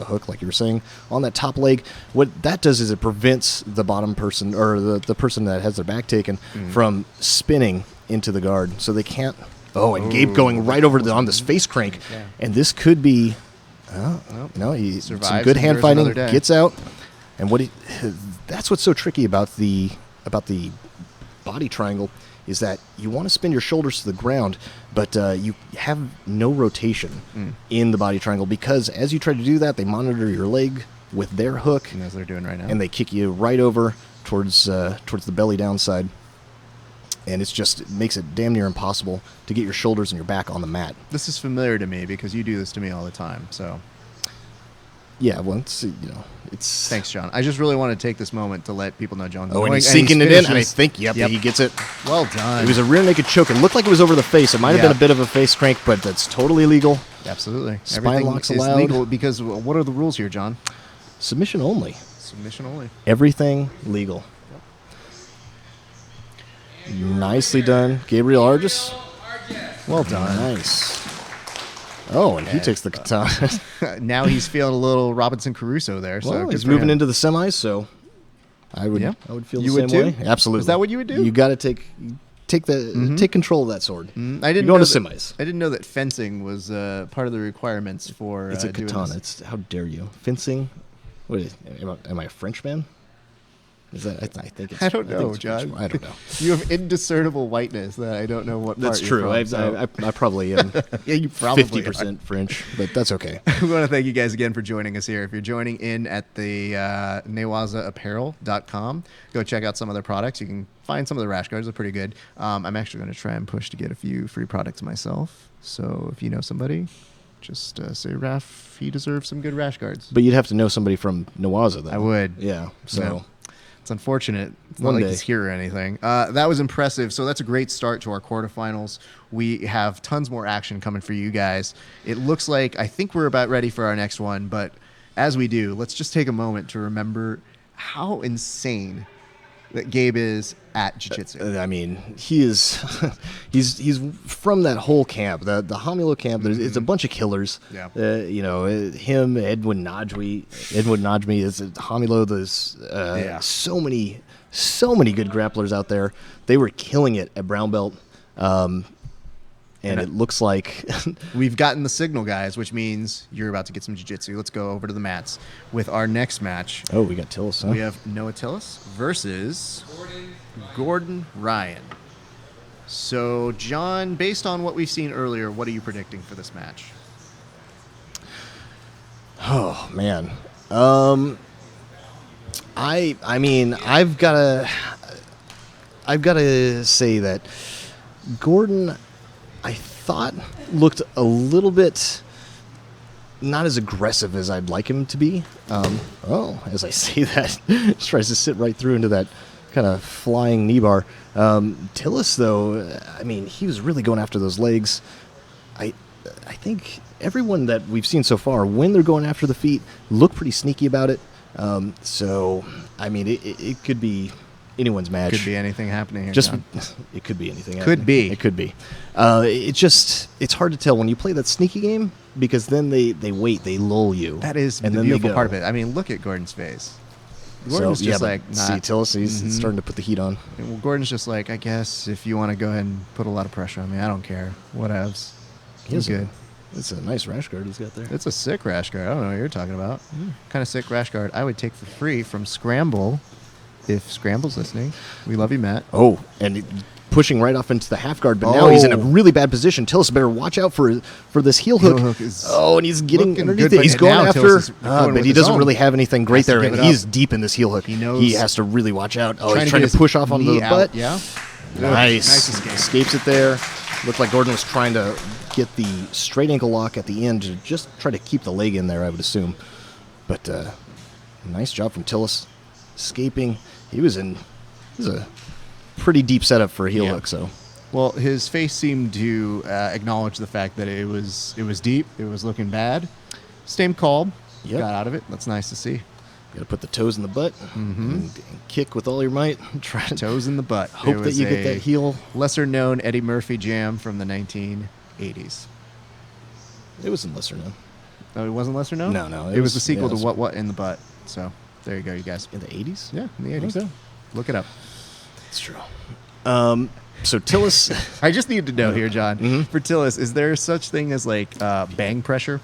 hook, like you were saying, on that top leg. What that does is it prevents the bottom person or the person that has their back taken from spinning into the guard, so they can't. Oh, and Gabe going right over on this face crank, and this could be. No, he some Survives good and hand endures fighting, another day. gets out, and that's what's so tricky about the body triangle is that you want to spin your shoulders to the ground, but you have no rotation in the body triangle because as you try to do that, they monitor your leg with their hook, And as they're doing right now. and they kick you right over towards the belly downside, and it makes it damn near impossible to get your shoulders and your back on the mat. This is familiar to me because you do this to me all the time. So Yeah, well, it's thanks, John. I just really want to take this moment to let people know John's Oh, and going, he's sinking it in, and I finishes- think, yep, he gets it. Well done. It was a rear naked choke. It looked like it was over the face. It might have Yeah. been a bit of a face crank, but that's totally legal. Absolutely. Spine Everything locks is allowed. legal because what are the rules here, John? Submission only. Submission only. Everything legal. Nicely done. Gabriel Argis. Well done. Nice. Oh, and he takes the katana. Now he's feeling a little Robinson Crusoe there. So Well, good he's for moving him. into the semis, so I would Yeah. feel the You same would too? way. Absolutely. Is that what you would do? You got to take control of that sword. I didn't You're know going that, to semis. I didn't know that fencing was part of the requirements for. It's a doing katana. this. It's how dare you? Fencing. What is? Am I a Frenchman? Is that? I think it's. I don't think know, it's John. French. I don't know. You have indiscernible whiteness that I don't know what. That's part you're true. From, I so- I probably am. yeah, you probably 50% French, but that's okay. We want to thank you guys again for joining us here. If you're joining in at the newazaapparel.com, go check out some of their products. You can find some of the rash guards. They're pretty good. I'm actually going to try and push to get a few free products myself. So if you know somebody, just say, Raf, he deserves some good rash guards. But you'd have to know somebody from Nawaza, though. I would. Yeah. So. Yeah. It's unfortunate. It's One not like day. he's here or anything. That was impressive. So that's a great start to our quarterfinals. We have tons more action coming for you guys. It looks like, I think we're about ready for our next one. But as we do, let's just take a moment to remember how insane that Gabe is at jiu-jitsu. I mean, he is. he's from that whole camp, the Hamulo camp. It's a bunch of killers. Yeah. Him, Edwin Najmi is Hamulo. There's Yeah. so many good grapplers out there. They were killing it at brown belt, and it looks like We've gotten the signal, guys, which means you're about to get some jiu-jitsu. Let's go over to the mats with our next match. oh, we got Tillis. Huh? We have Noah Tillis versus Gordon Ryan. So, John, based on what we've seen earlier, what are you predicting for this match? Oh man. I mean, I've got to say that Gordon, I thought, looked a little bit not as aggressive as I'd like him to be. As I say that, just tries to sit right through into that kind of flying knee bar. Tillis, though, I mean, he was really going after those legs. I think everyone that we've seen so far, when they're going after the feet, look pretty sneaky about it. So, I mean, it could be anyone's match. Could be anything happening here, Just John. it could be anything. Could be. It could be. It's hard to tell when you play that sneaky game because then they wait, they lull you. That is and the then they beautiful go. part of it. I mean, look at Gordon's face. Gordon's just but like, see, not, Tillis, he's starting to put the heat on. well, Gordon's just like, I guess if you want to go ahead and put a lot of pressure on me, I don't care. Whatevs. He's good. It's a nice rash guard he's got there. It's a sick rash guard. I don't know what you're talking about. Kind of sick rash guard I would take for free from Scramble. If Scramble's listening, we love you, Matt. Oh, and pushing right off into the half guard, but now he's in a Oh. really bad position. Tillis better watch out for this heel hook. Heel hook is and he's getting looking underneath good, it. but He's going now after, Tillis is going but with he his doesn't own. really have anything great Has to there. give And it he's up. deep in this heel hook. He knows- He has to really watch out. Oh, Trying he's trying get to push his off onto knee the out, butt. Yeah. Nice. Nice escape. Escapes it there. Looked like Gordon was trying to get the straight ankle lock at the end to just try to keep the leg in there, I would assume. But nice job from Tillis. Escaping. He was a pretty deep setup for a heel Yeah. hook, so Well, his face seemed to acknowledge the fact that it was deep. It was looking bad. Stayed calm. Yep. Got out of it. That's nice to see. Got to put the toes in the butt and kick with all your might. Try to Toes in the butt. hope It that was you get a that heel. lesser-known Eddie Murphy jam from the 1980s. It wasn't lesser known. Oh, it wasn't lesser known? No. It was the sequel yeah, to What in the Butt. So there you go, you guys. in the 80s. Yeah, in the 80s. Okay. Look it up. It's true. So Tillis, I just need to know here, John. Mhm. For Tillis, is there such thing as like bang pressure?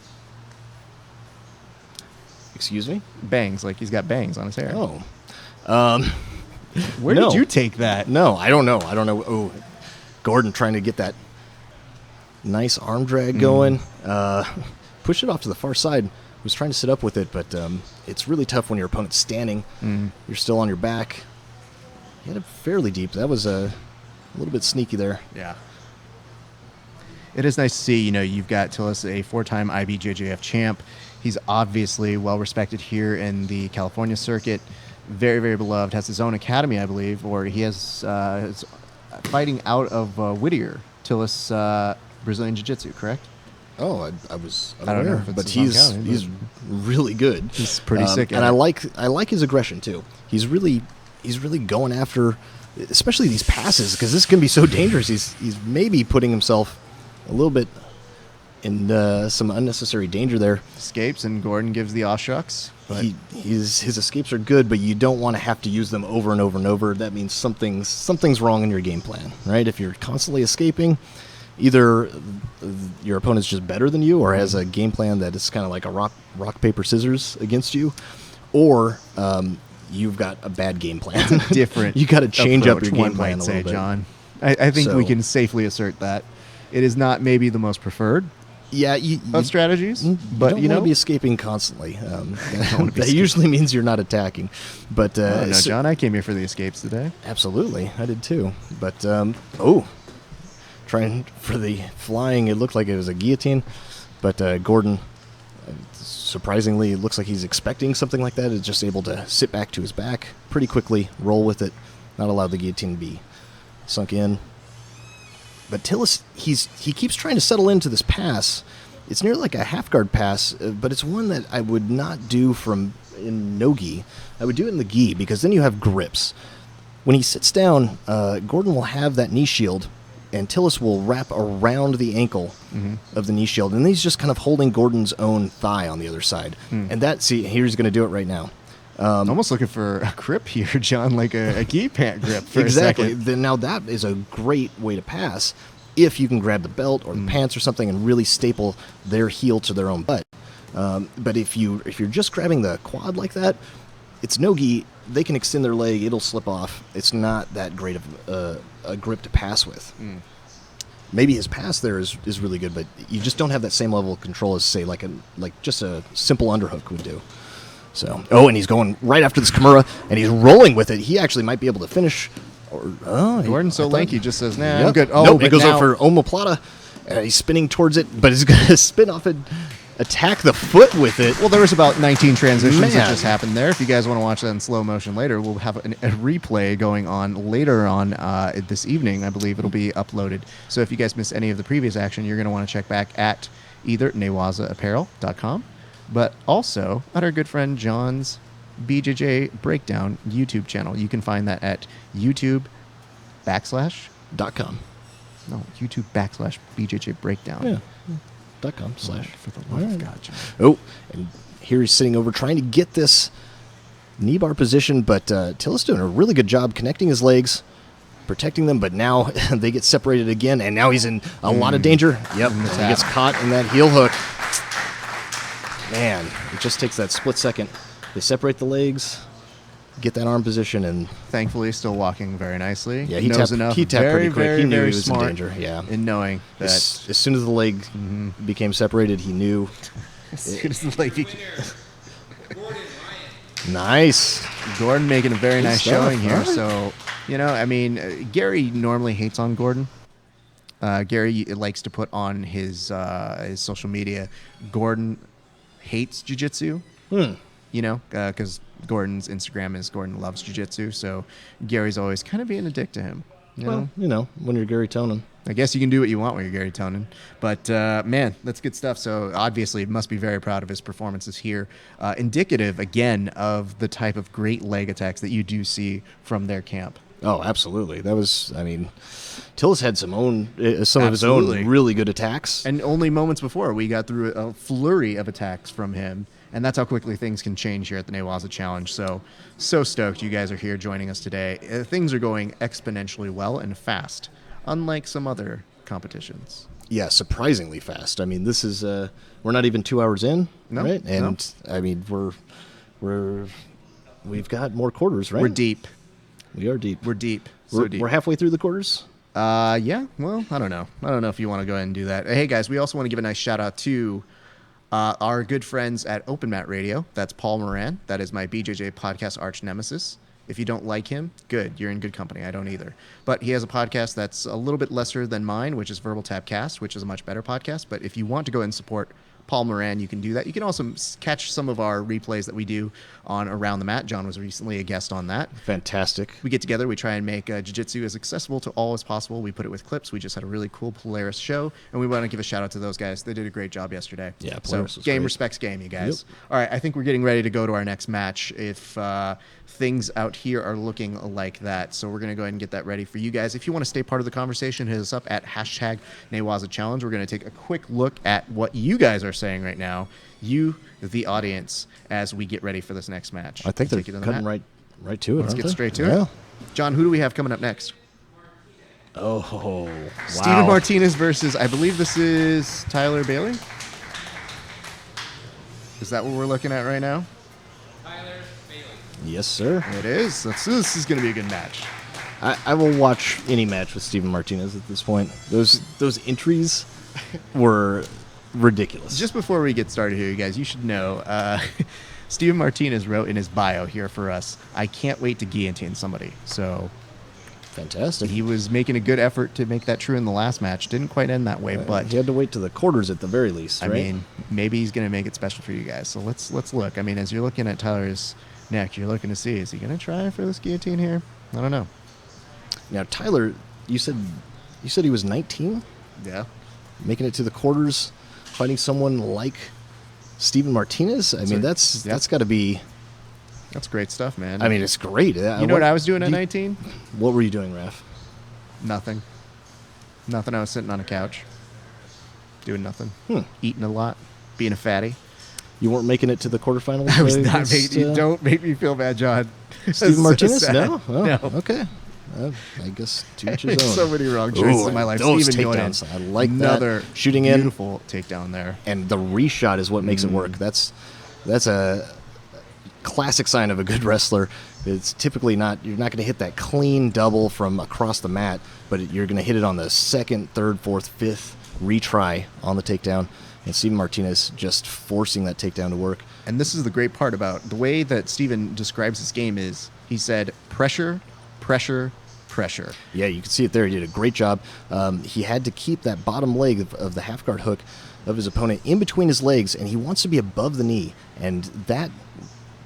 excuse me. Bangs, like he's got bangs on his hair. Oh, Where no. did you take that? no, I don't know. Oh, Gordon trying to get that nice arm drag going. Push it off to the far side. Was trying to sit up with it, but it's really tough when your opponent's standing. You're still on your back. He had it fairly deep. That was a little bit sneaky there. Yeah. It is nice to see, you've got Tillis, a 4-time IBJJF champ. He's obviously well respected here in the California circuit. Very, very beloved. Has his own academy, I believe, or he has is fighting out of Whittier, Tillis Brazilian Jiu-Jitsu, correct? Oh, I was I don't unaware, know if it's but his own county, he's really good. He's pretty sick at and it. I like his aggression too. He's really going after, especially these passes, because this can be so dangerous. He's maybe putting himself a little bit in some unnecessary danger there. Escapes, and Gordon gives the aw shucks. But His escapes are good, but you don't want to have to use them over and over and over. That means something's wrong in your game plan, right? If you're constantly escaping, either your opponent's just better than you, or has a game plan that is kind of like a rock paper scissors against you, or you've got a bad game plan. different. You got to change up approach, your game one plan might a say, little bit. John. I think we So- can safely assert that it is not maybe the most preferred Yeah, you of strategies, but but you don't want to be escaping constantly. That usually means you're not attacking. But no, so- John, I came here for the escapes today. Absolutely, I did too. But trying for the flying, it looked like it was a guillotine. But Gordon, surprisingly, it looks like he's expecting something like that. Is just able to sit back to his back pretty quickly, roll with it, not allow the guillotine to be sunk in. But Tillis, he keeps trying to settle into this pass. It's nearly like a half guard pass, but it's one that I would not do in no gi. I would do it in the gi, because then you have grips. When he sits down, Gordon will have that knee shield, and Tillis will wrap around the ankle of the knee shield, and then he's just kind of holding Gordon's own thigh on the other side. And here he's going to do it right now. I'm almost looking for a grip here, John, like a gi pant grip for Exactly. a second. Then now that is a great way to pass if you can grab the belt or the pants or something and really staple their heel to their own butt. But if you're just grabbing the quad like that, it's no gi. They can extend their leg; it'll slip off. It's not that great of a grip to pass with. Maybe his pass there is really good, but you just don't have that same level of control as, say, like just a simple underhook would do. So, and he's going right after this Kimura, and he's rolling with it. He actually might be able to finish. Gordon's so I thought- lanky, just says, "Nah, Yep. I'm good." Oh, Nope, but it goes now, up for omoplata. He's spinning towards it, but he's going to spin off and attack the foot with it. Well, there was about 19 transitions that Man. just happened there. If you guys want to watch that in slow motion later, we'll have a replay going on later on this evening. I believe it'll be uploaded. So if you guys missed any of the previous action, you're going to want to check back at either newazaapparel.com, but also at our good friend John's BJJ Breakdown YouTube channel. You can find that at YouTube .com. BJJ Breakdown. Yeah. .com / For the love of God, John. Oh, and here he's sitting over trying to get this knee bar position, but Tillis doing a really good job connecting his legs, protecting them, but now they get separated again, and now he's in a lot of danger. Yep, In the he tap. gets caught in that heel hook. Man, it just takes that split second. They separate the legs, get that arm position, and Thankfully, still walking very nicely. yeah, he knows tapped, enough. he tapped very, pretty quick. very, He knew very he was smart in danger. Yeah. in knowing that As soon as the leg became separated, he knew. as soon as the leg became- Gordon Ryan. Nice. Gordon making a very Good nice stuff, showing here. all right. So, I mean, Gary normally hates on Gordon. Gary likes to put on his social media, Gordon hates jiu-jitsu. Because Gordon's Instagram is Gordon loves jiu-jitsu. So Gary's always kind of being a dick to him. You know? Well, when you're Gary Tonin. I guess you can do what you want when you're Gary Tonin. But, man, that's good stuff. So, obviously, must be very proud of his performances here. Indicative, again, of the type of great leg attacks that you do see from their camp. Oh, absolutely. That was, Tillis had some of his Absolutely. own really good attacks. And only moments before, we got through a flurry of attacks from him. And that's how quickly things can change here at the Newaza Challenge. So stoked you guys are here joining us today. Things are going exponentially well and fast, unlike some other competitions. Yeah, surprisingly fast. This is we're not even 2 hours in, No, right? no. And we've got more quarters, right? We're deep. We are deep. We're deep. So We're, deep. we're halfway through the quarters. Yeah. Well, I don't know. I don't know if you want to go ahead and do that. Hey, guys, we also want to give a nice shout out to our good friends at Open Mat Radio. That's Paul Moran. That is my BJJ podcast arch nemesis. If you don't like him, good. You're in good company. I don't either. But he has a podcast that's a little bit lesser than mine, which is Verbal Tapcast, which is a much better podcast. But if you want to go ahead and support Paul Moran, you can do that. You can also catch some of our replays that we do on Around the Mat. John was recently a guest on that. Fantastic. We get together. We try and make jiu-jitsu as accessible to all as possible. We put it with clips. We just had a really cool Polaris show, and we want to give a shout out to those guys. They did a great job yesterday. Yeah, so Polaris was game great. respects game, you guys. Yep. All right, I think we're getting ready to go to our next match. If things out here are looking like that, so we're going to go ahead and get that ready for you guys. If you want to stay part of the conversation, hit us up at #Newaza Challenge. We're going to take a quick look at what you guys are saying right now. You, the audience, as we get ready for this next match. I think they're Take it to the cutting mat. right to it. Let's aren't get they? straight to Yeah. it. John, who do we have coming up next? Oh, wow. Steven Martinez versus, I believe this is Tyler Bailey. Is that what we're looking at right now? Tyler Bailey. Yes, sir. It is. This is going to be a good match. I will watch any match with Steven Martinez at this point. Those entries were ridiculous. Just before we get started here, you guys, you should know, Steven Martinez wrote in his bio here for us, I can't wait to guillotine somebody. So Fantastic. he was making a good effort to make that true in the last match. Didn't quite end that way, but he had to wait to the quarters at the very least, I right? mean, maybe he's going to make it special for you guys. So let's look. I mean, as you're looking at Tyler's neck, you're looking to see, is he going to try for this guillotine here? I don't know. Now, Tyler, you said he was 19, Yeah. making it to the quarters, fighting someone like Steven Martinez. I mean, right. that's Yeah. got to be. That's great stuff, man. I mean, it's great. you know what I was doing at 19? What were you doing, Raph? Nothing. Nothing. I was sitting on a couch, doing nothing, Hmm. eating a lot, being a fatty. You weren't making it to the quarterfinals. I was not against, making you. Don't make me feel bad, John. Steven So Martinez? sad. No. Oh, No. Okay. I guess to I each made his own. so many wrong choices Ooh, in my life. those Steven going in. takedowns, I like that. Another Shooting in. beautiful takedown there. And the reshot is what makes it work. That's a classic sign of a good wrestler. It's typically not, you're not going to hit that clean double from across the mat, but you're going to hit it on the second, third, fourth, fifth retry on the takedown. And Steven Martinez just forcing that takedown to work. And this is the great part about the way that Steven describes this game is he said pressure, pressure, pressure. Yeah, you can see it there. He did a great job. He had to keep that bottom leg of the half guard hook of his opponent in between his legs, and he wants to be above the knee. And that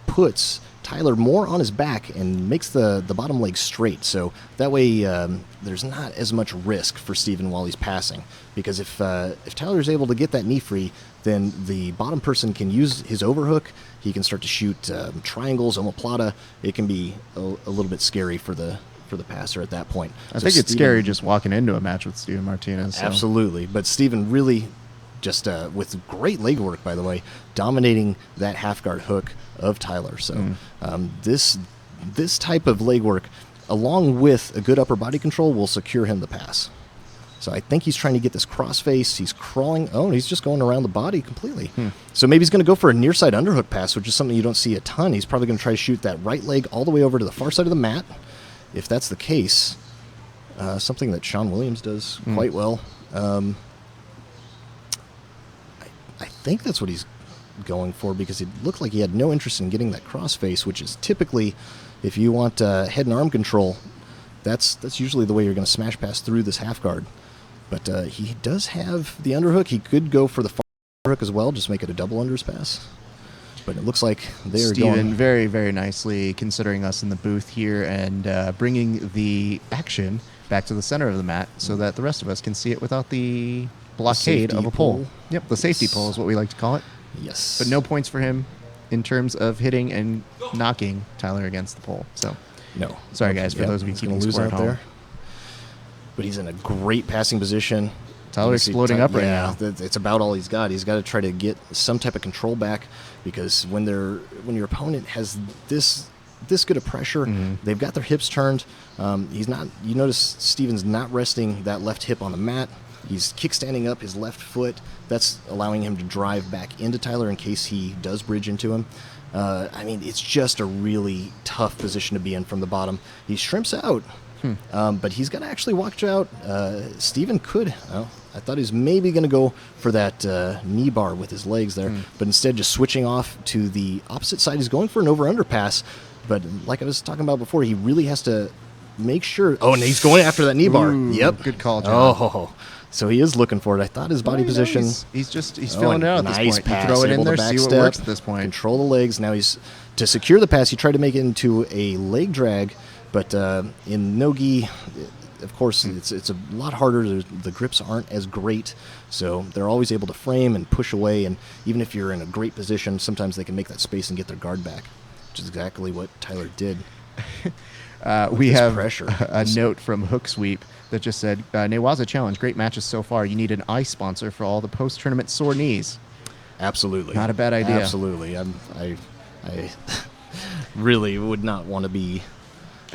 puts Tyler more on his back and makes the bottom leg straight. So that way there's not as much risk for Steven while he's passing. Because if Tyler's able to get that knee free, then the bottom person can use his overhook. He can start to shoot triangles, omoplata. It can be a little bit scary for the passer at that point. I So think it's Steven- scary just walking into a match with Steven Martinez. So. Absolutely. But Steven really just with great leg work, by the way, dominating that half guard hook of Tyler. So this type of leg work, along with a good upper body control, will secure him the pass. So I think he's trying to get this crossface. He's crawling. Oh, and he's just going around the body completely. So maybe he's going to go for a near side underhook pass, which is something you don't see a ton. He's probably going to try to shoot that right leg all the way over to the far side of the mat. If that's the case, something that Sean Williams does quite well. I think that's what he's going for, because it looked like he had no interest in getting that crossface, which is typically, if you want head and arm control, that's usually the way you're going to smash pass through this half guard. But he does have the underhook. He could go for the far hook as well, just make it a double unders pass. But it looks like they are Steven going. very, very nicely considering us in the booth here and bringing the action back to the center of the mat so that the rest of us can see it without the blockade safety of a pole. pole. Yep, the safety Yes. pole is what we like to call it. Yes. But no points for him in terms of hitting and knocking Tyler against the pole. So No. Sorry, guys, for those of you he's gonna keeping lose score out at home. there. But he's in a great passing position. Tyler You see exploding up right yeah, now. It's about all he's got. He's got to try to get some type of control back because when your opponent has this good of pressure, Mm-hmm. they've got their hips turned. He's not. You notice Steven's not resting that left hip on the mat. He's kickstanding up his left foot. That's allowing him to drive back into Tyler in case he does bridge into him. I mean, it's just a really tough position to be in from the bottom. He shrimps out, but he's got to actually watch out. Steven could. Well, I thought he was maybe going to go for that knee bar with his legs there, but instead just switching off to the opposite side. He's going for an over-under pass, but like I was talking about before, he really has to make sure. Oh, and he's going after that knee bar. Ooh, Yep. good call, John. Oh, so he is looking for it. I thought his body Well, you know, position. he's Oh, feeling and it out at nice this point. pass, You throw it in able to there, see what backstep, works at this point. Control the legs. Now he's to secure the pass. He tried to make it into a leg drag, but in no-gi, of course, it's a lot harder. The grips aren't as great, so they're always able to frame and push away. And even if you're in a great position, sometimes they can make that space and get their guard back, which is exactly what Tyler did. We this have pressure. a note from Hook Sweep that just said, Newaza Challenge, great matches so far. You need an eye sponsor for all the post-tournament sore knees. Absolutely, Not a bad idea. Absolutely, I really would not want to be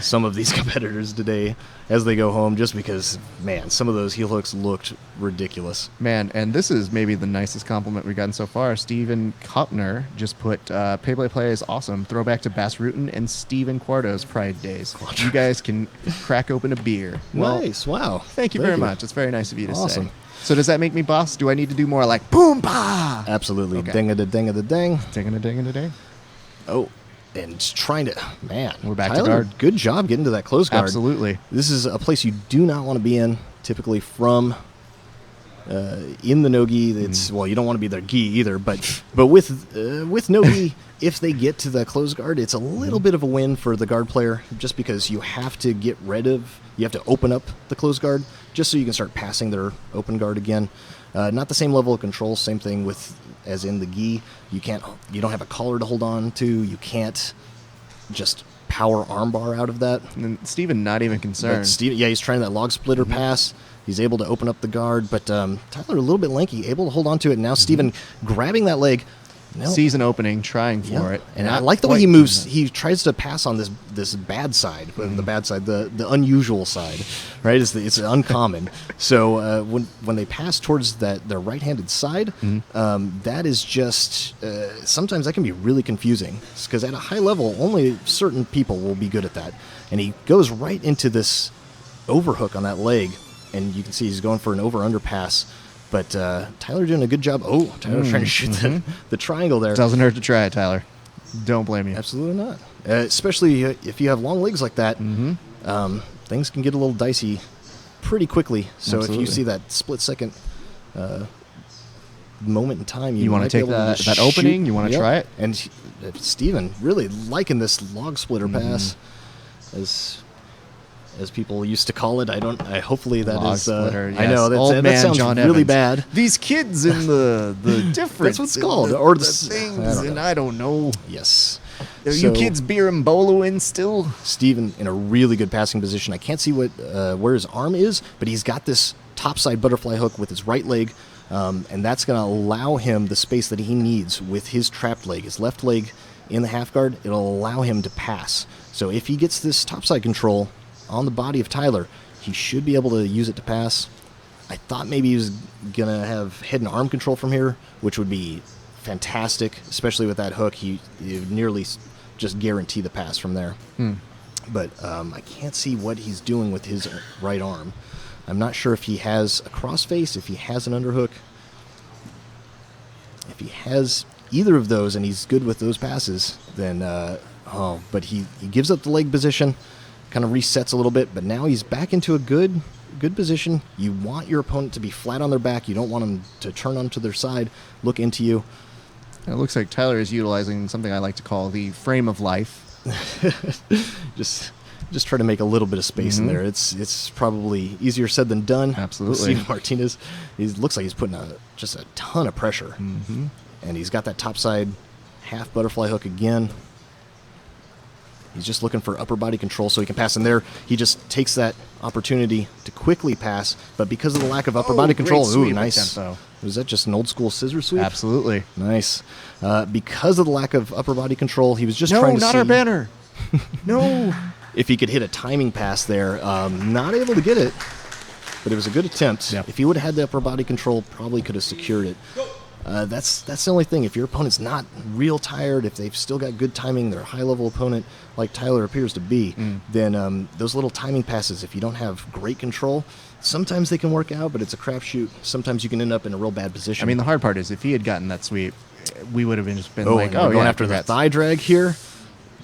some of these competitors today as they go home, just because, man, some of those heel hooks looked ridiculous. Man, and this is maybe the nicest compliment we've gotten so far. Steven Kopner just put, Pay Play Play is awesome. Throwback to Bass Rutten and Steven Quarto's Pride Days. You guys can crack open a beer. Well, Nice, wow. thank you very much. It's very nice of you to Awesome. say. So does that make me boss? Do I need to do more like boom, bah? Absolutely, Okay. ding-a-da-ding-a-da-ding. Ding-a-ding-a-ding. Oh, and just trying to, man. We're back to Tyler, guard. good job getting to that close guard. Absolutely. This is a place you do not want to be in, typically from in the no-gi. It's well, you don't want to be their gi either, but with no-gi, if they get to the close guard, it's a little bit of a win for the guard player, just because you have to you have to open up the close guard just so you can start passing their open guard again. Not the same level of control. Same thing as in the gi. You don't have a collar to hold on to. You can't just power armbar out of that. And then Steven not even But concerned. Steve, yeah, he's trying that log splitter pass. He's able to open up the guard, but Tyler a little bit lanky, able to hold on to it. And now Steven grabbing that leg. No, Sees an opening, trying for yeah. it. And I Not like the way quite he doing moves. it. He tries to pass on this bad side, the bad side, the unusual side, right? It's uncommon. So when they pass towards their right-handed side, that is just sometimes that can be really confusing, because at a high level, only certain people will be good at that. And he goes right into this overhook on that leg, and you can see he's going for an over-under pass. But Tyler doing a good job. Oh, Tyler's trying to shoot the triangle there. Doesn't hurt to try it, Tyler. Don't blame you. Absolutely not. Especially if you have long legs like that, things can get a little dicey pretty quickly. So if Absolutely. you see that split-second moment in time, You wanna might be take able to that just opening? shoot. You wanna Yep. try it? And Steven really liking this log splitter pass, as people used to call it. I hopefully that Log is. splitter, I yes. know Old that man sounds John really Evans. bad. These kids in the difference. That's what it's in called, the- or the the things, I don't and know. I don't know. Yes. Are you So- kids beer and boloing still? Steven in a really good passing position. I can't see where his arm is, but he's got this topside butterfly hook with his right leg, and that's going to allow him the space that he needs with his trapped leg, his left leg in the half guard. It'll allow him to pass. So if he gets this topside control on the body of Tyler, he should be able to use it to pass. I thought maybe he was going to have head and arm control from here, which would be fantastic, especially with that hook. He nearly just guarantee the pass from there. But I can't see what he's doing with his right arm. I'm not sure if he has a crossface, if he has an underhook. If he has either of those and he's good with those passes, then but he gives up the leg position, kind of resets a little bit, but now he's back into a good position. You want your opponent to be flat on their back. You don't want them to turn onto their side, look into you. It looks like Tyler is utilizing something I like to call the frame of life. Just just try to make a little bit of space in there. It's probably easier said than done. Absolutely. Steven Martinez, he looks like he's putting just a ton of pressure. And he's got that topside half butterfly hook again. He's just looking for upper body control so he can pass in there. He just takes that opportunity to quickly pass, but because of the lack of upper body control, great sweep nice. attempt, though. Was that just an old school scissor sweep? Absolutely. Nice. Because of the lack of upper body control, he was just No, trying to not see our banner. No. if he could hit a timing pass there. Not able to get it, but it was a good attempt. Yep. If he would have had the upper body control, probably could have secured it. That's the only thing. If your opponent's not real tired, if they've still got good timing, they're a high-level opponent like Tyler appears to be, then those little timing passes, if you don't have great control, sometimes they can work out, but it's a crapshoot. Sometimes you can end up in a real bad position. I mean, the hard part is if he had gotten that sweep, we would have just been and like, we're oh, going yeah, after congrats. the thigh drag here.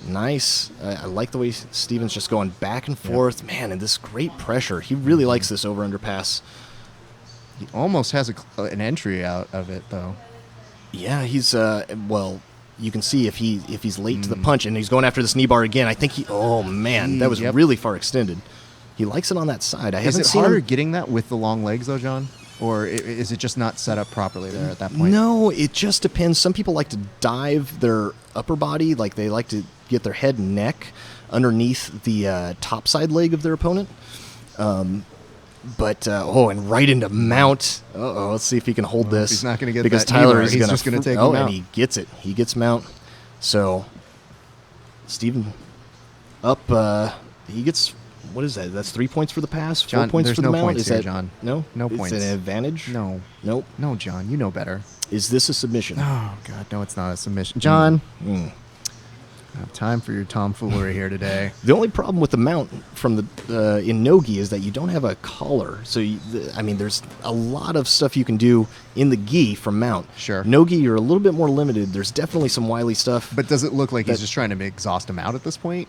Nice. I like the way Steven's just going back and forth. Man, and this great pressure. He really likes this over-under pass. He almost has an entry out of it, though. Yeah, he's well. You can see if he's late to the punch and he's going after this knee bar again. I think he. Oh man, that was Yep. really far extended. He likes it on that side. I Is haven't it seen harder him. getting that with the long legs, though, John? Or is it just not set up properly there at that point? No, it just depends. Some people like to dive their upper body, like they like to get their head and neck underneath the top side leg of their opponent. But and right into mount. Let's see if he can hold this. he's not gonna get because that knee Tyler bar. is He's gonna just gonna take Oh, him and out. he gets it. He gets mount. So Steven up. He gets. What is that? That's 3 points for the pass. 4 John, points there's for the no mount. points Is here, that John. No, No it's points. an advantage. No. Nope. No, John, you know better. Is this a submission? Oh, God, no, it's not a submission. John, Mm. I have time for your tomfoolery here today. The only problem with the mount from the in no-gi is that you don't have a collar. So, there's a lot of stuff you can do in the gi from mount. Sure. No-gi, you're a little bit more limited. There's definitely some wily stuff. But does it look like he's That- just trying to exhaust him out at this point?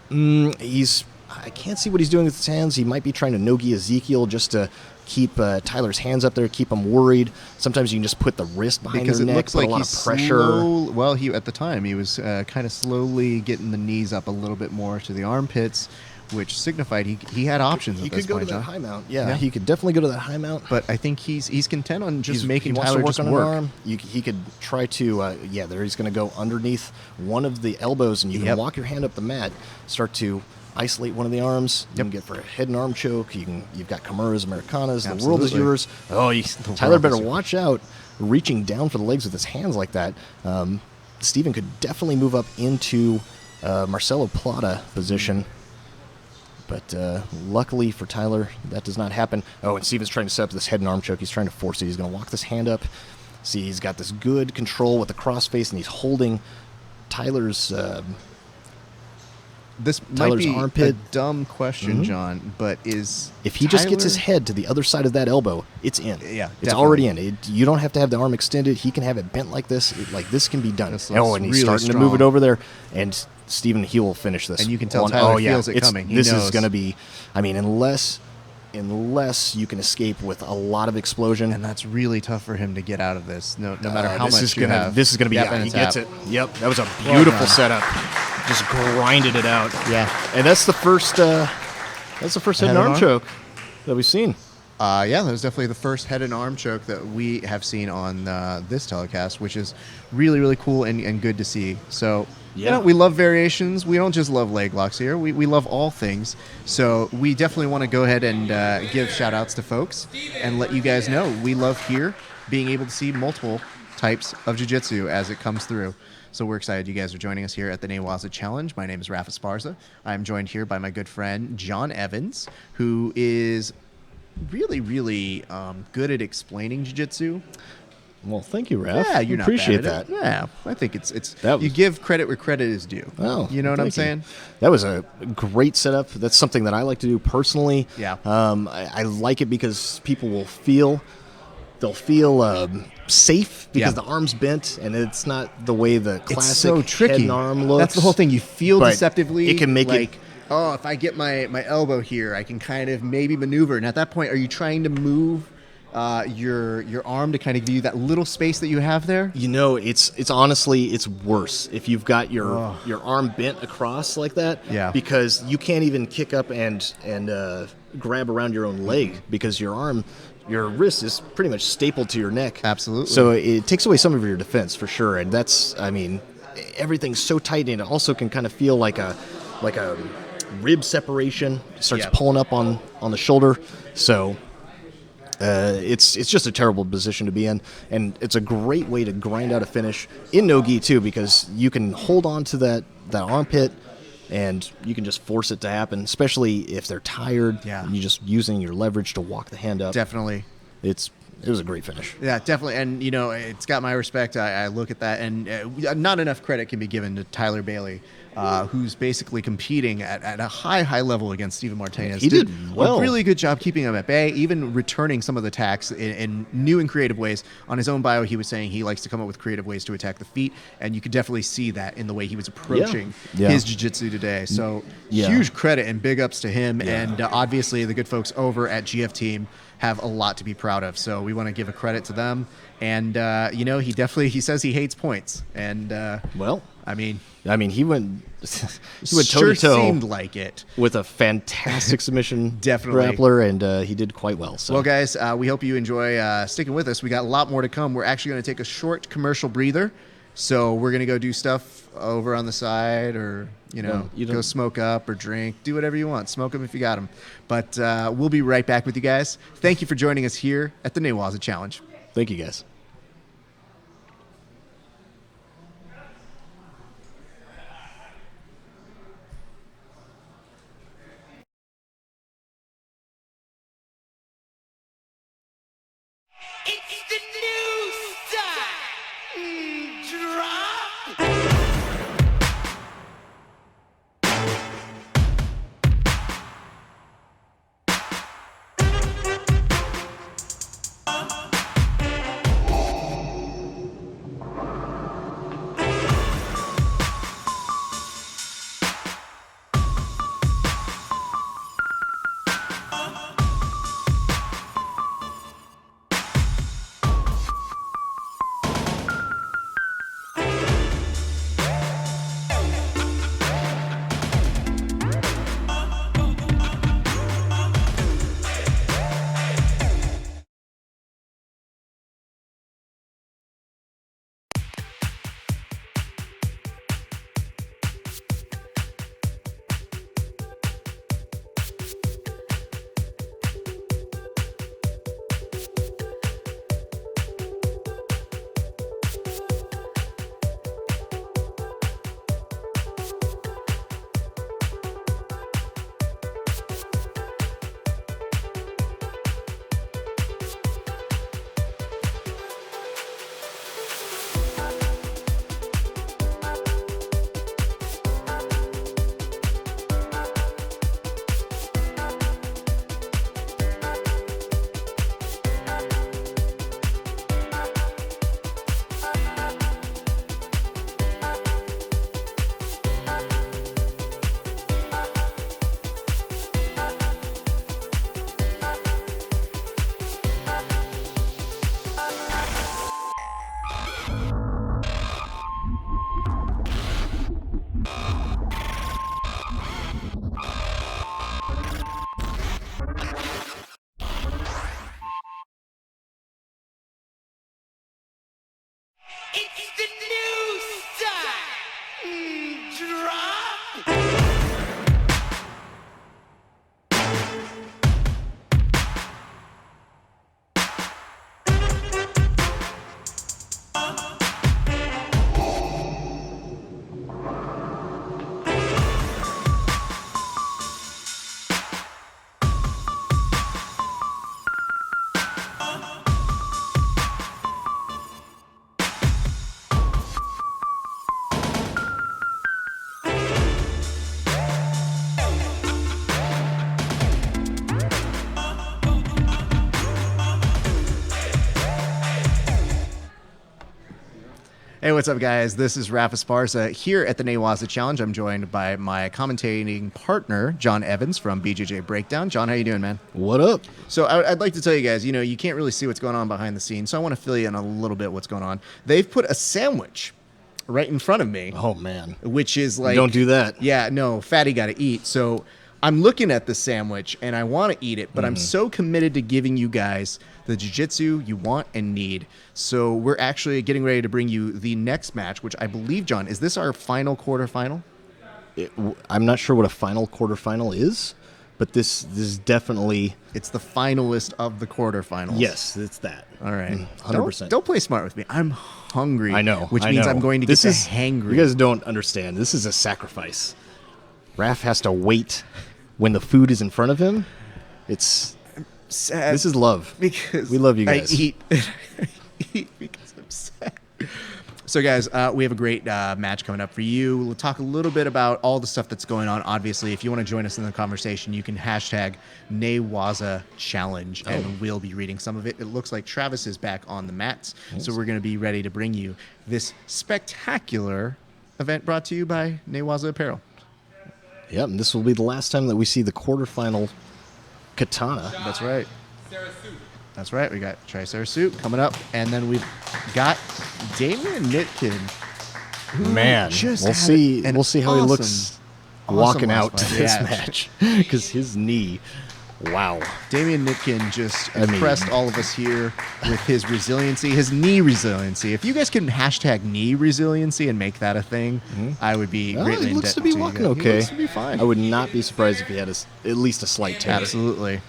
I can't see what he's doing with his hands. He might be trying to no-gi Ezekiel just to keep Tyler's hands up there, keep him worried. Sometimes you can just put the wrist behind Because their it neck, looks put like a lot he's of pressure. Well, at the time he was kind of slowly getting the knees up a little bit more to the armpits, which signified he had options He at this could go point, to that John. high mount. Yeah, Yeah. he could definitely go to that high mount. But I think he's content on just He making wants Tyler to work just on work. an arm. He could try to, there he's going to go underneath one of the elbows, and you Yep. can walk your hand up the mat, start to isolate one of the arms. You can get for a head and arm choke. You've got Kimuras, Americanas. The world is Absolutely. yours. Oh, Tyler world better is yours. watch out reaching down for the legs with his hands like that. Steven could definitely move up into Marcelo Plata position. But luckily for Tyler, that does not happen. Oh, and Steven's trying to set up this head and arm choke. He's trying to force it. He's going to walk this hand up. See, he's got this good control with the crossface, and he's holding Tyler's... This might Tyler's be armpit. a dumb question, John, but is if he just gets his Tyler- head to the other side of that elbow, it's in. Yeah, It's already in. You don't have to have the arm extended. He can have it bent like this. This can be done. This looks And he's really starting to move it strong. over there. And Steven, he will finish this. And you can tell Tyler feels it coming. He This knows. is going to be, unless you can escape with a lot of explosion. And that's really tough for him to get out of this, no matter how this much is you gonna, have. This is going to be, Yap and he a gets tap. it. Yep, that was a beautiful done. setup. Just grinded it out. Yeah. And that's the first head and arm choke that we've seen. Yeah, that was definitely the first head and arm choke that we have seen on this telecast, which is really, really cool and good to see. So, Yeah. we love variations. We don't just love leg locks here. We love all things. So we definitely want to go ahead and give shout-outs to folks and let you guys know we love here being able to see multiple types of jiu-jitsu as it comes through. So we're excited you guys are joining us here at the Newaza Challenge. My name is Rafa Esparza. I'm joined here by my good friend John Evans, who is really, really good at explaining jiu-jitsu. Well, thank you, Raph. Yeah, you're not appreciate bad at that. it. Yeah, I think it's That was- you give credit where credit is due. Oh, you know what I'm thank you. saying? That was a great setup. That's something that I like to do personally. Yeah. I like it because people will feel safe because Yeah. the arm's bent and it's not the way the classic It's so tricky. head and arm looks. That's the whole thing. You feel But deceptively. it can make like, it. oh, if I get my elbow here, I can kind of maybe maneuver. And at that point, are you trying to move your arm to kind of give you that little space that you have there? You know, it's honestly it's worse if you've got your arm bent across like that. Yeah. Because you can't even kick up and grab around your own leg because your wrist is pretty much stapled to your neck. Absolutely. So it takes away some of your defense for sure, and that's everything's so tight, and it also can kind of feel like a rib separation. It starts Yep. pulling up on the shoulder. So. It's just a terrible position to be in, and it's a great way to grind out a finish in no-gi too, because you can hold on to that armpit, and you can just force it to happen, especially if they're tired. Yeah. And you're just using your leverage to walk the hand up. Definitely. It was a great finish. Yeah, definitely. And, it's got my respect. I look at that, and not enough credit can be given to Tyler Bailey, who's basically competing at a high level against Steven Martinez. He did well. A really good job keeping him at bay, even returning some of the attacks in new and creative ways. On his own bio, he was saying he likes to come up with creative ways to attack the feet, and you could definitely see that in the way he was approaching Yeah. his jiu-jitsu today. So Yeah. huge credit and big ups to him, and obviously the good folks over at GF Team have a lot to be proud of. So we want to give a credit to them. And, he says he hates points. And, Well, I mean, he went toe sure to toe seemed like it. with a fantastic submission Definitely. grappler, and he did quite well. So Well, guys, we hope you enjoy sticking with us. We got a lot more to come. We're actually going to take a short commercial breather. So we're going to go do stuff over on the side, or, Well, you go don't- smoke up or drink. Do whatever you want. Smoke them if you got them. But we'll be right back with you guys. Thank you for joining us here at the Newaza Challenge. thank you guys. It's the new style. Drop. It's the new style. Drop. Hey, what's up, guys? This is Rafa Sparza here at the Newaza Challenge. I'm joined by my commentating partner, John Evans from BJJ Breakdown. John, how you doing, man? What up? So I'd like to tell you guys, you can't really see what's going on behind the scenes, so I want to fill you in a little bit what's going on. They've put a sandwich right in front of me, Oh man, which is like... don't do that. Yeah, no, fatty got to eat. So I'm looking at the sandwich, and I want to eat it, but I'm so committed to giving you guys the jiu-jitsu you want and need. So we're actually getting ready to bring you the next match, which I believe, John, is this our final quarterfinal? I'm not sure what a final quarterfinal is, but this is definitely It's the finalist of the quarterfinals. yes, it's that. All right. 100%. Don't play smart with me. I'm hungry. I know, Which I means know. I'm going to This get is hangry. You guys don't understand. This is a sacrifice. Raph has to wait when the food is in front of him. It's sad this is love. because We love you guys. I eat, I eat because I'm sad. So, guys, we have a great match coming up for you. We'll talk a little bit about all the stuff that's going on. Obviously, if you want to join us in the conversation, you can hashtag Newaza Challenge, and we'll be reading some of it. It looks like Travis is back on the mats, so we're going to be ready to bring you this spectacular event brought to you by Newaza Apparel. Yep, and this will be the last time that we see the quarterfinal katana. That's right. Sarah Sue. That's right. We got Tricerasuit coming up, and then we've got Damian Nitkin. who Man, just we'll had see. an We'll see how he looks awesome walking last out to fight. this Yeah. match because his knee. Wow. Damian Nitkin just I mean- impressed all of us here with his resiliency, his knee resiliency. If you guys can hashtag knee resiliency and make that a thing, I would be Well, greatly he looks to indebted be you walking guys. He okay. looks to be fine. I would not be surprised if he had at least a slight tear. Absolutely.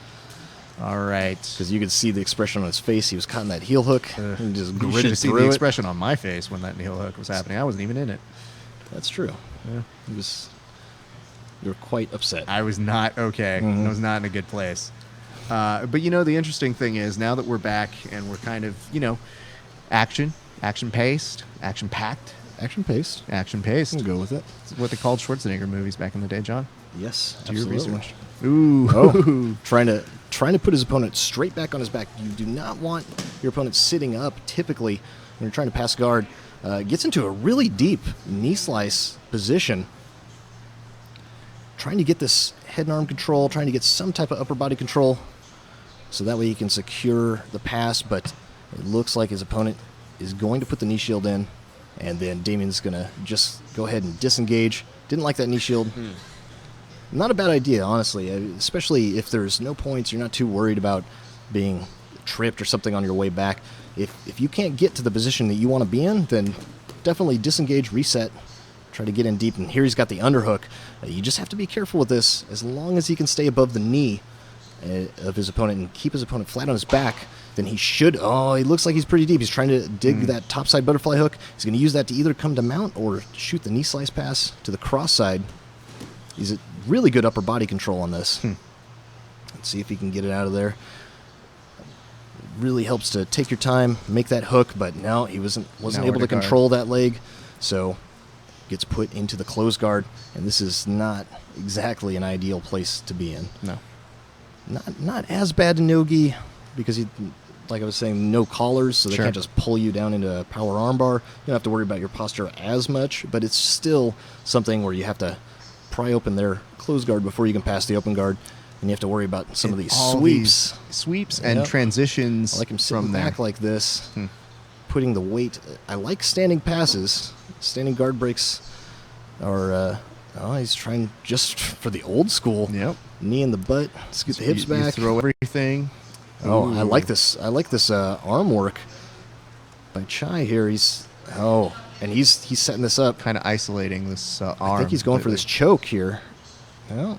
All right. Because you could see the expression on his face. He was caught in that heel hook and just You should gritted have seen the through it. expression on my face when that heel hook was happening. I wasn't even in it. That's true. Yeah. You were quite upset. I was not okay. I was not in a good place. But the interesting thing is now that we're back and we're kind of, action paced, action packed, Action paced. action paced. We'll go with it. It's what they called Schwarzenegger movies back in the day, John. Yes, Do your absolutely. research. Ooh. Oh, trying to put his opponent straight back on his back. You do not want your opponent sitting up. Typically, when you're trying to pass guard, gets into a really deep knee slice position. Trying to get this head and arm control, trying to get some type of upper body control, so that way he can secure the pass. But it looks like his opponent is going to put the knee shield in, and then Damian's going to just go ahead and disengage. Didn't like that knee shield. Not a bad idea, honestly, especially if there's no points, you're not too worried about being tripped or something on your way back. If you can't get to the position that you want to be in, then definitely disengage, reset, try to get in deep. And here he's got the underhook. You just have to be careful with this. As long as he can stay above the knee of his opponent and keep his opponent flat on his back, then he should. Oh, he looks like he's pretty deep. He's trying to dig that topside butterfly hook. He's going to use that to either come to mount or shoot the knee slice pass to the cross side. He's a really good upper body control on this. Let's see if he can get it out of there. Really helps to take your time, make that hook, but no, he wasn't Nowhere able to to guard. control that leg, so gets put into the close guard, and this is not exactly an ideal place to be in. No. Not as bad to Nogi because he, like I was saying, no collars, so they Sure. can't just pull you down into a power armbar. You don't have to worry about your posture as much, but it's still something where you have to pry open their close guard before you can pass the open guard, and you have to worry about some of these All sweeps. these sweeps and Yep. transitions I like him sitting from there. back like this, putting the weight. I like standing passes. Standing guard breaks are, he's trying just for the old school. Yep. Knee in the butt, scoot the hips You back. throw everything. Oh, I Ooh. like this. I like this arm work by Chai here. And he's setting this up. Kind of isolating this arm. I think he's going for this choke here. Well,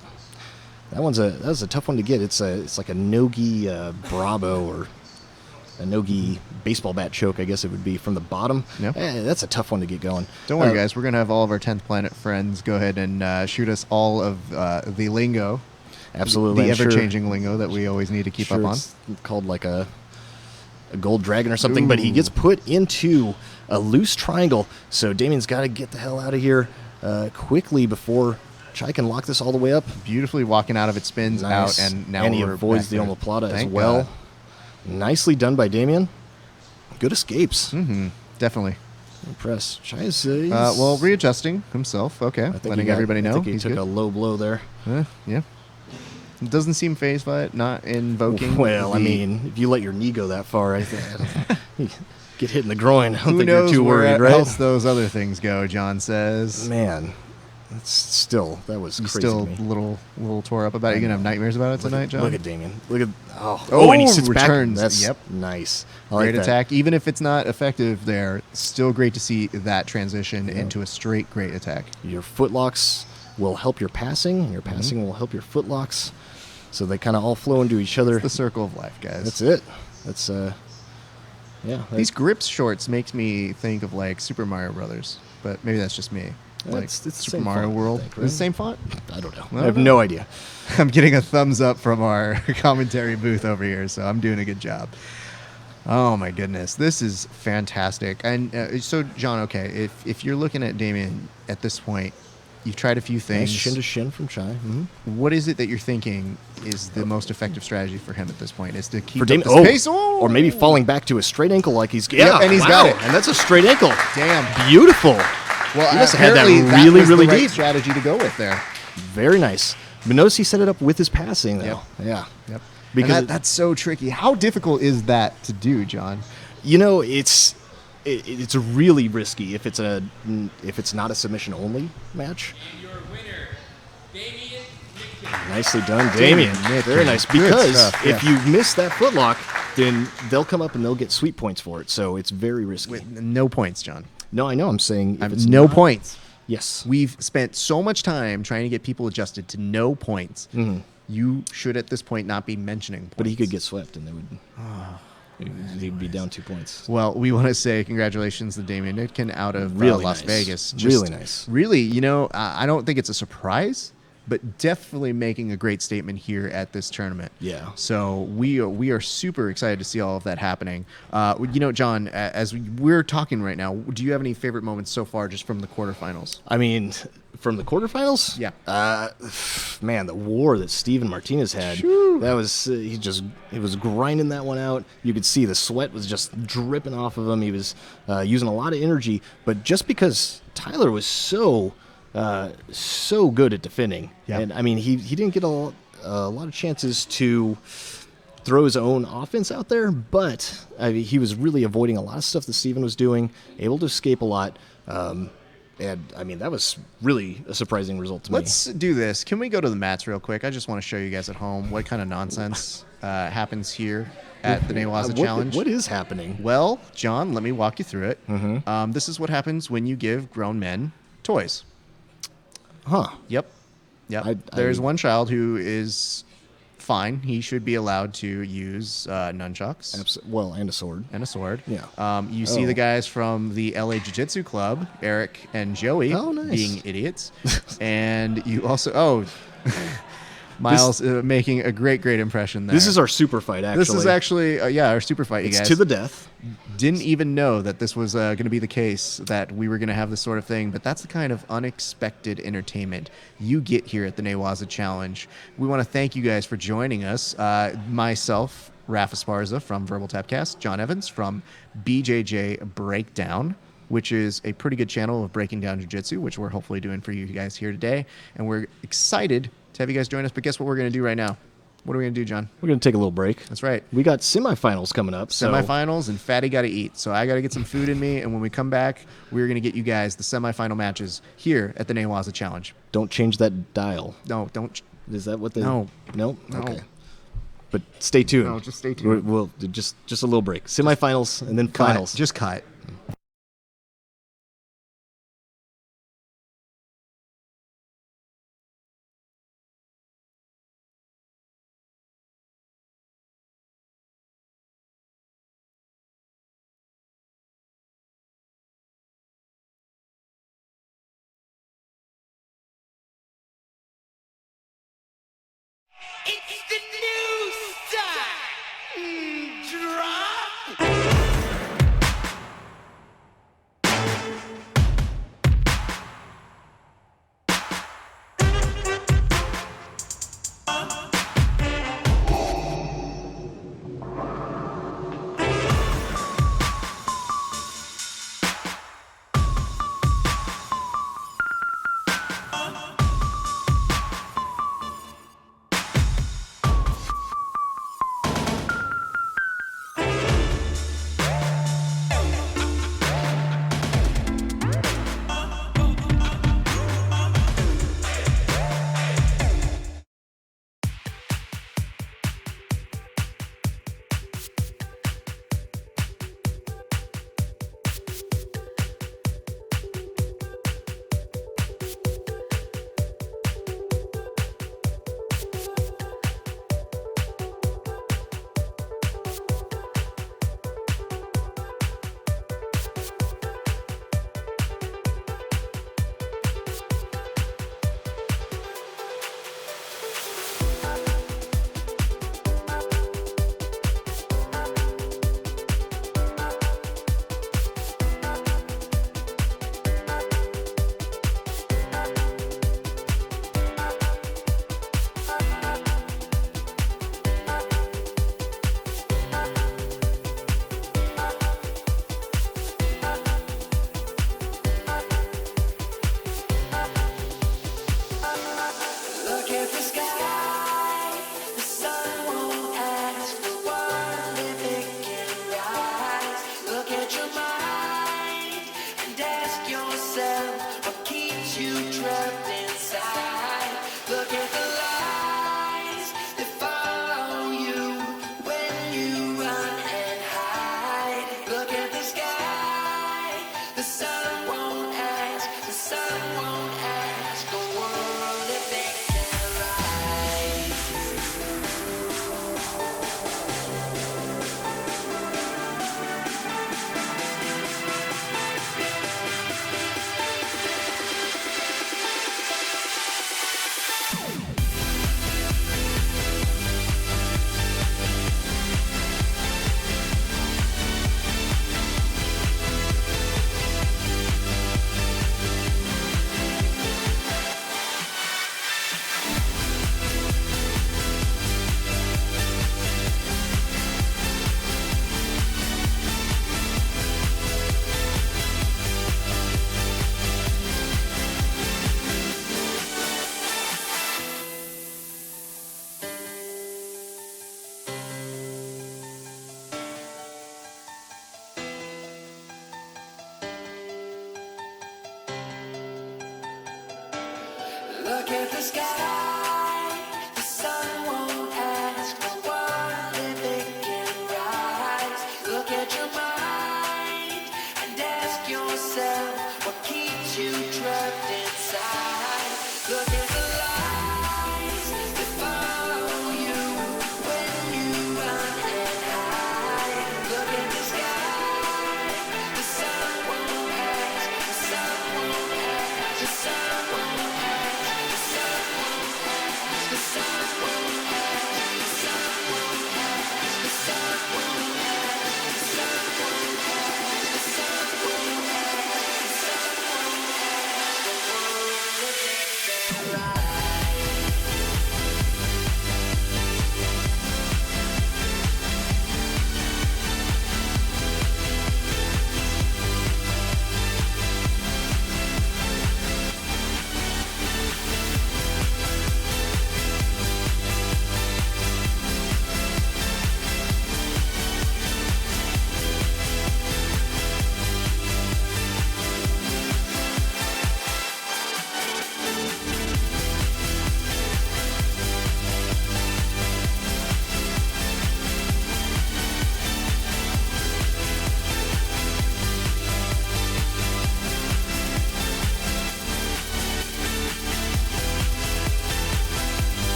that was a tough one to get. It's like a Nogi Bravo or a Nogi baseball bat choke, I guess it would be from the bottom. Yep. That's a tough one to get going. Don't worry, guys. We're going to have all of our 10th Planet friends go ahead and shoot us all of the lingo. Absolutely. The I'm sure- ever-changing lingo that we always need to keep sure up on. it's called like a gold dragon or something, but he gets put into a loose triangle. So Damian's got to get the hell out of here quickly before Chai can lock this all the way up. Beautifully walking out of it, spins Nice. out, and now he we're avoids back the there. omoplata as Thank well. God. Nicely done by Damian. Good escapes. Definitely. Impress. Chai's, Well, readjusting himself. Okay, letting everybody know. I think he he's took good. a low blow there. Yeah. It doesn't seem phased by it, not invoking. Well, I the- mean, if you let your knee go that far, I think get hit in the groin. I don't who think knows you're too worried, right? else those other things go, John says. Man, that was You crazy still to a me. little tore up about it. You gonna have nightmares about it tonight, John? Look at Damien. Look at Oh, and he sits returns. back. That's Yep. nice. I like Great that. attack. Even if it's not effective there, still great to see that transition into a straight great attack. Your footlocks will help your passing, and your Mm-hmm. passing will help your footlocks. So they kind of all flow into each other. The circle of life, guys. That's it. That's yeah. These grips shorts makes me think of like Super Mario Brothers, but maybe that's just me. Like It's the Super same Mario font, I World. think, Is it right? the same font? I don't know. Well, I have no. no idea. I'm getting a thumbs up from our commentary booth over here, so I'm doing a good job. Oh my goodness, this is fantastic. And so, John, okay, if you're looking at Damien at this point, you've tried a few Nice things. shin to shin from Chai. Mm-hmm. What is it that you're thinking is the most effective strategy for him at this point? Is to keep For up Damien, this pace? Oh! or maybe falling back to a straight ankle like he's and he's got it. and that's a straight ankle. Damn. Beautiful. Well, He must have had that apparently really, was really the right deep. strategy to go with there. Very nice. But notice he set it up with his passing though. Yeah. Yep. Because Because that's so tricky. How difficult is that to do, John? you know it's really risky if it's not a submission only match. And your winner, Damien Mitchell. Nicely done, Damien. Mitchell. Very nice. Good Because stuff, if yeah. you miss that footlock, then they'll come up and they'll get sweet points for it. So it's very risky. With no points, John. No, I know. I'm saying if it's No not- points. Yes. We've spent so much time trying to get people adjusted to no points. You should at this point not be mentioning points. But he could get swept, and they would. He'd be down 2 points. Well, we want to say congratulations to Damien Nitkin out of Really Las nice. Vegas. Really nice. Really, I don't think it's a surprise, but definitely making a great statement here at this tournament. Yeah. So we are super excited to see all of that happening. John, as we're talking right now, do you have any favorite moments so far just from the quarterfinals? I mean, from the quarterfinals, Yeah. Man, the war that Steven Martinez had, that was he was grinding that one out. You could see the sweat was just dripping off of him. He was using a lot of energy, but just because Tyler was so good at defending, Yeah. and I mean he didn't get a lot of chances to throw his own offense out there, but I mean, he was really avoiding a lot of stuff that Steven was doing, able to escape a lot. And I mean, that was really a surprising result to me. Let's do this. Can we go to the mats real quick? I just want to show you guys at home what kind of nonsense happens here at the Newaza Challenge. What is happening? Well, John, let me walk you through it. Mm-hmm. This is what happens when you give grown men toys. Huh. Yep. There's one child who is fine. He should be allowed to use nunchucks Well, and a sword. and a sword. Yeah. You see Oh. the guys from the LA Jiu-Jitsu Club, Eric and Joey, Oh, nice. being idiots. And you also, Miles making a great impression there. This is our super fight, actually. This is actually, our super fight, you It's guys. to the death. Didn't even know that this was going to be the case, that we were going to have this sort of thing, but that's the kind of unexpected entertainment you get here at the Newaza Challenge. We want to thank you guys for joining us. Myself, Rafa Sparza from Verbal Tapcast, John Evans from BJJ Breakdown, which is a pretty good channel of breaking down jiu-jitsu, which we're hopefully doing for you guys here today. And we're excited to have you guys join us. But guess what we're going to do right now? What are we going to do, John? We're going to take a little break. That's right. We got semifinals coming up. So Semifinals, and Fatty got to eat. So I got to get some food in me. And when we come back, we're going to get you guys the semifinal matches here at the Newaza Challenge. don't change that dial. No, don't. Is that what they... No. No? No. Okay. But stay tuned. No, just stay tuned. We'll just a little break. Semifinals and then finals. Just cut. It's the new style. Drop. at the sky, the sun won't ask for what if it can rise. Look at your mind and ask yourself what keeps you trapped inside. Look at the lies that follow you when you run and hide. Look at the sky, the sun won't ask, the sun won't ask, the sun won't ask, the sun won't ask, the sun won't ask, the sun won't ask, the sun won't ask, the sun won't ask, the sun won't ask, the sun won't ask, the world if it can rise.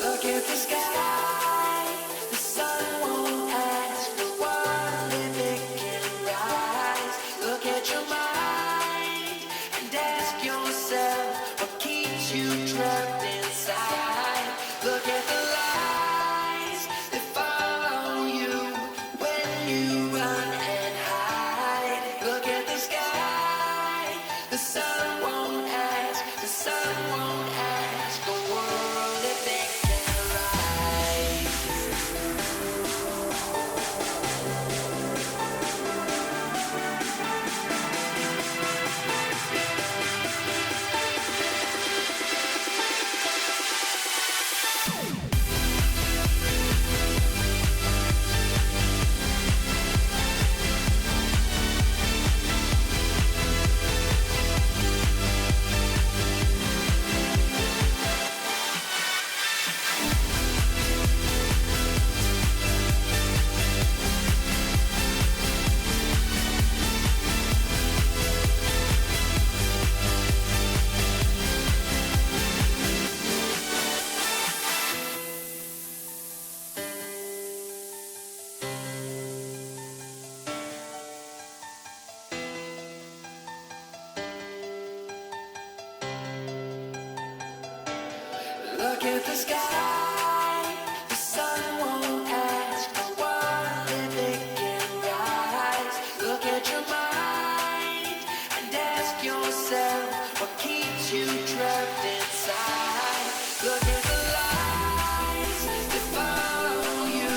Look at the sky, the sun won't ask what if it can rise. Look at your mind and ask yourself what keeps you trapped inside. Look at the lies that follow you when you run and hide. Look at the sky, the sun won't ask, the sun won't ask the world if it can rise. Look at the sky. The sun won't ask what if it can rise. Look at your mind and ask yourself what keeps you trapped inside. Look at the lights that follow you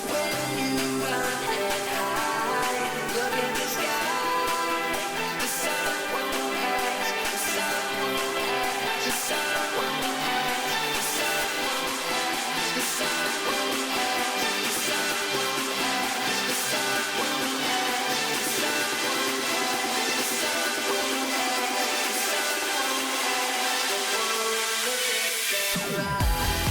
when you run and hide. Look at the sky. The sun won't ask. The sun won't ask. The sun won't ask. The sun won't ask. The sun won't ask. The sun won't ask. The sun won't ask. The sun won't ask. The sun won't ask. The sun won't ask. The world if it can rise.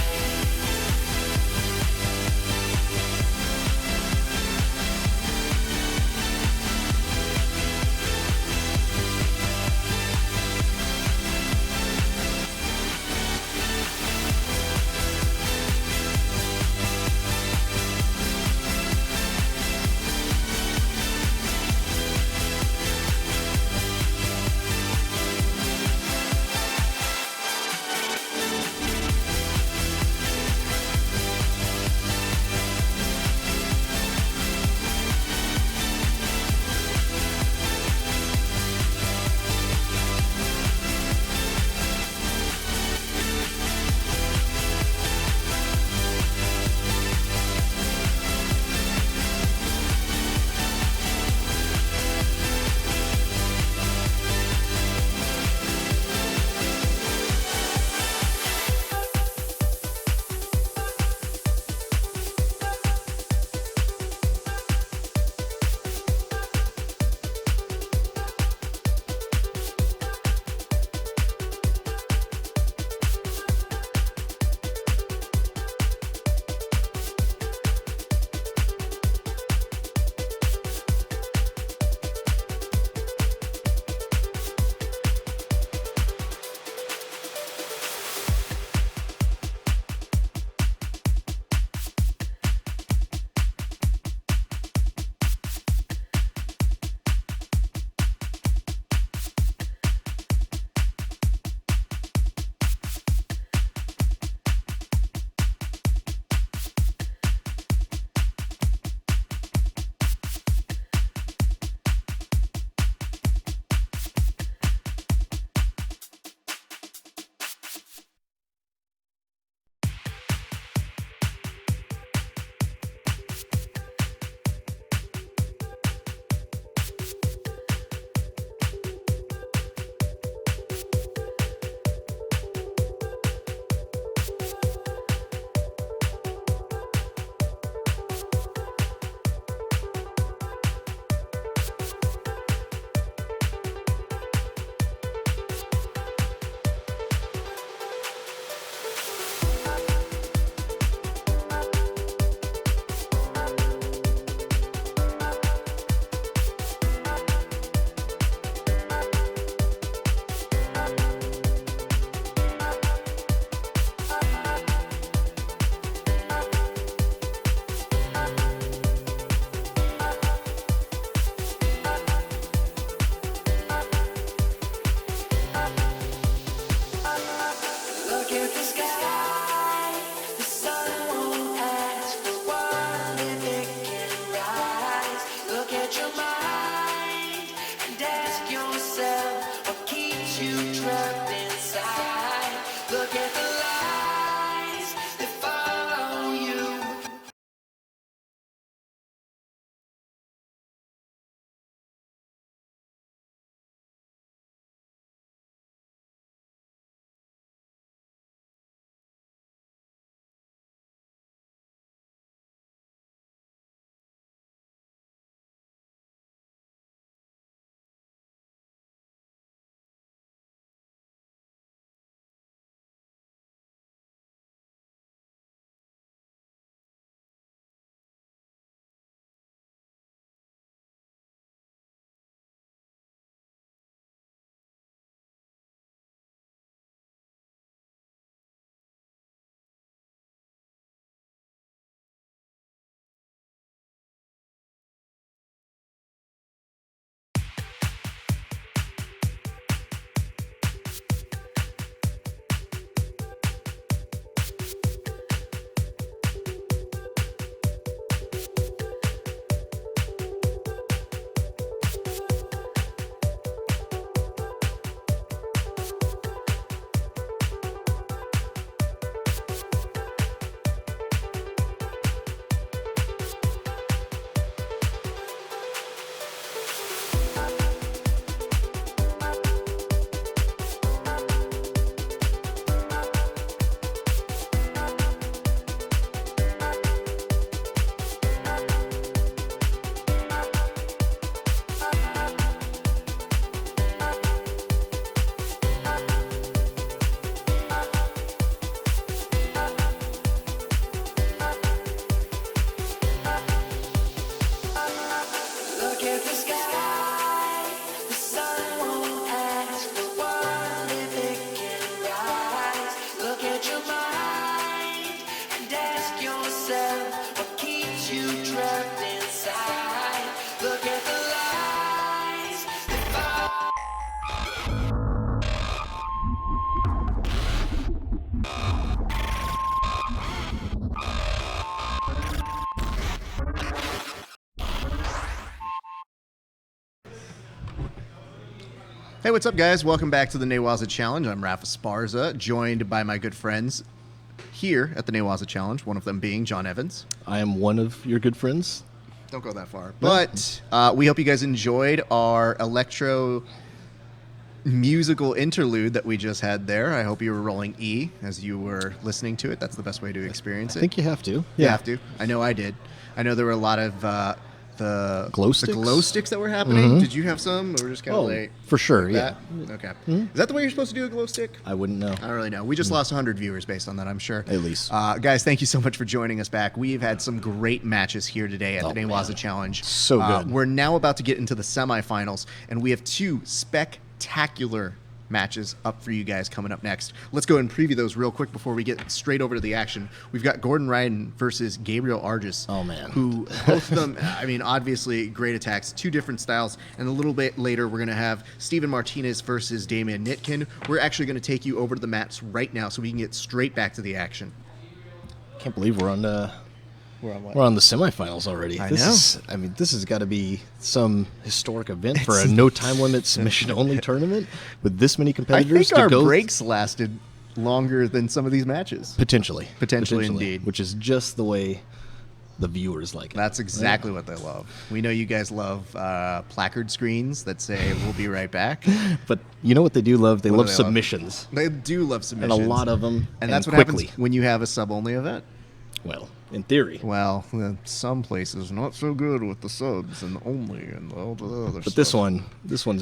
Hey, what's up, guys? Welcome back to the Newaza Challenge. I'm Rafa Sparza, joined by my good friends here at the Newaza Challenge, one of them being John Evans. I am one of your good friends. Don't go that far. But we hope you guys enjoyed our electro musical interlude that we just had there. I hope you were rolling E as you were listening to it. That's the best way to experience it. I think you have to. You have to. I know I did. I know there were a lot of the Glow sticks? The glow sticks that were happening. Did you have some? Or we're just kind of late. for sure. Yeah. That? Okay. Is that the way you're supposed to do a glow stick? I wouldn't know. I don't really know. We just lost 100 viewers based on that, I'm sure. At least. Guys, thank you so much for joining us back. We've had some great matches here today at the Newaza Challenge. So good. We're now about to get into the semifinals, and we have two spectacular matches up for you guys coming up next. Let's go and preview those real quick before we get straight over to the action. We've got Gordon Ryan versus Gabriel Arges. Oh, man. Who, both of them, I mean, obviously great attacks, two different styles. And a little bit later, we're going to have Steven Martinez versus Damian Nitkin. We're actually going to take you over to the mats right now so we can get straight back to the action. Can't believe we're on what? we're on the semifinals already. I This know. this has got to be some historic event for a no time limit submission only tournament with this many I competitors think our to go. breaks lasted longer than some of these matches. Potentially, Indeed. which is just the way the viewers like it. That's exactly what they love. We know you guys love placard screens that say "We'll be right back." But you know what they do love? They What do love they love? submissions. They do love And submissions, a lot of them. and that's what quickly. happens when you have a sub-only event. Well, in theory. Well, some places not so good with the subs and only and all the other stuff. But this one's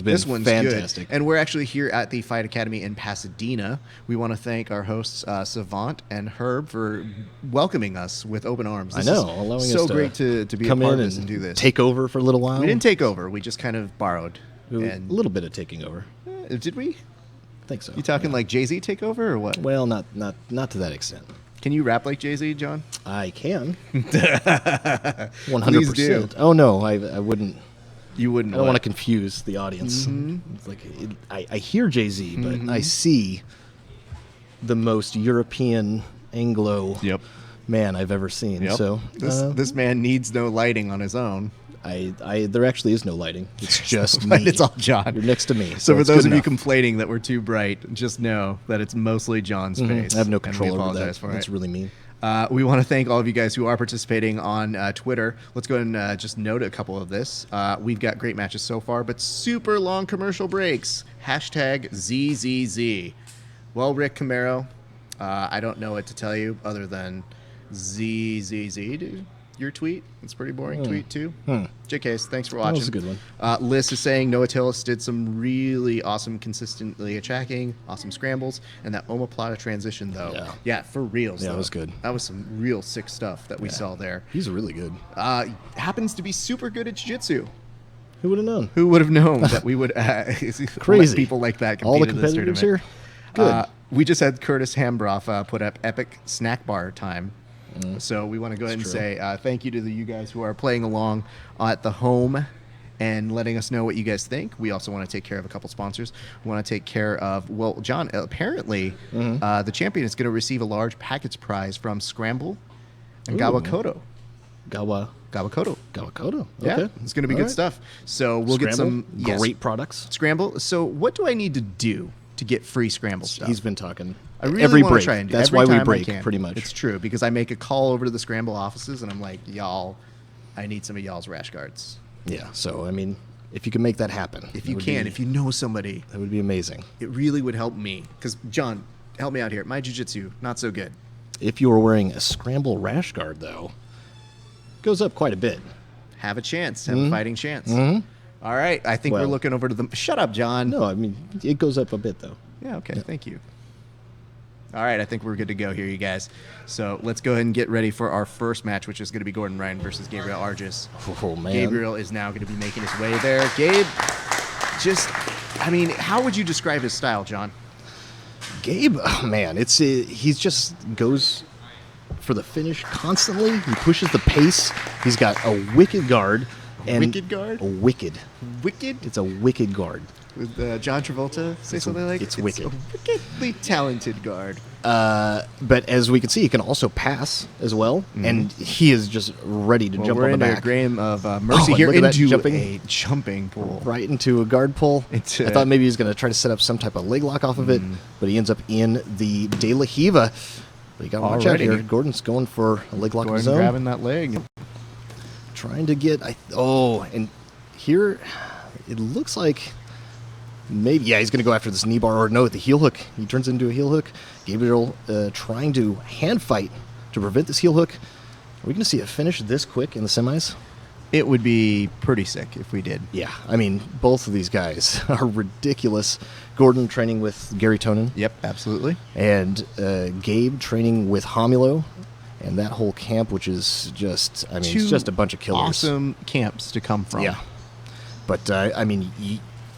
been This one's fantastic. good. And we're actually here at the Fight Academy in Pasadena. We want to thank our hosts, Savant and Herb, for welcoming us with open arms. This is allowing so us to great to be a come part in of this and and do this. take over for a little while. We didn't take over. We just kind of borrowed. a And little bit of taking over. did we? I think so. You talking like Jay-Z take over or what? Well, not to that extent. Can you rap like Jay-Z, John? I can. Please do. 100%. Oh no, I wouldn't. You wouldn't. I don't want to what? confuse the audience. Mm-hmm. It's like I hear Jay-Z, but I see the most European Anglo Yep. man I've ever seen. Yep. So this man needs no lighting on his own. I there actually is no lighting. It's just But me. it's all John. You're next to me. So for it's those good of you enough. complaining that we're too bright, just know that it's mostly John's face. I have no and we control over apologize that. for That's it. really mean. We want to thank all of you guys who are participating on Twitter. Let's go ahead and just note a couple of this. We've got great matches so far, but super long commercial breaks. Hashtag ZZZ. Well, Rick Camaro, I don't know what to tell you other than ZZZ, dude. Your tweet. It's a pretty boring tweet, too. JKs, thanks for watching. was a good one. Liz is saying Noah Tillis did some really awesome, consistently attacking, awesome scrambles, and that omoplata transition, though. Yeah. For reals. Yeah, it though. was good. That was some real sick stuff that we saw there. He's really good. Happens to be super good at jiu-jitsu. Who would have known? Who would have known that we would Crazy. let people like that All the compete in this competitors tournament? here. Good. We just had Curtis Hambroff put up epic snack bar time. So we want to go ahead and true. say thank you to you guys who are playing along at the home and letting us know what you guys think. We also want to take care of a couple sponsors. We want to take care of, well, John, apparently the champion is going to receive a large package prize from Scramble and Gawakoto. Gawakoto. Gawakoto. Yeah, Okay. it's going to be All good right. stuff. So we'll get Scramble, some great products. Scramble. So what do I need to do to get free Scramble stuff? He's been talking I really every want break. to try and do That's every why we time I break, can. pretty much. It's true because I make a call over to the Scramble offices and I'm like, y'all, I need some of y'all's rash guards. Yeah. So I mean, if you can make that happen, If you can, if you know somebody, that would be amazing. it really would help me. Because John, help me out here. My jiu-jitsu not so good. If you were wearing a scramble rash guard, though, goes up quite a bit. Have a chance. Have a fighting chance. All right, I think we're Well- looking over to the. Shut up, John. No, I mean it goes up a bit though. Yeah, okay, thank you. All right, I think we're good to go here, you guys. So let's go ahead and get ready for our first match, which is going to be Gordon Ryan versus Gabriel Arges. Oh man. Gabriel is now going to be making his way there. Gabe, I mean, how would you describe his style, John? Gabe, oh man, he's just goes for the finish constantly. He pushes the pace. He's got a wicked guard. And Wicked guard? A wicked. Wicked? It's a wicked guard. With John Travolta say something like it's wicked. a wickedly talented guard. But as we can see, he can also pass as well, and he is just ready to Well, jump we're on the in back. a game of mercy Oh, here look at that into jumping. a jumping pool. Right into a guard pull. Into- I thought maybe he was going to try to set up some type of leg lock off of it, but he ends up in the De La Hiva. But you got to watch out Already. here. Gordon's going for a leg lock of his Gordon own. grabbing that leg. Trying to get... and here it looks like... Maybe, yeah, he's going to go after this knee bar, or no, the heel hook. He turns into a heel hook. Gabriel trying to hand fight to prevent this heel hook. Are we going to see a finish this quick in the semis? It would be pretty sick if we did. Yeah, I mean, both of these guys are ridiculous. Gordon training with Gary Tonin, Yep, absolutely. and Gabe training with Hamulo, and that whole camp, which is just, I mean, it's Two just a bunch of killers. Awesome camps to come from. Yeah. But, I mean,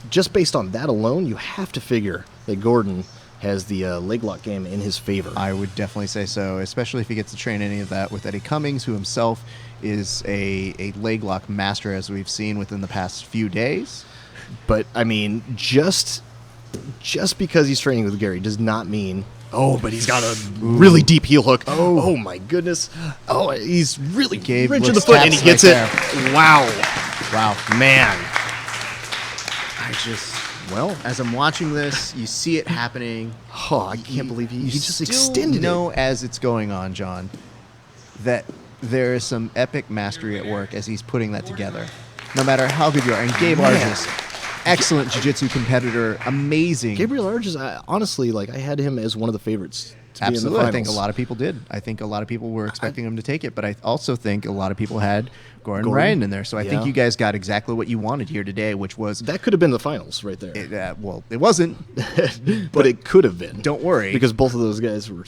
just based on that alone, you have to figure that Gordon has the leg lock game in his favor. I would definitely say so, especially if he gets to train any of that with Eddie Cummings, who himself is a leg lock master, as we've seen within the past few days. But, I mean, just because he's training with Gary does not mean... Oh, but he's got a really deep heel hook. Oh my goodness. Oh, he's really Gabe wrenching the looks foot, and he taps gets right it. Wow. Wow. Man. I just, well, as I'm watching this, you see it happening. Oh, I can't believe he just still extended know it. as it's going on, John, that there is some epic mastery at work as he's putting that together. No matter how good you are. And Gabe Man. Arges, excellent jiu-jitsu competitor, amazing. Gabriel Arges, honestly, like, I had him as one of the favorites to be in the Absolutely. finals. I think a lot of people did. I think a lot of people were expecting him to take it, but I also think a lot of people had Gordon Ryan in there. So I think Yeah. you guys got exactly what you wanted here today, which was, That could have been the finals right there. well, it wasn't. but it could have been. Don't worry. Because both of those guys were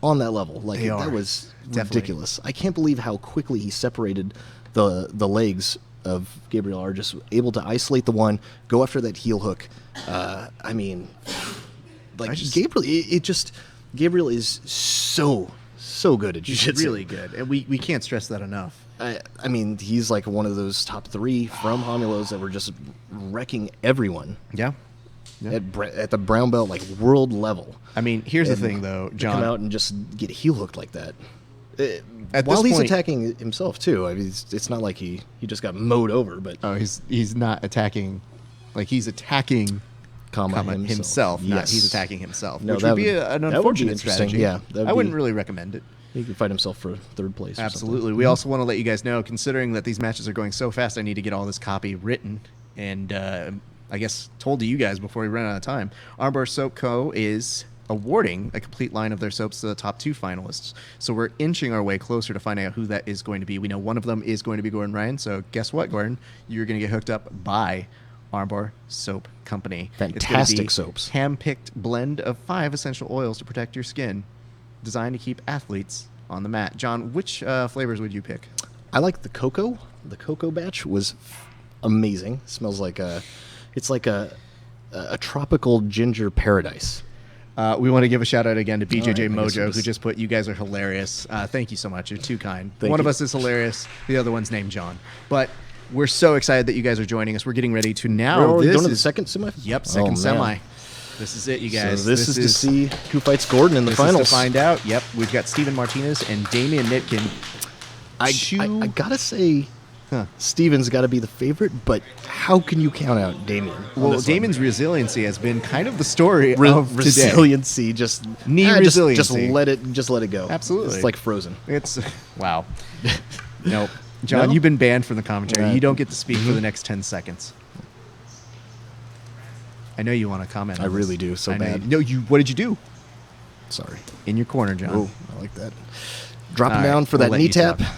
on that level. Like, They that are. was Definitely. ridiculous. I can't believe how quickly he separated the legs of Gabriel Arges, able to isolate the one, go after that heel hook. I mean, like, Gabriel is so good at He's jiu-jitsu. really good. And we can't stress that enough. I mean, he's like one of those top 3 from Hamulos that were just wrecking everyone Yeah. at the brown belt, like, world level. I mean, here's And the thing, though, to John. come out and just get heel hooked like that. At While this he's point- attacking himself too. I mean, it's not like he just got mowed over, but Oh, he's not attacking, like he's attacking comma himself. Not Yes. he's attacking himself, No, which that would be would- an that would be unfortunate interesting. strategy. Yeah, that would I wouldn't be- really recommend it. He can fight himself for 3rd place. or Absolutely. something. We also want to let you guys know, considering that these matches are going so fast, I need to get all this copy written and I guess told to you guys before we run out of time. Armbar Soap Co. is awarding a complete line of their soaps to the top 2 finalists. So we're inching our way closer to finding out who that is going to be. We know one of them is going to be Gordon Ryan. So guess what, Gordon? You're going to get hooked up by Armbar Soap Company. It's gonna Fantastic be soaps. Hand-picked blend of 5 essential oils to protect your skin, designed to keep athletes on the mat. John, which flavors would you pick? I like the cocoa. The cocoa batch was amazing. Smells like it's like a tropical ginger paradise. We want to give a shout out again to BJJ All right, I guess Mojo, we'll who just- just put, "You guys are hilarious." Thank you so much. You're too kind. Thank One of you. us is hilarious. The other one's named John. But we're so excited that you guys are joining us. We're getting ready to now. We're already this going to the is- second semi. Yep, Oh, second man. semi. This is it, you guys. So this is to see who fights Gordon in the this finals. is to find out. Yep, we've got Steven Martinez and Damian Nitkin. I gotta say, Steven's got to be the favorite, but how can you count out Damian? on Well, this one? Damian's resiliency has been kind of the story of today. resiliency, just Knee just resiliency. let it go. Absolutely. it's like Frozen. It's wow. Nope. John, No? you've been banned from the commentary. Yeah. You don't get to speak for the next 10 seconds. I know you want to comment. I on this. really do, so I know bad. you- No, you. What did you do? Sorry. In your corner, John. Oh, I like that. Dropping All right, down for we'll that let knee you tap. talk.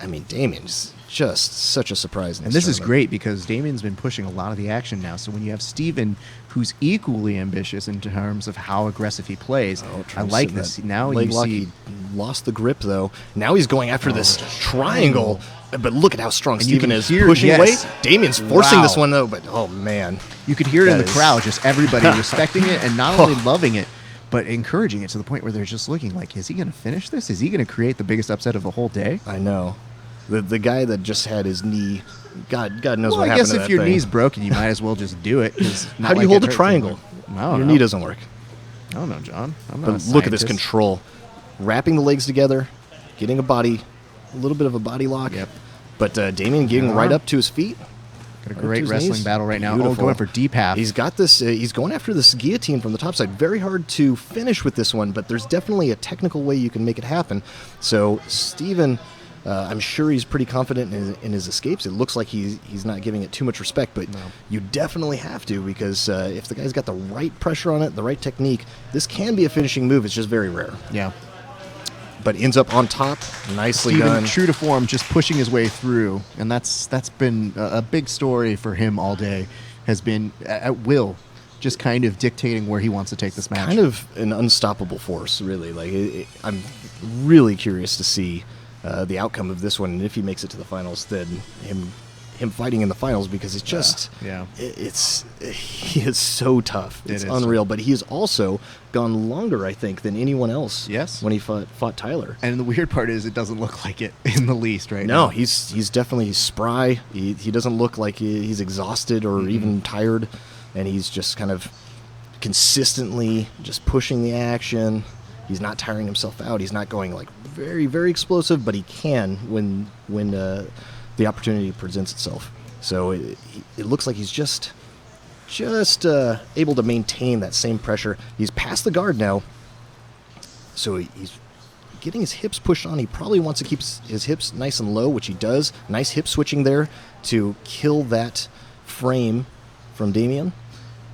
I mean, Damian's just such a surprise. in And this is tournament. great because Damian's been pushing a lot of the action now. So when you have Steven, who's equally ambitious in terms of how aggressive he plays, Oh, I trying to like send this. that Now leg you lock. see. He lost the grip though. Now he's going after this triangle. But look at how strong And you Steven can is hear- pushing yes. away. Damian's forcing Wow. this one though. But oh man, You could hear it in That the is- crowd, just everybody respecting it and not only loving it, but encouraging it to the point where they're just looking like, is he going to finish this? Is he going to create the biggest upset of the whole day? I know. The guy that just had his knee, God knows Well, what I happened guess to if that your thing. kne's broken, you might as well just do it. 'cause not How do you like hold it a hurts triangle? anymore. I don't Your know. knee doesn't work. I don't know, John. I'm not. But a look at this scientist. control. Wrapping the legs together, getting a little bit of a body lock. Yep. But Damien getting right up to his feet. Got a Right great to his wrestling knees. battle right now. Beautiful. Oh, going for deep half. He's got this. He's going after this guillotine from the top side. Very hard to finish with this one, but there's definitely a technical way you can make it happen. So Steven, I'm sure he's pretty confident in his escapes. It looks like he's not giving it too much respect, but you definitely have to, because if the guy's got the right pressure on it, the right technique, this can be a finishing move. It's just very rare. Yeah. But ends up on top. Nicely Steven, done. true to form, just pushing his way through, and that's been a big story for him all day. Has been at will, just kind of dictating where he wants to take this match. Kind of an unstoppable force, really. Like I'm really curious to see the outcome of this one, and if he makes it to the finals, then him fighting in the finals, because it's just he is so tough. It's is. unreal. But he has also gone longer, I think, than anyone else. Yes. When he fought Tyler. And the weird part is, it doesn't look like it in the least right No, now. he's definitely spry. He doesn't look like he's exhausted or even tired, and he's just kind of consistently just pushing the action. He's not tiring himself out. He's not going like very, very explosive, but he can when the opportunity presents itself. So it looks like he's just able to maintain that same pressure. He's past the guard now, so he's getting his hips pushed on. He probably wants to keep his hips nice and low, which he does. Nice hip switching there to kill that frame from Damien.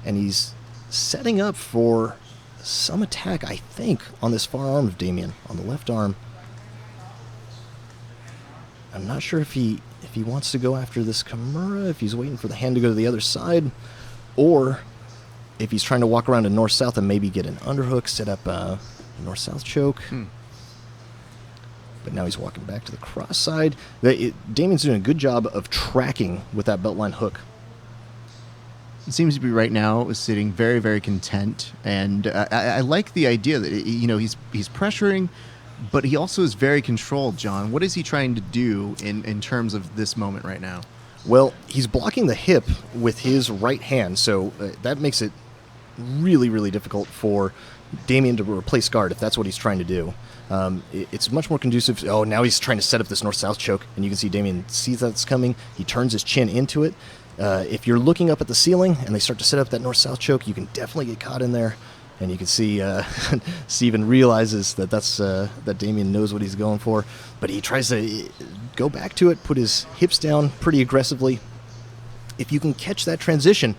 And he's setting up for some attack, I think, on this far arm of Damien, on the left arm. I'm not sure if he wants to go after this Kimura, if he's waiting for the hand to go to the other side, or if he's trying to walk around to north-south and maybe get an underhook, set up a north-south choke. But now he's walking back to the cross side. Damien's doing a good job of tracking with that beltline hook. It seems to be right now sitting very, very content, and I like the idea that he's pressuring, but he also is very controlled. John, what is he trying to do in terms of this moment right now? Well, he's blocking the hip with his right hand, so that makes it really, really difficult for Damien to replace guard if that's what he's trying to do. It's much more conducive. Oh, now he's trying to set up this north-south choke, and you can see Damien sees that's coming. He turns his chin into it. If you're looking up at the ceiling and they start to set up that north-south choke, you can definitely get caught in there. And you can see Steven realizes that Damien knows what he's going for, but he tries to go back to it, put his hips down pretty aggressively. If you can catch that transition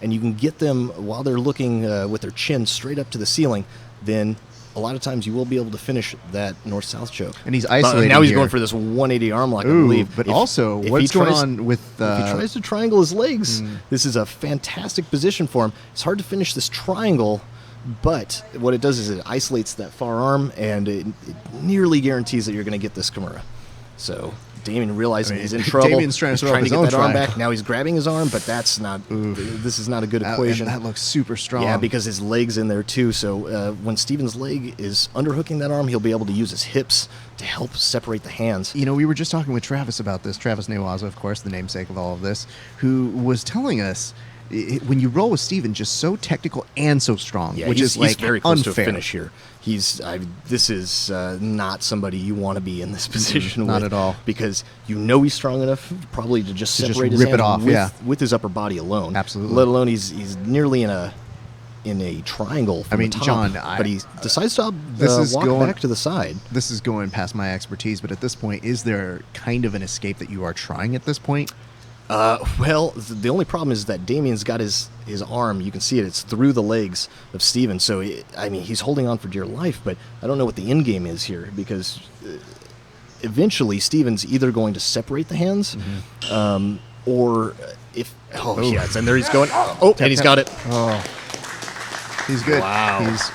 and you can get them while they're looking with their chin straight up to the ceiling, then a lot of times you will be able to finish that north-south choke. And he's isolating now he's here. going for this 180 arm lock, I Ooh, believe. but If- also, if what's he going tries- on with... if he tries to triangle his legs, this is a fantastic position for him. It's hard to finish this triangle, but what it does is it isolates that far arm, and it nearly guarantees that you're going to get this Kimura. So Damien realizing he's in trouble. Damien's trying to throw up to his get own that arm triangle. back. Now he's grabbing his arm, but that's not. This is not a good equation. And that looks super strong. Yeah, because his leg's in there too. So when Steven's leg is underhooking that arm, he'll be able to use his hips to help separate the hands. we were just talking with Travis about this. Travis Newaza, of course, the namesake of all of this, who was telling us when you roll with Steven, just so technical and so strong, Yeah, which he's is like very close unfair. to a finish here. This is not somebody you want to be in this position not with. at all. Because he's strong enough probably to just To just separate his rip it hands off, with, yeah. with his upper body alone. Absolutely. Let alone he's nearly in a triangle from I mean, the top. John, but he decides to This is walk going- back to the side. This is going past my expertise, but at this point, is there kind of an escape that you are trying at this point? Well, the only problem is that Damien's got his arm. You can see it. It's through the legs of Steven. So, he's holding on for dear life, but I don't know what the end game is here, because eventually Steven's either going to separate the hands or if... Oh, yes, and there he's going. Oh, and he's got it. He's good. Wow. He's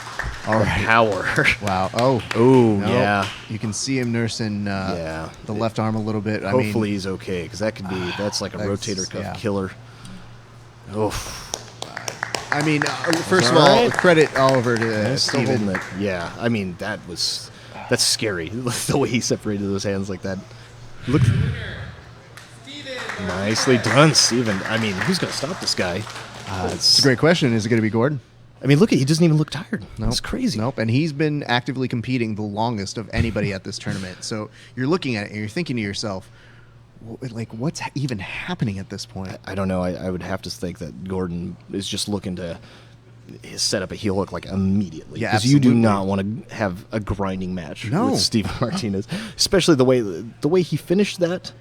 all right. Power. Wow. Oh. Oh, Nope. yeah. You can see him nursing Yeah. the left arm a little bit. Hopefully he's okay, because that's like a That's- rotator cuff yeah. killer. Oh, First of All all, right. credit Oliver to still holding Steven. it. Yeah, that's scary. The way he separated those hands like that. Look, nicely done, Steven. Who's going to stop this guy? It's a great question. Is it going to be Gordon? I mean, look, he doesn't even look tired. Nope. That's crazy. Nope. And he's been actively competing the longest of anybody at this tournament. So you're looking at it and you're thinking to yourself, like, what's even happening at this point? I don't know. I would have to think that Gordon is just looking to set up a heel hook like immediately. Yeah, because you do absolutely. not want to have a grinding match No. with Steven Martinez, especially the way he finished that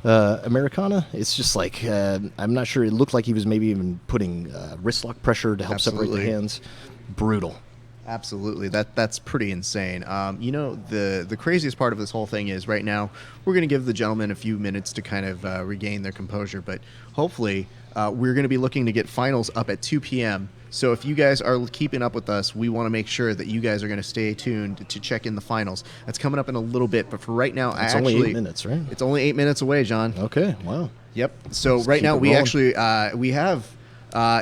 Americana. It's just like I'm not sure. It looked like he was maybe even putting wrist lock pressure to help separate Absolutely. the hands. Brutal. Absolutely, that's pretty insane. You know, the craziest part of this whole thing is right now we're going to give the gentlemen a few minutes to kind of regain their composure, but hopefully we're going to be looking to get finals up at 2 p.m. So if you guys are keeping up with us, we want to make sure that you guys are going to stay tuned to check in the finals. That's coming up in a little bit, but for right now, It's only 8 minutes, right? It's only 8 minutes away, John. Okay. Wow. Yep. So Let's right keep now it we rolling. actually we have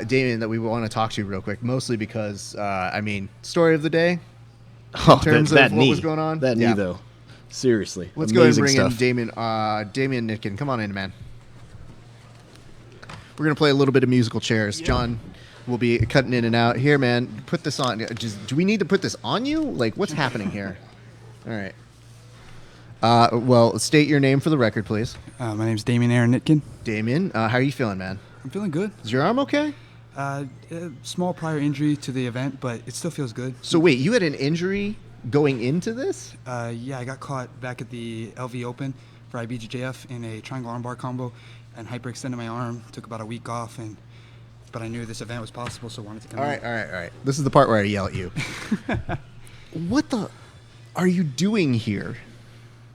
Damien that we want to talk to real quick, mostly because I mean, story of the day. Oh, terms that of what knee. was going on? That Yeah. knee, though. Seriously. Let's go ahead and Amazing bring stuff. in Damien Nitkin. Come on in, man. We're gonna play a little bit of musical chairs. John will be cutting in and out. Here, man. Put this on. Do we need to put this on you? Like, what's happening here? All right. Well, state your name for the record, please. My name's Damien Aaron Nitkin. Damien, how are you feeling, man? I'm feeling good. Is your arm okay? Small prior injury to the event, but it still feels good. So wait, you had an injury going into this? Yeah, I got caught back at the LV Open for IBJJF in a triangle armbar combo and hyperextended my arm. Took about a week off, but I knew this event was possible, so I wanted to come All in. right. This is the part where I yell at you. What the are you doing here?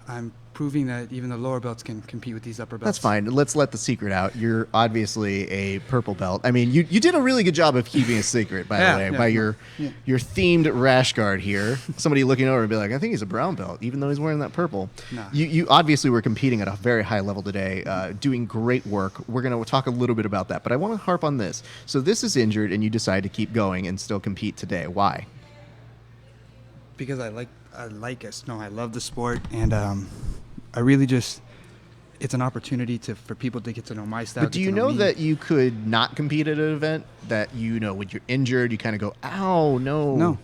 I'm proving that even the lower belts can compete with these upper belts. That's fine. Let's let the secret out. You're obviously a purple belt. I mean, you did a really good job of keeping a secret, by Yeah, the way, yeah, by yeah. your themed rash guard here. Somebody looking over and be like, I think he's a brown belt, even though he's wearing that purple. Nah. You obviously were competing at a very high level today, doing great work. We're going to talk a little bit about that, but I want to harp on this. So this is injured, and you decide to keep going and still compete today. Why? Because I love the sport, and I really just, it's an opportunity for people to get to know my style. But do get you to know me. that you could not compete at an event that, when you're injured, you kind of go, ow, no. No,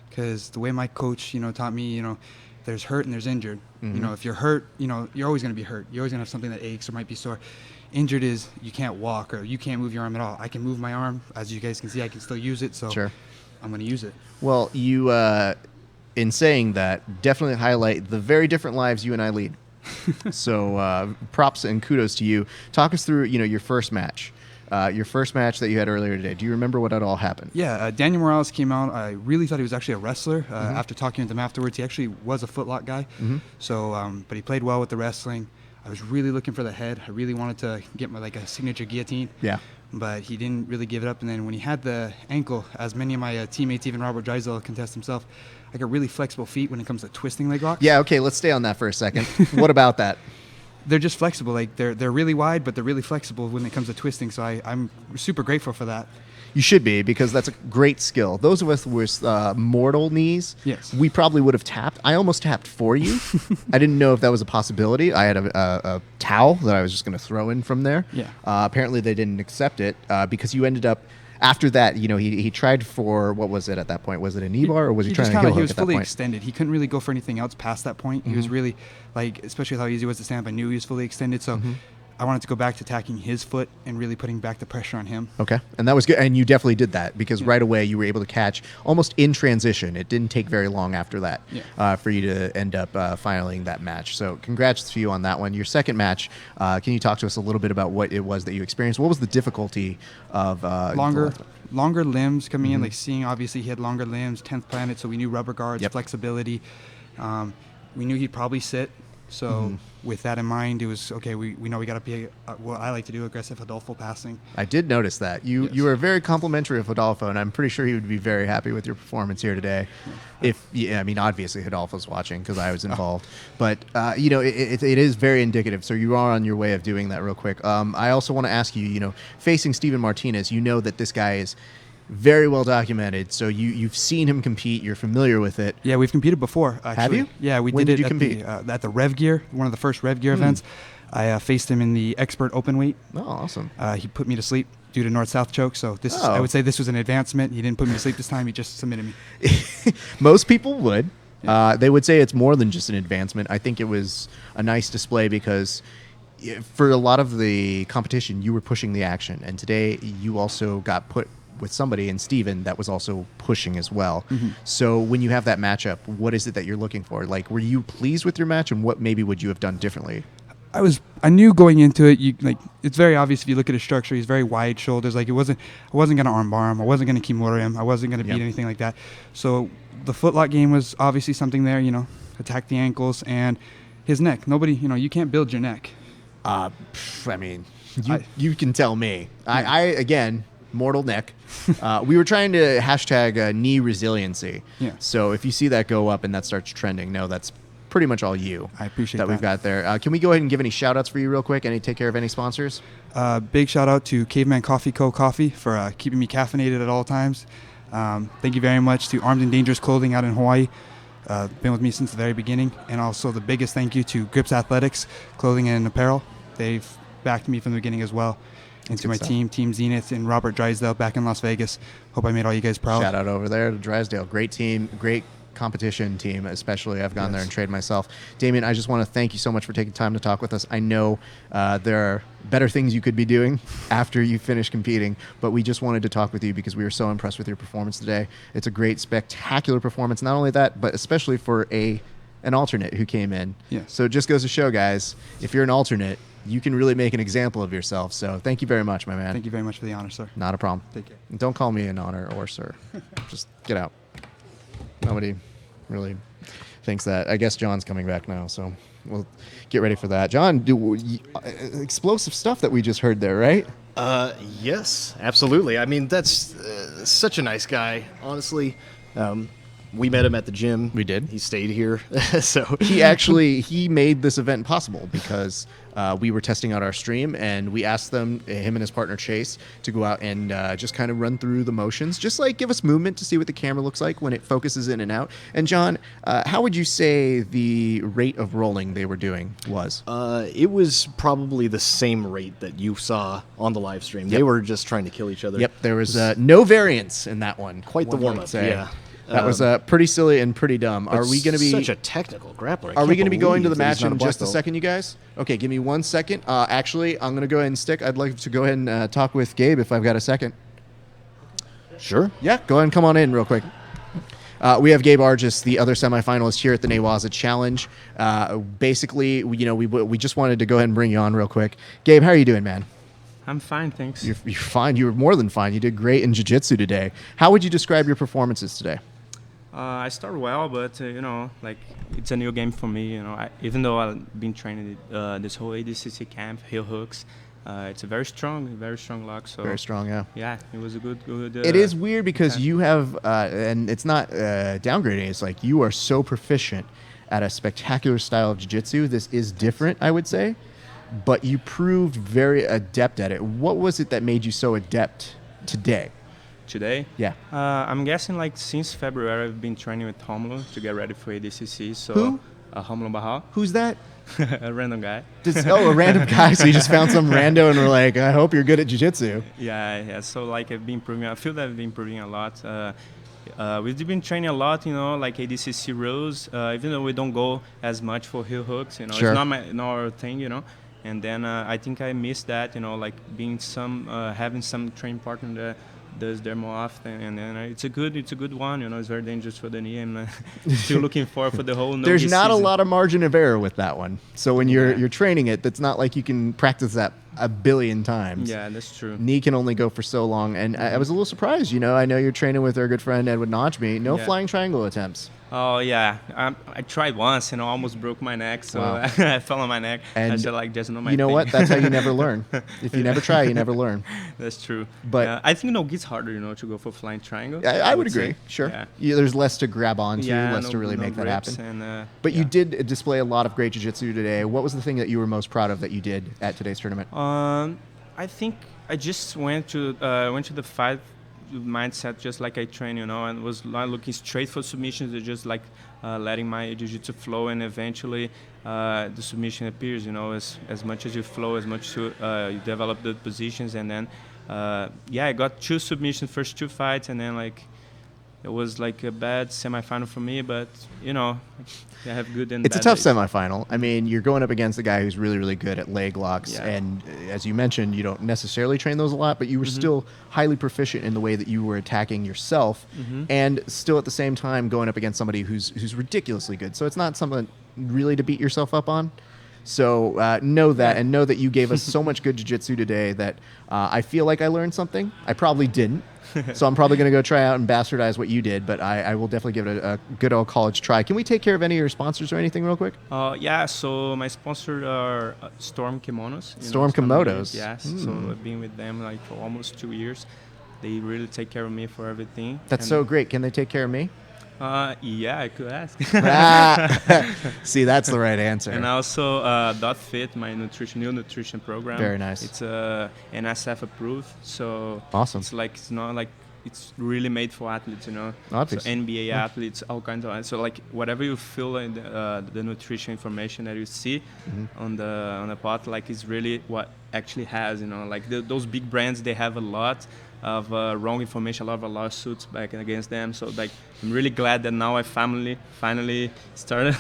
because the way my coach, taught me, there's hurt and there's injured. If you're hurt, you're always going to be hurt. You're always going to have something that aches or might be sore. Injured is you can't walk or you can't move your arm at all. I can move my arm. As you guys can see, I can still use it. So Sure. I'm going to use it. Well, you, in saying that, definitely highlight the very different lives you and I lead. So props and kudos to you. Talk us through, your first match. Your first match that you had earlier today. Do you remember what had all happened? Yeah, Daniel Morales came out. I really thought he was actually a wrestler. Mm-hmm. After talking with him afterwards, he actually was a footlock guy. So, but he played well with the wrestling. I was really looking for the head. I really wanted to get a signature guillotine. Yeah. But he didn't really give it up. And then when he had the ankle, as many of my teammates, even Robert Drysdale contest himself, I got really flexible feet when it comes to twisting leg locks. Yeah, okay, let's stay on that for a second. What about that? They're just flexible. They're really wide, but they're really flexible when it comes to twisting. So I'm super grateful for that. You should be, because that's a great skill. Those of us with mortal knees, Yes. we probably would have tapped. I almost tapped for you. I didn't know if that was a possibility. I had a towel that I was just going to throw in from there. Yeah. Apparently they didn't accept it because you ended up, after that, he tried for, what was it at that point? Was it a knee bar, or was he trying just to kinda- heel He hook was at that fully point? extended. He couldn't really go for anything else past that point. He was really, especially how easy it was to stand up, I knew he was fully extended. So I wanted to go back to attacking his foot and really putting back the pressure on him. Okay, and that was good, and you definitely did that because right away you were able to catch almost in transition. It didn't take very long after that for you to end up finaling that match. So congrats to you on that one. Your second match, can you talk to us a little bit about what it was that you experienced? What was the difficulty of Longer limbs coming in, seeing obviously he had longer limbs, 10th planet, so we knew rubber guards, Yep. flexibility. We knew he'd probably sit. So with that in mind, it was, okay, we know we got to be, what I like to do, aggressive Adolfo passing. I did notice that. You were very complimentary of Adolfo, and I'm pretty sure he would be very happy with your performance here today. Obviously Adolfo's watching because I was involved. But, it is very indicative. So you are on your way of doing that real quick. I also want to ask you, facing Steven Martinez, you know that this guy is very well documented. So you've seen him compete. You're familiar with it. Yeah, we've competed before, actually. Have you? Yeah, we When did did it you compete? at the Rev Gear, one of the first Rev Gear events. I faced him in the expert open weight. Oh, awesome. He put me to sleep due to north-south choke. So this, Oh. I would say, this was an advancement. He didn't put me to sleep this time. He just submitted me. Most people would. They would say it's more than just an advancement. I think it was a nice display because for a lot of the competition, you were pushing the action. And today, you also got put with somebody in Steven that was also pushing as well. So when you have that matchup, what is it that you're looking for? Like, were you pleased with your match, and what maybe would you have done differently? I knew going into it, it's very obvious if you look at his structure. He's very wide shoulders. Like I wasn't gonna armbar him. I wasn't gonna kimura him. I wasn't gonna beat anything like that. So the footlock game was obviously something there. Attack the ankles and his neck. Nobody, you can't build your neck. I mean, you can tell me. I again, mortal neck. We were trying to hashtag knee resiliency. Yeah. So if you see that go up and that starts trending, no, that's pretty much all you. I appreciate that we've got there. Can we go ahead and give any shout outs for you real quick? Take care of any sponsors? Big shout out to Caveman Coffee Co. Coffee for keeping me caffeinated at all times. Thank you very much to Armed and Dangerous Clothing out in Hawaii. Been with me since the very beginning. And also the biggest thank you to Grips Athletics Clothing and Apparel. They've backed me from the beginning as well. And to my team, Team Zenith, and Robert Drysdale back in Las Vegas. Hope I made all you guys proud. Shout out over there to Drysdale. Great team. Great competition team, especially. I've gone there and trained myself. Damien, I just want to thank you so much for taking time to talk with us. I know there are better things you could be doing after you finish competing, but we just wanted to talk with you because we were so impressed with your performance today. It's a great, spectacular performance. Not only that, but especially for an alternate who came in. Yeah. So it just goes to show, guys, if you're an alternate, you can really make an example of yourself. So thank you very much, my man. Thank you very much for the honor, sir. Not a problem. Take care. And don't call me an honor or sir. Just get out. Nobody really thinks that. I guess John's coming back now, so we'll get ready for that. John, explosive stuff that we just heard there, right? Yes, absolutely. I mean, that's such a nice guy, honestly. We met him at the gym. We did. He stayed here. So He made this event possible because we were testing out our stream, and we asked him and his partner Chase, to go out and just kind of run through the motions, just like give us movement to see what the camera looks like when it focuses in and out. And John, how would you say the rate of rolling they were doing was? it was probably the same rate that you saw on the live stream. They were just trying to kill each other. Yep, there was no variance in that one. Quite the one might warm-up, say. yeah. That was pretty silly and pretty dumb. Are we going to be such a technical grappler? Are we going to be going to the that he's match not in a black just a belt. second, you guys? Okay, give me 1 second. Actually, I'm going to go ahead and stick. I'd like to go ahead and talk with Gabe if I've got a second. Sure. Yeah, go ahead and come on in real quick. We have Gabe Argis, the other semifinalist here at the Newaza Challenge. Basically, we just wanted to go ahead and bring you on real quick. Gabe, how are you doing, man? I'm fine, thanks. You're fine. You were more than fine. You did great in jiu-jitsu today. How would you describe your performances today? I started well, but it's a new game for me. Even though I've been training this whole ADCC camp, heel hooks, it's a very strong lock. So Very strong, yeah. Yeah, it was a good. It is weird because okay. you have, and it's not downgrading. It's like you are so proficient at a spectacular style of jiu-jitsu. This is different, I would say, but you proved very adept at it. What was it that made you so adept today? Today, Yeah. I'm guessing since February I've been training with Romulo to get ready for ADCC. So Who? Romulo Barral, Who's that? a random guy. A random guy. So you just found some rando and were like, I hope you're good at jiu-jitsu. Yeah. So I've been improving. I feel that I've been improving a lot. We've been training a lot, like ADCC rules. Even though we don't go as much for heel hooks, Sure. it's not our thing, And then I think I missed that, being having some training partner that does there more often, and then it's a good one. It's very dangerous for the knee. I'm still looking for the whole. There's not season. a lot of margin of error with that one. So when you're training it, that's not like you can practice that a billion times. Yeah, that's true. Knee can only go for so long, and I was a little surprised. I know you're training with our good friend Edwin Notchme. No Yeah. flying triangle attempts. Oh yeah, I tried once and almost broke my neck, so Wow. I fell on my neck. And I said just not my You know thing. what? That's how you never learn. If you never try, you never learn. That's true. But- I think it gets harder, to go for flying triangle. I would say. agree. Sure. Yeah. There's less to grab onto, less no- to really no make that grips happen. And, But yeah. you did display a lot of great jiu-jitsu today. What was the thing that you were most proud of that you did at today's tournament? I think I just went to the mindset just like I train, you know, and was not looking straight for submissions, just like letting my jiu-jitsu flow, and eventually the submission appears, you know, as much as you flow, as much you develop the positions, and then I got 2 submissions first 2 fights, and then like it was like a bad semifinal for me, but you know, I have good and It's a bad tough days. semifinal. I mean, you're going up against a guy who's really, really good at leg locks, Yeah. and as you mentioned, you don't necessarily train those a lot, but you were still highly proficient in the way that you were attacking yourself, and still at the same time going up against somebody who's ridiculously good. So it's not something really to beat yourself up on. So know that, and know that you gave us so much good jiu-jitsu today that I feel like I learned something. I probably didn't. So I'm probably going to go try out and bastardize what you did, but I will definitely give it a good old college try. Can we take care of any of your sponsors or anything real quick? So my sponsors are Storm Kimonos. Storm Kimonos. Yes. So I've been with them like for almost 2 years. They really take care of me for everything. That's so great. Can they take care of me? Yeah, I could ask. See, that's the right answer. And also Dot Fit, my new nutrition program. Very nice. It's NSF approved, so Awesome. it's not like it's really made for athletes, you know. Obviously. So NBA athletes, all kinds of. So like whatever you feel in the nutrition information that you see on the pot, like is really what actually has, you know. Like those big brands, they have a lot of wrong information, a lot of lawsuits back against them. So like I'm really glad that now I finally started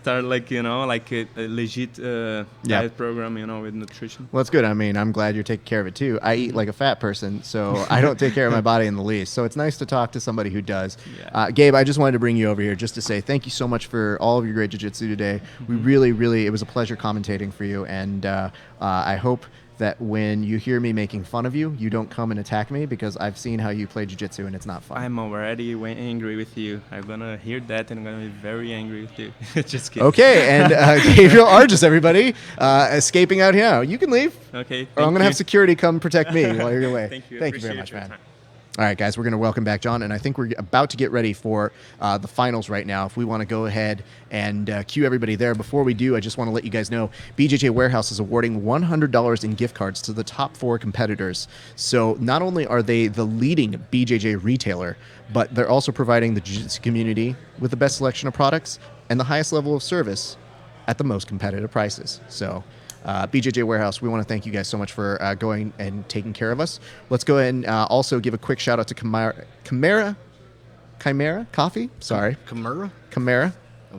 like, you know, like a legit diet program, you know, with nutrition. Well, that's good. I mean, I'm glad you're taking care of it too. I eat like a fat person, so I don't take care of my body in the least. So it's nice to talk to somebody who does. Yeah. Gabe, I just wanted to bring you over here just to say thank you so much for all of your great jiu-jitsu today. We really, it was a pleasure commentating for you, and I hope that when you hear me making fun of you, you don't come and attack me, because I've seen how you play jiu-jitsu and it's not fun. I'm already angry with you. I'm gonna hear that and I'm gonna be very angry with you. Just kidding. Okay, and Gabriel Arges, everybody, escaping out here. You can leave. Okay. Or I'm thank going to you. have security come protect me while you're away. Thank you. Thank you very Appreciate much, your man. time. All right, guys, we're going to welcome back John, and I think we're about to get ready for the finals right now. If we want to go ahead and cue everybody there. Before we do, I just want to let you guys know BJJ Warehouse is awarding $100 in gift cards to the top 4 competitors. So not only are they the leading BJJ retailer, but they're also providing the jiu-jitsu community with the best selection of products and the highest level of service at the most competitive prices. So BJJ Warehouse, we want to thank you guys so much for going and taking care of us. Let's go ahead and also give a quick shout out to Chimera Coffee. Sorry, Kimura? Chimera.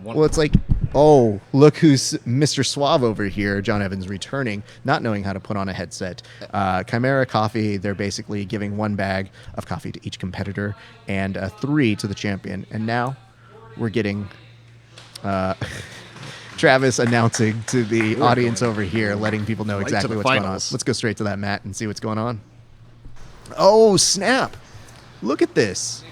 Well, it's like, oh, look who's Mr. Suave over here. John Evans returning, not knowing how to put on a headset. Chimera Coffee, they're basically giving 1 bag of coffee to each competitor and 3 to the champion. And now we're getting Travis announcing to the audience over here, letting people know Right to exactly the what's going on. finals. Let's go straight to that mat and see what's going on. Oh, snap. Look at this.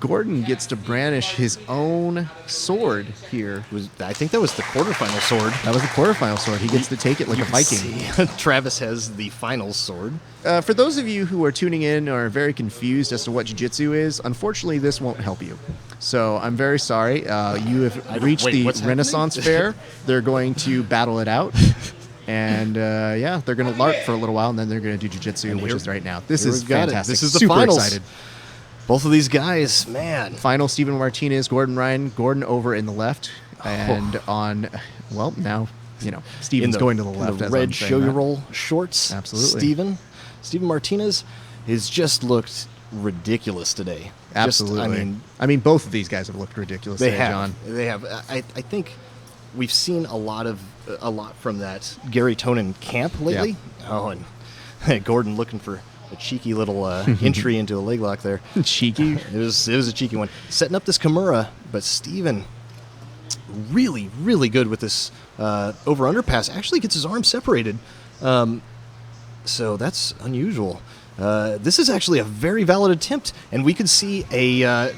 Gordon gets to brandish his own sword here. I think that was the quarterfinal sword. That was the quarterfinal sword. He gets to take it like a Viking. See, Travis has the final sword. For those of you who are tuning in or are very confused as to what jiu-jitsu is, unfortunately, this won't help you. So I'm very sorry. You have reached wait, the what's happening? Renaissance Fair. They're going to battle it out. And yeah, they're going to LARP for a little while, and then they're going to do jiu-jitsu, And which here- is right now. This here is we've got it. fantastic. This is the Super finals. excited. Both of these guys, man. Final, Steven Martinez, Gordon Ryan. Gordon over in the left. And on, well, now, you know, Steven's going to the left. In the as red I'm saying show your that. roll shorts. Absolutely. Steven Martinez has just looked ridiculous today. Absolutely. I mean, both of these guys have looked ridiculous They today, have. John. They have. I think we've seen a lot from that Gary Tonin camp lately. Yeah. Oh, and Gordon looking for a cheeky little entry into a leg lock there. Cheeky. It was a cheeky one. Setting up this Kimura, but Steven really, really good with this over-under pass. Actually gets his arm separated. So that's unusual. This is actually a very valid attempt, and we could see a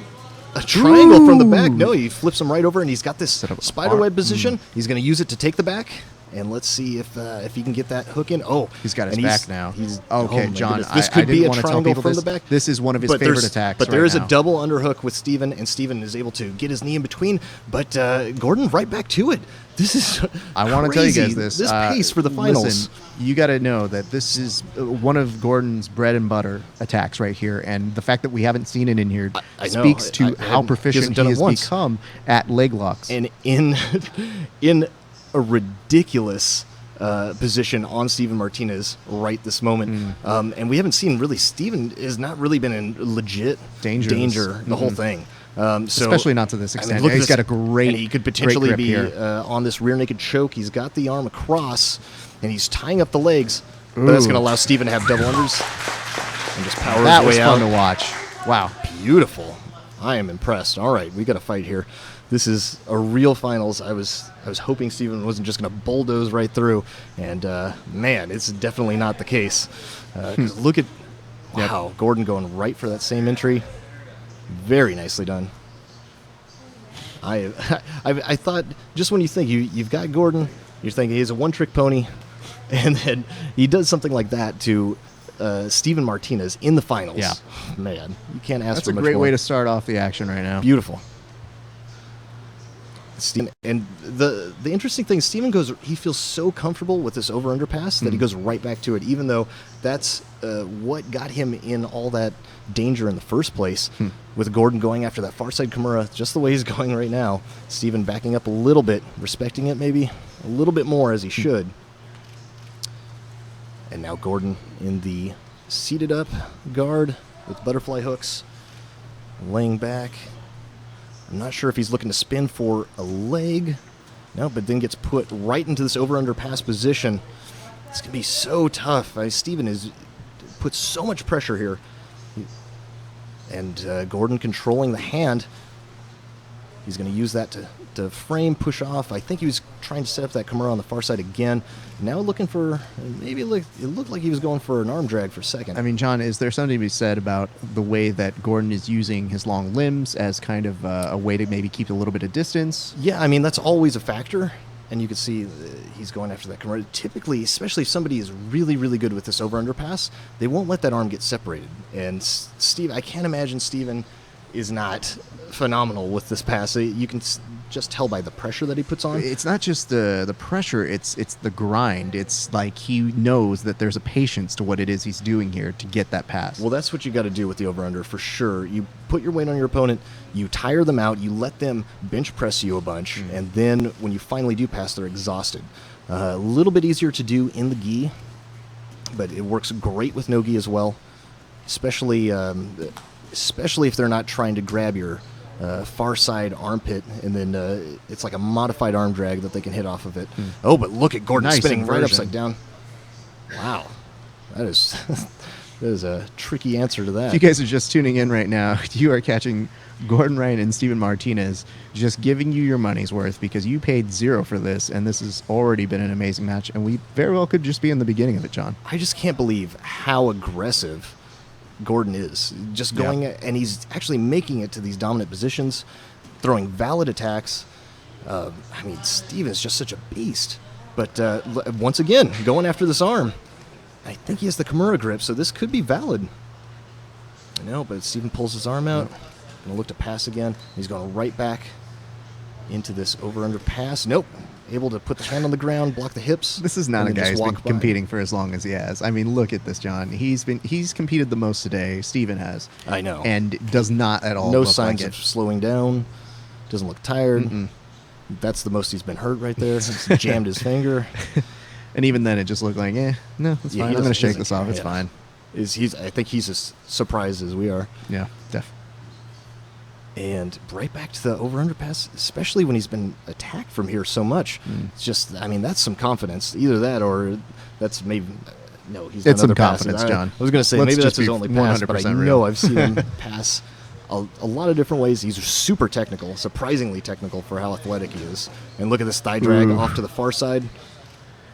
triangle from the back. No, he flips him right over, and he's got this Set up spiderweb position. He's going to use it to take the back. And let's see if he can get that hook in. Oh, He's got his and back now. He's Okay, oh my John, goodness. This I could didn't be a wanna tell triangle people from this. the back. This is one of his But favorite there's- attacks But right there is now. a double underhook with Steven, and Steven is able to get his knee in between. But Gordon right back to it. This is I want to tell you guys crazy. this. This pace for the finals. Listen, you got to know that this is one of Gordon's bread and butter attacks right here, and the fact that we haven't seen it in here I know. speaks to I how haven't- proficient hasn't done he it has once. become at leg locks. and in a ridiculous position on Steven Martinez right this moment. And we haven't seen really, Steven has not really been in legit Danger the whole thing. So, Especially not to this extent. look at He's this. got a great, and he could great potentially grip be here. on this rear naked choke. He's got the arm across, and he's tying up the legs. But that's Ooh. going to allow Steven to have double unders and just power That his was way fun out. to watch. Wow. Beautiful. I am impressed. All right, we got a fight here. This is a real finals. I was hoping Steven wasn't just going to bulldoze right through, and man, it's definitely not the case. 'Cause look at wow, Gordon going right for that same entry. Very nicely done. I thought just when you think you've got Gordon, you're thinking he's a one-trick pony, and then he does something like that to Steven Martinez in the finals. Yeah. Man, you can't ask That's for a much great more. way to start off the action right now. Beautiful. Steven, and the interesting thing, Steven goes. He feels so comfortable with this over underpass that he goes right back to it, even though that's what got him in all that danger in the first place. With Gordon going after that far side Kimura, just the way he's going right now. Steven backing up a little bit, respecting it maybe a little bit more as he should. And now Gordon in the seated up guard with butterfly hooks, laying back. I'm not sure if he's looking to spin for a leg. No, but then gets put right into this over-under pass position. It's going to be so tough. Steven has put so much pressure here. And Gordon controlling the hand. He's going to use that to frame, push off. I think he was trying to set up that Kimura on the far side again. Now looking for, maybe it looked like he was going for an arm drag for a second. I mean, John, is there something to be said about the way that Gordon is using his long limbs as kind of a way to maybe keep a little bit of distance? Yeah, I mean, that's always a factor. And you can see he's going after that Kimura. Typically, especially if somebody is really, really good with this over-under pass, they won't let that arm get separated. And Steve, I can't imagine Steven is not phenomenal with this pass. You can just tell by the pressure that he puts on. It's not just the pressure, it's the grind. It's like he knows that there's a patience to what it is he's doing here to get that pass. Well, that's what you got to do with the over-under for sure. You put your weight on your opponent, you tire them out, you let them bench press you a bunch, and then when you finally do pass, they're exhausted. A little bit easier to do in the gi, but it works great with no gi as well, especially if they're not trying to grab your far side armpit, and then it's like a modified arm drag that they can hit off of it. Oh, but look at Gordon Nice spinning right inversion. upside down. Wow, that is that is a tricky answer to that. If you guys are just tuning in right now, you are catching Gordon Ryan and Steven Martinez just giving you your money's worth because you paid $0 for this, and this has already been an amazing match, and we very well could just be in the beginning of it, John. I just can't believe how aggressive Gordon is. Just going, and he's actually making it to these dominant positions, throwing valid attacks. I mean, Steven's just such a beast. But once again, going after this arm. I think he has the Kimura grip, so this could be valid. I know, but Steven pulls his arm out. Going to look to pass again. He's going right back into this over-under pass. Nope. Able to put the hand on the ground, block the hips. This is not and a then guy just who's been walk by. competing for as long as he has. I mean, look at this, John. He's competed the most today. Steven has. I know. And does not at all No look signs like of it. slowing down. Doesn't look tired. That's the most he's been hurt right there. He's jammed his finger. And even then, it just looked like, no, it's Yeah, fine. he I'm going to doesn't- shake doesn't this off. care, It's yeah. fine. I think he's as surprised as we are. Yeah, definitely. And right back to the over-under pass, especially when he's been attacked from here so much. It's just, I mean, that's some confidence. Either that or that's maybe, no, he's done It's some other passes. confidence, John. I was going to say, Let's maybe just that's his be only pass, but I 100% know real. I've seen him pass a lot of different ways. He's super technical, surprisingly technical for how athletic he is. And look at this thigh drag Ooh. off to the far side.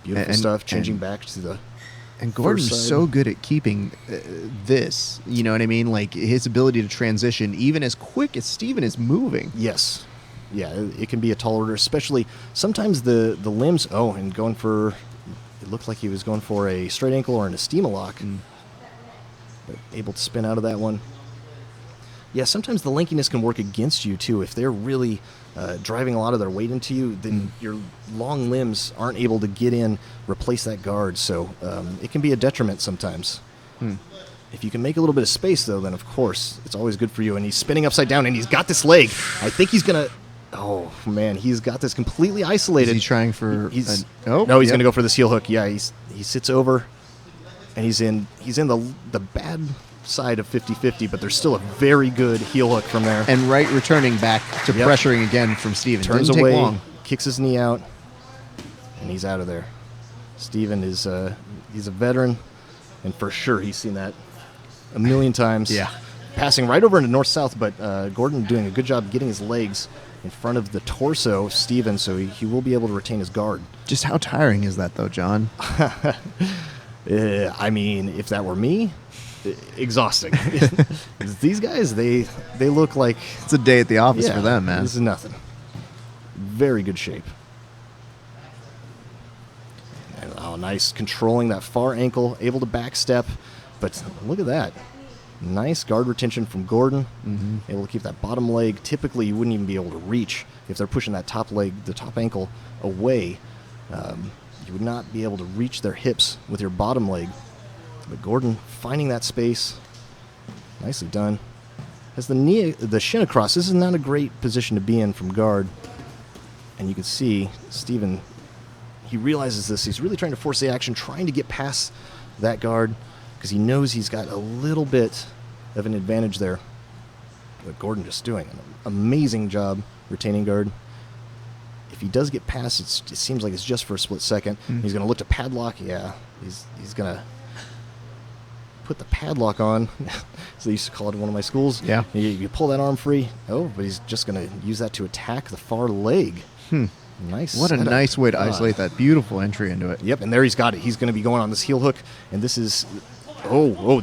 Beautiful And- stuff, changing and- back to the And Gordon's first side. so good at keeping this. You know what I mean? Like his ability to transition, even as quick as Steven is moving. Yes. Yeah, it can be a tall order, especially sometimes the limbs. Oh, and going for, it looked like he was going for a straight ankle or an Estima lock. But able to spin out of that one. Yeah, sometimes the lankiness can work against you too. If they're really driving a lot of their weight into you, then your long limbs aren't able to get in, replace that guard. So it can be a detriment sometimes. If you can make a little bit of space, though, then of course it's always good for you. And he's spinning upside down, and he's got this leg. I think he's gonna. Oh man, he's got this completely isolated. Is he trying for? He's no, he's yep. gonna go for this heel hook. Yeah, he sits over, and he's in the bad side of 50-50, but there's still a very good heel hook from there. And right returning back to Yep. pressuring again from Steven. Turns Didn't away, take long. kicks his knee out, and he's out of there. Steven is he's a veteran, and for sure he's seen that a million times. Yeah. Passing right over into north-south, but Gordon doing a good job getting his legs in front of the torso of Steven, so he will be able to retain his guard. Just how tiring is that, though, John? I mean, if that were me, exhausting. These guys, they look like It's a day at the office for them, man. This is nothing. Very good shape. And, oh, nice. Controlling that far ankle, able to backstep. But look at that. Nice guard retention from Gordon. Able to keep that bottom leg. Typically, you wouldn't even be able to reach if they're pushing that top leg, the top ankle away. You would not be able to reach their hips with your bottom leg. But Gordon finding that space. Nicely done. Has the shin across. This is not a great position to be in from guard. And you can see Steven, he realizes this. He's really trying to force the action, trying to get past that guard because he knows he's got a little bit of an advantage there. But Gordon just doing an amazing job retaining guard. If he does get past, it seems like it's just for a split second. He's going to look to padlock. Yeah, he's going to put the padlock on. So they used to call it in one of my schools. Yeah. You pull that arm free. Oh, but he's just going to use that to attack the far leg. Nice. What a setup. nice way to isolate that beautiful entry into it. Yep, and there he's got it. He's going to be going on this heel hook, and this is...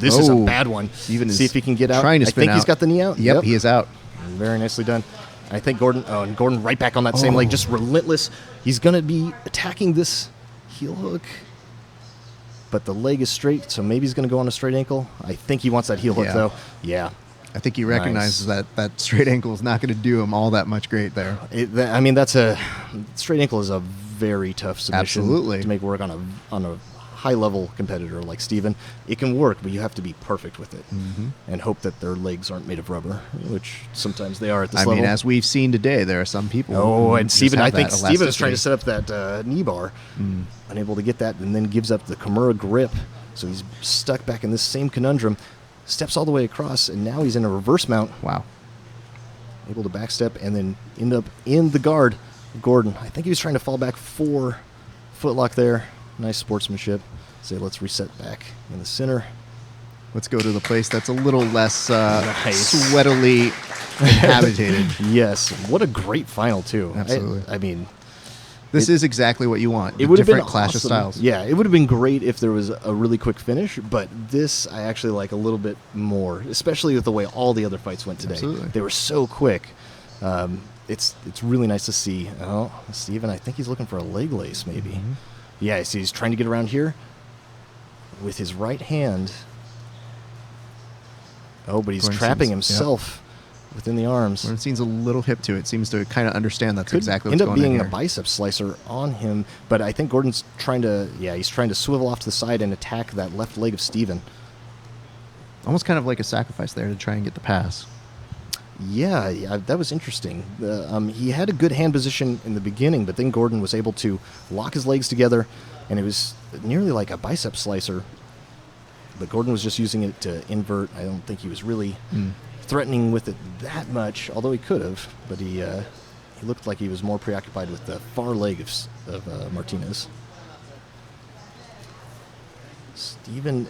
this is a Oh. bad one. Steven is See if he can get out. trying to I spin think he's out. got the knee out. Yep, he is out. Very nicely done. I think Gordon, and Gordon right back on that same leg, just relentless. He's going to be attacking this heel hook, but the leg is straight, so maybe he's going to go on a straight ankle. I think he wants that heel hook, Yeah. though. Yeah. I think he recognizes that straight ankle is not going to do him all that much great there. That's a straight ankle is a very tough submission Absolutely. to make work on a high level competitor like Steven. It can work, but you have to be perfect with it and hope that their legs aren't made of rubber, which sometimes they are at this I level. mean, as we've seen today, there are some people. Oh, who and just Steven, have I think that Steven is trying to elasticity. set up that knee bar, unable to get that, and then gives up the Kimura grip. So he's stuck back in this same conundrum, steps all the way across, and now he's in a reverse mount, Wow. able to backstep, and then end up in the guard of Gordon. I think he was trying to fall back 4 footlock there. Nice sportsmanship. Say, let's reset back in the center. Let's go to the place that's a little less Nice. sweatily inhabited. Yes, what a great final too. Absolutely. I mean, This is exactly what you want. it would have been different clash awesome. of styles. Yeah, it would have been great if there was a really quick finish, but this I actually like a little bit more, especially with the way all the other fights went today. Absolutely. They were so quick. It's really nice to see. Oh, Steven, I think he's looking for a leg lace, maybe. Mm-hmm. Yeah, I see he's trying to get around here with his right hand. Oh, but he's Gordon trapping seems- himself within the arms. When it seems a little hip to it, seems to kind of understand that's Could exactly end what's up going being on a here. bicep slicer on him, but I think Gordon's trying to, he's trying to swivel off to the side and attack that left leg of Steven. Almost kind of like a sacrifice there to try and get the pass. Yeah, that was interesting. He had a good hand position in the beginning, but then Gordon was able to lock his legs together, and it was nearly like a bicep slicer. But Gordon was just using it to invert. I don't think he was really threatening with it that much, although he could have. But he looked like he was more preoccupied with the far leg of Martinez. Steven,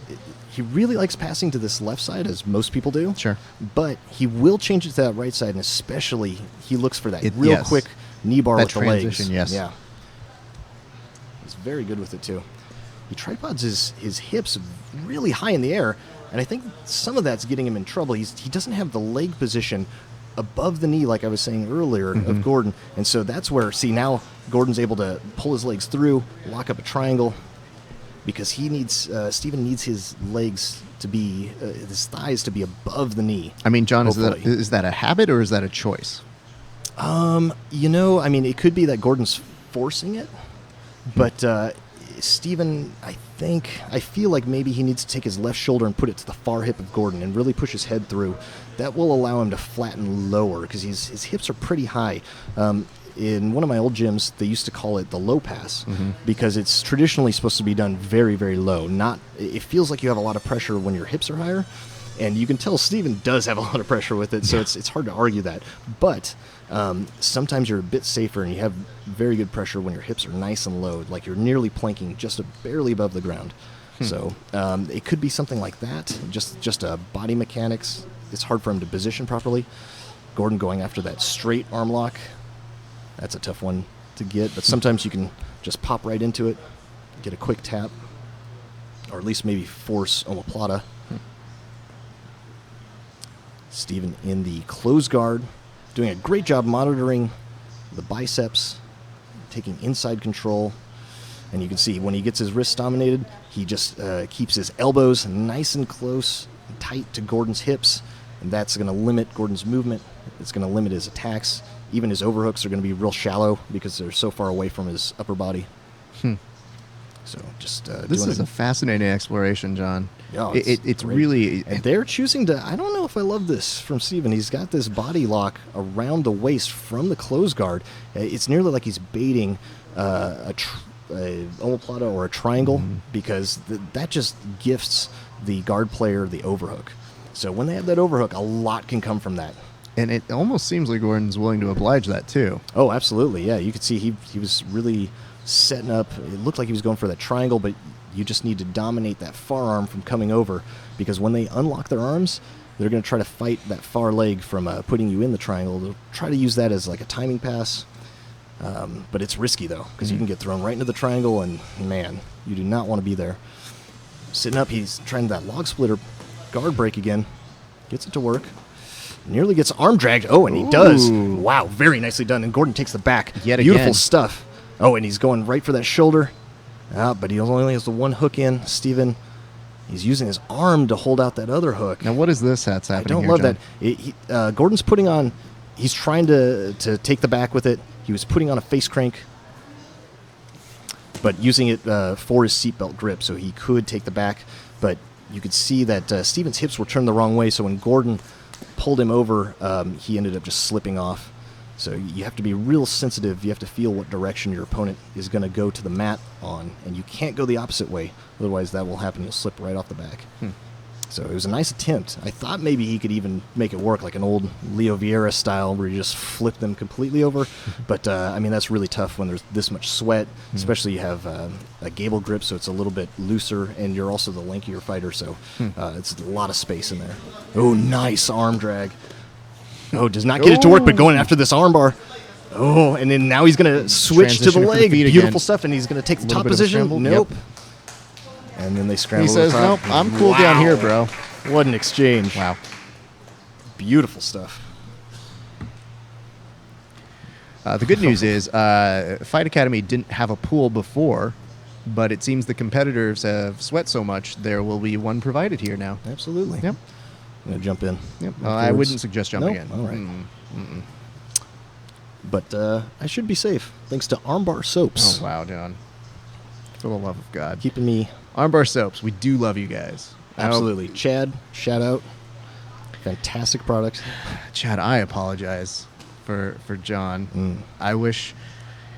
he really likes passing to this left side, as most people do. Sure. But he will change it to that right side, and especially he looks for that real Yes. quick knee bar That with the legs. transition, yes. Yeah. He's very good with it, too. He tripods his hips really high in the air, and I think some of that's getting him in trouble. He doesn't have the leg position above the knee, like I was saying earlier, of Gordon. And so that's where, now Gordon's able to pull his legs through, lock up a triangle. because he needs Steven needs his legs to be his thighs to be above the knee. I mean, John, Hopefully. is that a habit or is that a choice? I mean, it could be that Gordon's forcing it, but Steven, I feel like maybe he needs to take his left shoulder and put it to the far hip of Gordon and really push his head through. That will allow him to flatten lower because his hips are pretty high. In one of my old gyms, they used to call it the low pass because it's traditionally supposed to be done very, very low. It feels like you have a lot of pressure when your hips are higher, and you can tell Steven does have a lot of pressure with it, so it's hard to argue that. But sometimes you're a bit safer and you have very good pressure when your hips are nice and low, like you're nearly planking just barely above the ground. So it could be something like that, just body mechanics. It's hard for him to position properly. Gordon going after that straight arm lock. That's a tough one to get, but sometimes you can just pop right into it, get a quick tap, or at least maybe force omoplata. Steven in the close guard, doing a great job monitoring the biceps, taking inside control. And you can see when he gets his wrists dominated, he just keeps his elbows nice and close and tight to Gordon's hips, and that's going to limit Gordon's movement. It's going to limit his attacks. Even his overhooks are going to be real shallow because they're so far away from his upper body. So just This is a fascinating exploration, John. Yeah, it's great. really... And they're choosing to... I don't know if I love this from Steven. He's got this body lock around the waist from the close guard. It's nearly like he's baiting a omoplata or a triangle because that just gifts the guard player the overhook. So when they have that overhook, a lot can come from that. And it almost seems like Gordon's willing to oblige that, too. Oh, absolutely. Yeah, you could see he was really setting up. It looked like he was going for that triangle, but you just need to dominate that far arm from coming over because when they unlock their arms, they're going to try to fight that far leg from putting you in the triangle. They'll try to use that as like a timing pass, but it's risky, though, because you can get thrown right into the triangle, and, man, you do not want to be there. Sitting up, he's trying that log splitter guard break again. Gets it to work. Nearly gets arm dragged. Oh, and he does. Wow, very nicely done. And Gordon takes the back. Yet Beautiful again. stuff. Oh, and he's going right for that shoulder. But he only has the one hook in. Steven, he's using his arm to hold out that other hook. Now, what is this that's I happening don't here, love John? that. Gordon's putting on... He's trying to take the back with it. He was putting on a face crank, but using it for his seatbelt grip, so he could take the back. But you could see that Steven's hips were turned the wrong way, so when Gordon pulled him over, he ended up just slipping off. So you have to be real sensitive. You have to feel what direction your opponent is going to go to the mat on, and you can't go the opposite way. Otherwise, that will happen. You'll slip right off the back. So it was a nice attempt. I thought maybe he could even make it work like an old Leo Vieira style where you just flip them completely over. But, I mean, that's really tough when there's this much sweat, especially you have a gable grip, so it's a little bit looser, and you're also the lankier fighter, so it's a lot of space in there. Oh, nice arm drag. Oh, does not get it to work, but going after this armbar. Oh, and then now he's going to switch to the Transitioning for the leg. feet Beautiful again. stuff, and he's going to take the Little top bit of a position. scramble. Nope. Yep. And then they scramble. He says, to the top. nope, I'm cool down here, bro. What an exchange. Wow. Beautiful stuff. The good news is Fight Academy didn't have a pool before, but it seems the competitors have sweat so much, there will be one provided here now. Absolutely. Yep. I'm going to jump in. Yep. I afterwards. wouldn't suggest jumping Nope. in. All right. But I should be safe thanks to Armbar Soaps. Oh, wow, John. For the love of God. Keeping me... Armbar Soaps, we do love you guys. I hope- Absolutely. Chad, shout out. Fantastic product. Chad, I apologize for John. Mm. I wish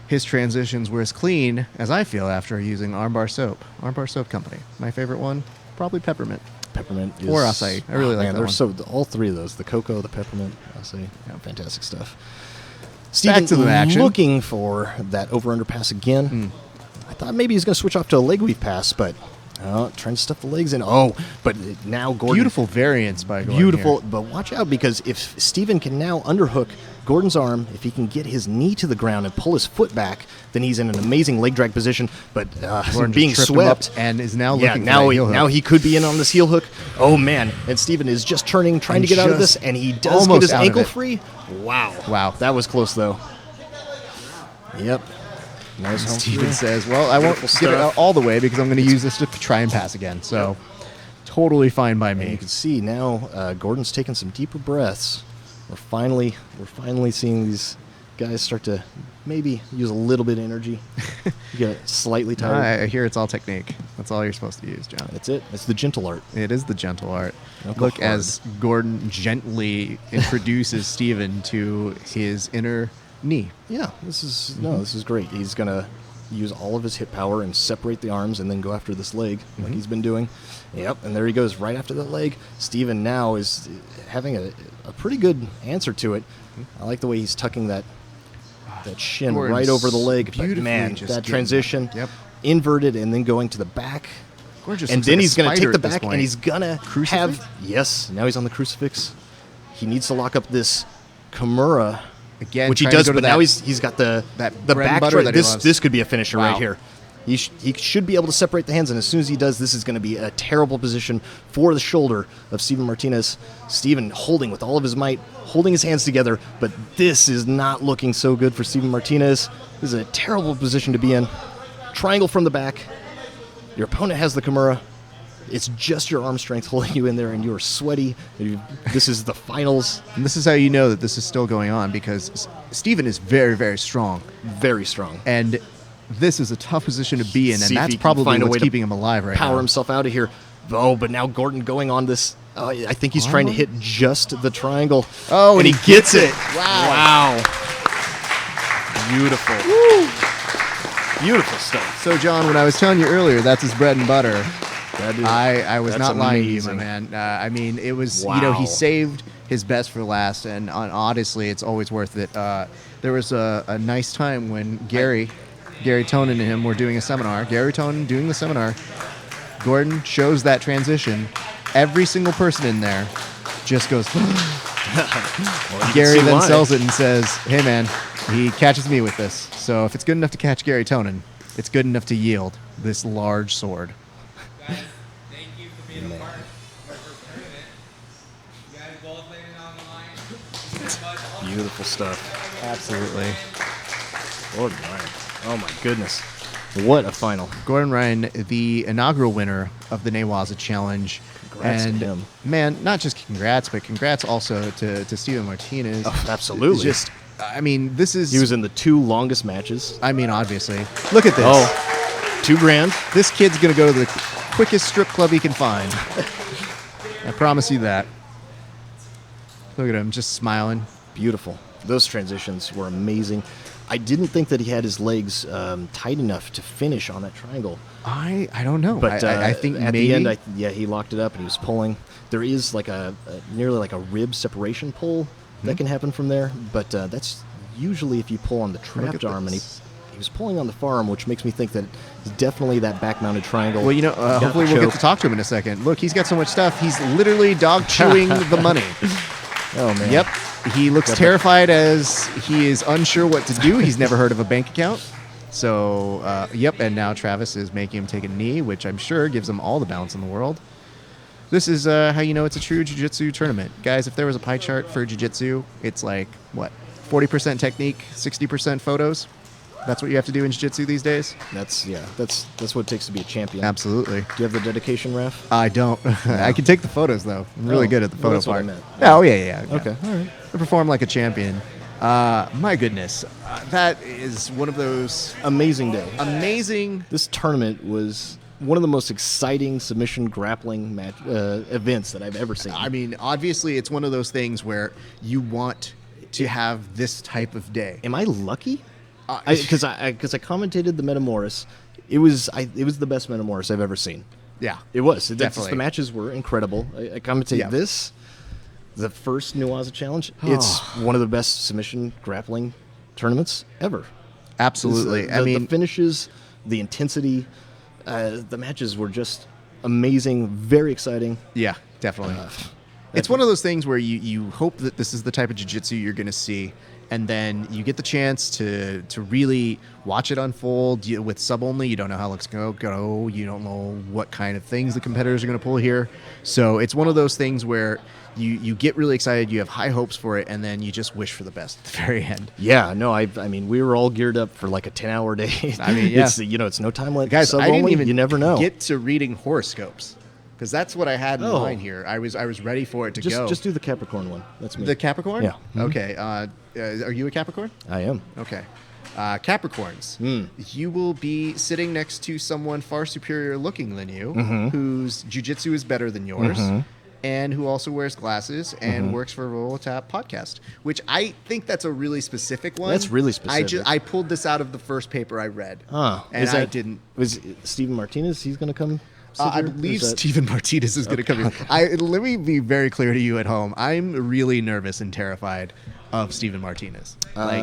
his transitions were as clean as I feel after using Armbar Soap. Armbar Soap Company. My favorite one, probably Peppermint. Peppermint is... Or acai. I really like that they're one. So, all three of those, the cocoa, the peppermint, acai, fantastic stuff. Back to the action. Looking for that over-under pass again. I thought maybe he's going to switch off to a leg weave pass, but trying to stuff the legs in. Oh, but now Gordon... Beautiful variance by Gordon Beautiful, here. but watch out because if Steven can now underhook Gordon's arm, if he can get his knee to the ground and pull his foot back, then he's in an amazing leg drag position. But Gordon being just tripped him up swept, and is now looking for now that heel hook. now he could be in on this heel hook. Oh man! And Steven is just turning, trying And to get out of just this, and he does almost get his out of ankle it. free. Wow! Wow. That was close though. Yep. Nice home Steven free. says, well, I won't Beautiful get it stuff. out all the way because I'm going to use this to try and pass again. So totally fine by And me. you can see now Gordon's taking some deeper breaths. We're finally seeing these guys start to maybe use a little bit of energy. You get slightly tired. I hear it's all technique. That's all you're supposed to use, John. That's it. It's the gentle art. It is the gentle art. Don't go Look as Gordon gently introduces Steven to his inner knee. Yeah, this is great. He's gonna use all of his hip power and separate the arms and then go after this leg like he's been doing. Yep, and there he goes right after that leg. Steven now is having a pretty good answer to it. I like the way he's tucking that shin Gordon's right over the leg. But beautifully man, just that getting- transition, Yep. inverted and then going to the back. Gordon just And looks then like a he's going to spider take the at this back point. and he's going to Crucifix? have, yes, now he's on the crucifix. He needs to lock up this Kimura, Again, which he trying to does, go to but now that- he's got the that the bread and back butter strike. that he This loves. this could be a finisher Wow. right here. He should be able to separate the hands, and as soon as he does, this is going to be a terrible position for the shoulder of Steven Martinez. Steven holding with all of his might, holding his hands together, but this is not looking so good for Steven Martinez. This is a terrible position to be in. Triangle from the back. Your opponent has the Kimura. It's just your arm strength holding you in there, and you are sweaty. This is the finals. And this is how you know that this is still going on because Steven is very, very strong. Very strong. And this is a tough position to be in, See and if that's he can probably find a way what's to keeping him alive right Power now. himself out of here. Oh, but now Gordon going on this. I think he's trying to hit just the triangle. Oh, and he gets it. Wow. Wow. Beautiful. Beautiful stuff. So, John, when I was telling you earlier, that's his bread and butter. That is, I was that's not lying to you, my amazing. man. I mean, it was, Wow. he saved his best for last, and honestly, it's always worth it. There was a nice time when Gary Tonin and him were doing a seminar. Gary Tonin doing the seminar. Gordon shows that transition. Every single person in there just goes, Gary see then why. sells it and says, hey, man, he catches me with this. So if it's good enough to catch Gary Tonin, it's good enough to yield this large sword. Guys, thank you for being a part of our first tournament. You guys both laid it on the line. Beautiful stuff. Absolutely. Gordon Ryan. Oh, my goodness. What a final. Gordon Ryan, the inaugural winner of the Newaza Challenge. Congrats to and him. man, not just congrats, but congrats also to Steven Martinez. Oh, absolutely. Just, I mean, this is. He was in the 2 longest matches. I mean, obviously. Look at this. Oh, $2,000. This kid's gonna go to the quickest strip club he can find. I promise you that. Look at him, just smiling. Beautiful. Those transitions were amazing. I didn't think that he had his legs tight enough to finish on that triangle. I don't know, But I think at maybe. the end, he locked it up and he was pulling. There is like a nearly like a rib separation pull that can happen from there, but that's usually if you pull on the trapped at arm, and this. he was pulling on the forearm, which makes me think that it's definitely that back-mounted triangle. Well, Got hopefully the we'll get choke. to talk to him in a second. Look, he's got so much stuff. He's literally dog chewing the money. Oh man. Yep. He looks terrified as he is unsure what to do. He's never heard of a bank account. So, yep. And now Travis is making him take a knee, which I'm sure gives him all the balance in the world. This is how you know it's a true jiu-jitsu tournament. Guys, if there was a pie chart for jiu-jitsu, it's like, what, 40% technique, 60% photos? That's what you have to do in jiu-jitsu these days? That's what it takes to be a champion. Absolutely. Do you have the dedication, Raph? I don't. I can take the photos, though. I'm really Oh, good at the well, photo that's what I part. meant. Oh, yeah. Okay. All right. I perform like a champion. My goodness. That is one of those Amazing day. amazing. This tournament was one of the most exciting submission grappling match events that I've ever seen. I mean, obviously, it's one of those things where you want to have this type of day. Am I lucky? Because I commentated the Metamoris. It was the best Metamoris I've ever seen. Yeah. It was. Definitely. The matches were incredible. I commentated Yeah. this, the first Newaza Challenge. It's one of the best submission grappling tournaments ever. Absolutely. The finishes, the intensity, the matches were just amazing, very exciting. yeah, definitely. It's one of those things where you hope that this is the type of jiu-jitsu you're going to see, and then you get the chance to really watch it unfold. With sub only, you don't know how it's going to go. You don't know what kind of things the competitors are going to pull here. So it's one of those things where you get really excited, you have high hopes for it, and then you just wish for the best at the very end. Yeah, no, I mean, we were all geared up for like a 10-hour day. I mean, yeah. It's, it's no time limit. Guys, sub I didn't only, even you never know. get to reading horoscopes because that's what I had in mind here. I was ready for it to go. Just do the Capricorn one. That's me. The Capricorn? Yeah. Mhm. Okay. Are you a Capricorn? I am. Okay. Capricorns, you will be sitting next to someone far superior looking than you, whose jiu-jitsu is better than yours, and who also wears glasses and works for Roll Tap Podcast, which I think that's a really specific one. That's really specific. I pulled this out of the first paper I read, Ah, and I didn't. Was Steven Martinez? He's going to come. sit I here? believe Is that- Steven Martinez is going to come here. Let me be very clear to you at home. I'm really nervous and terrified of Steven Martinez.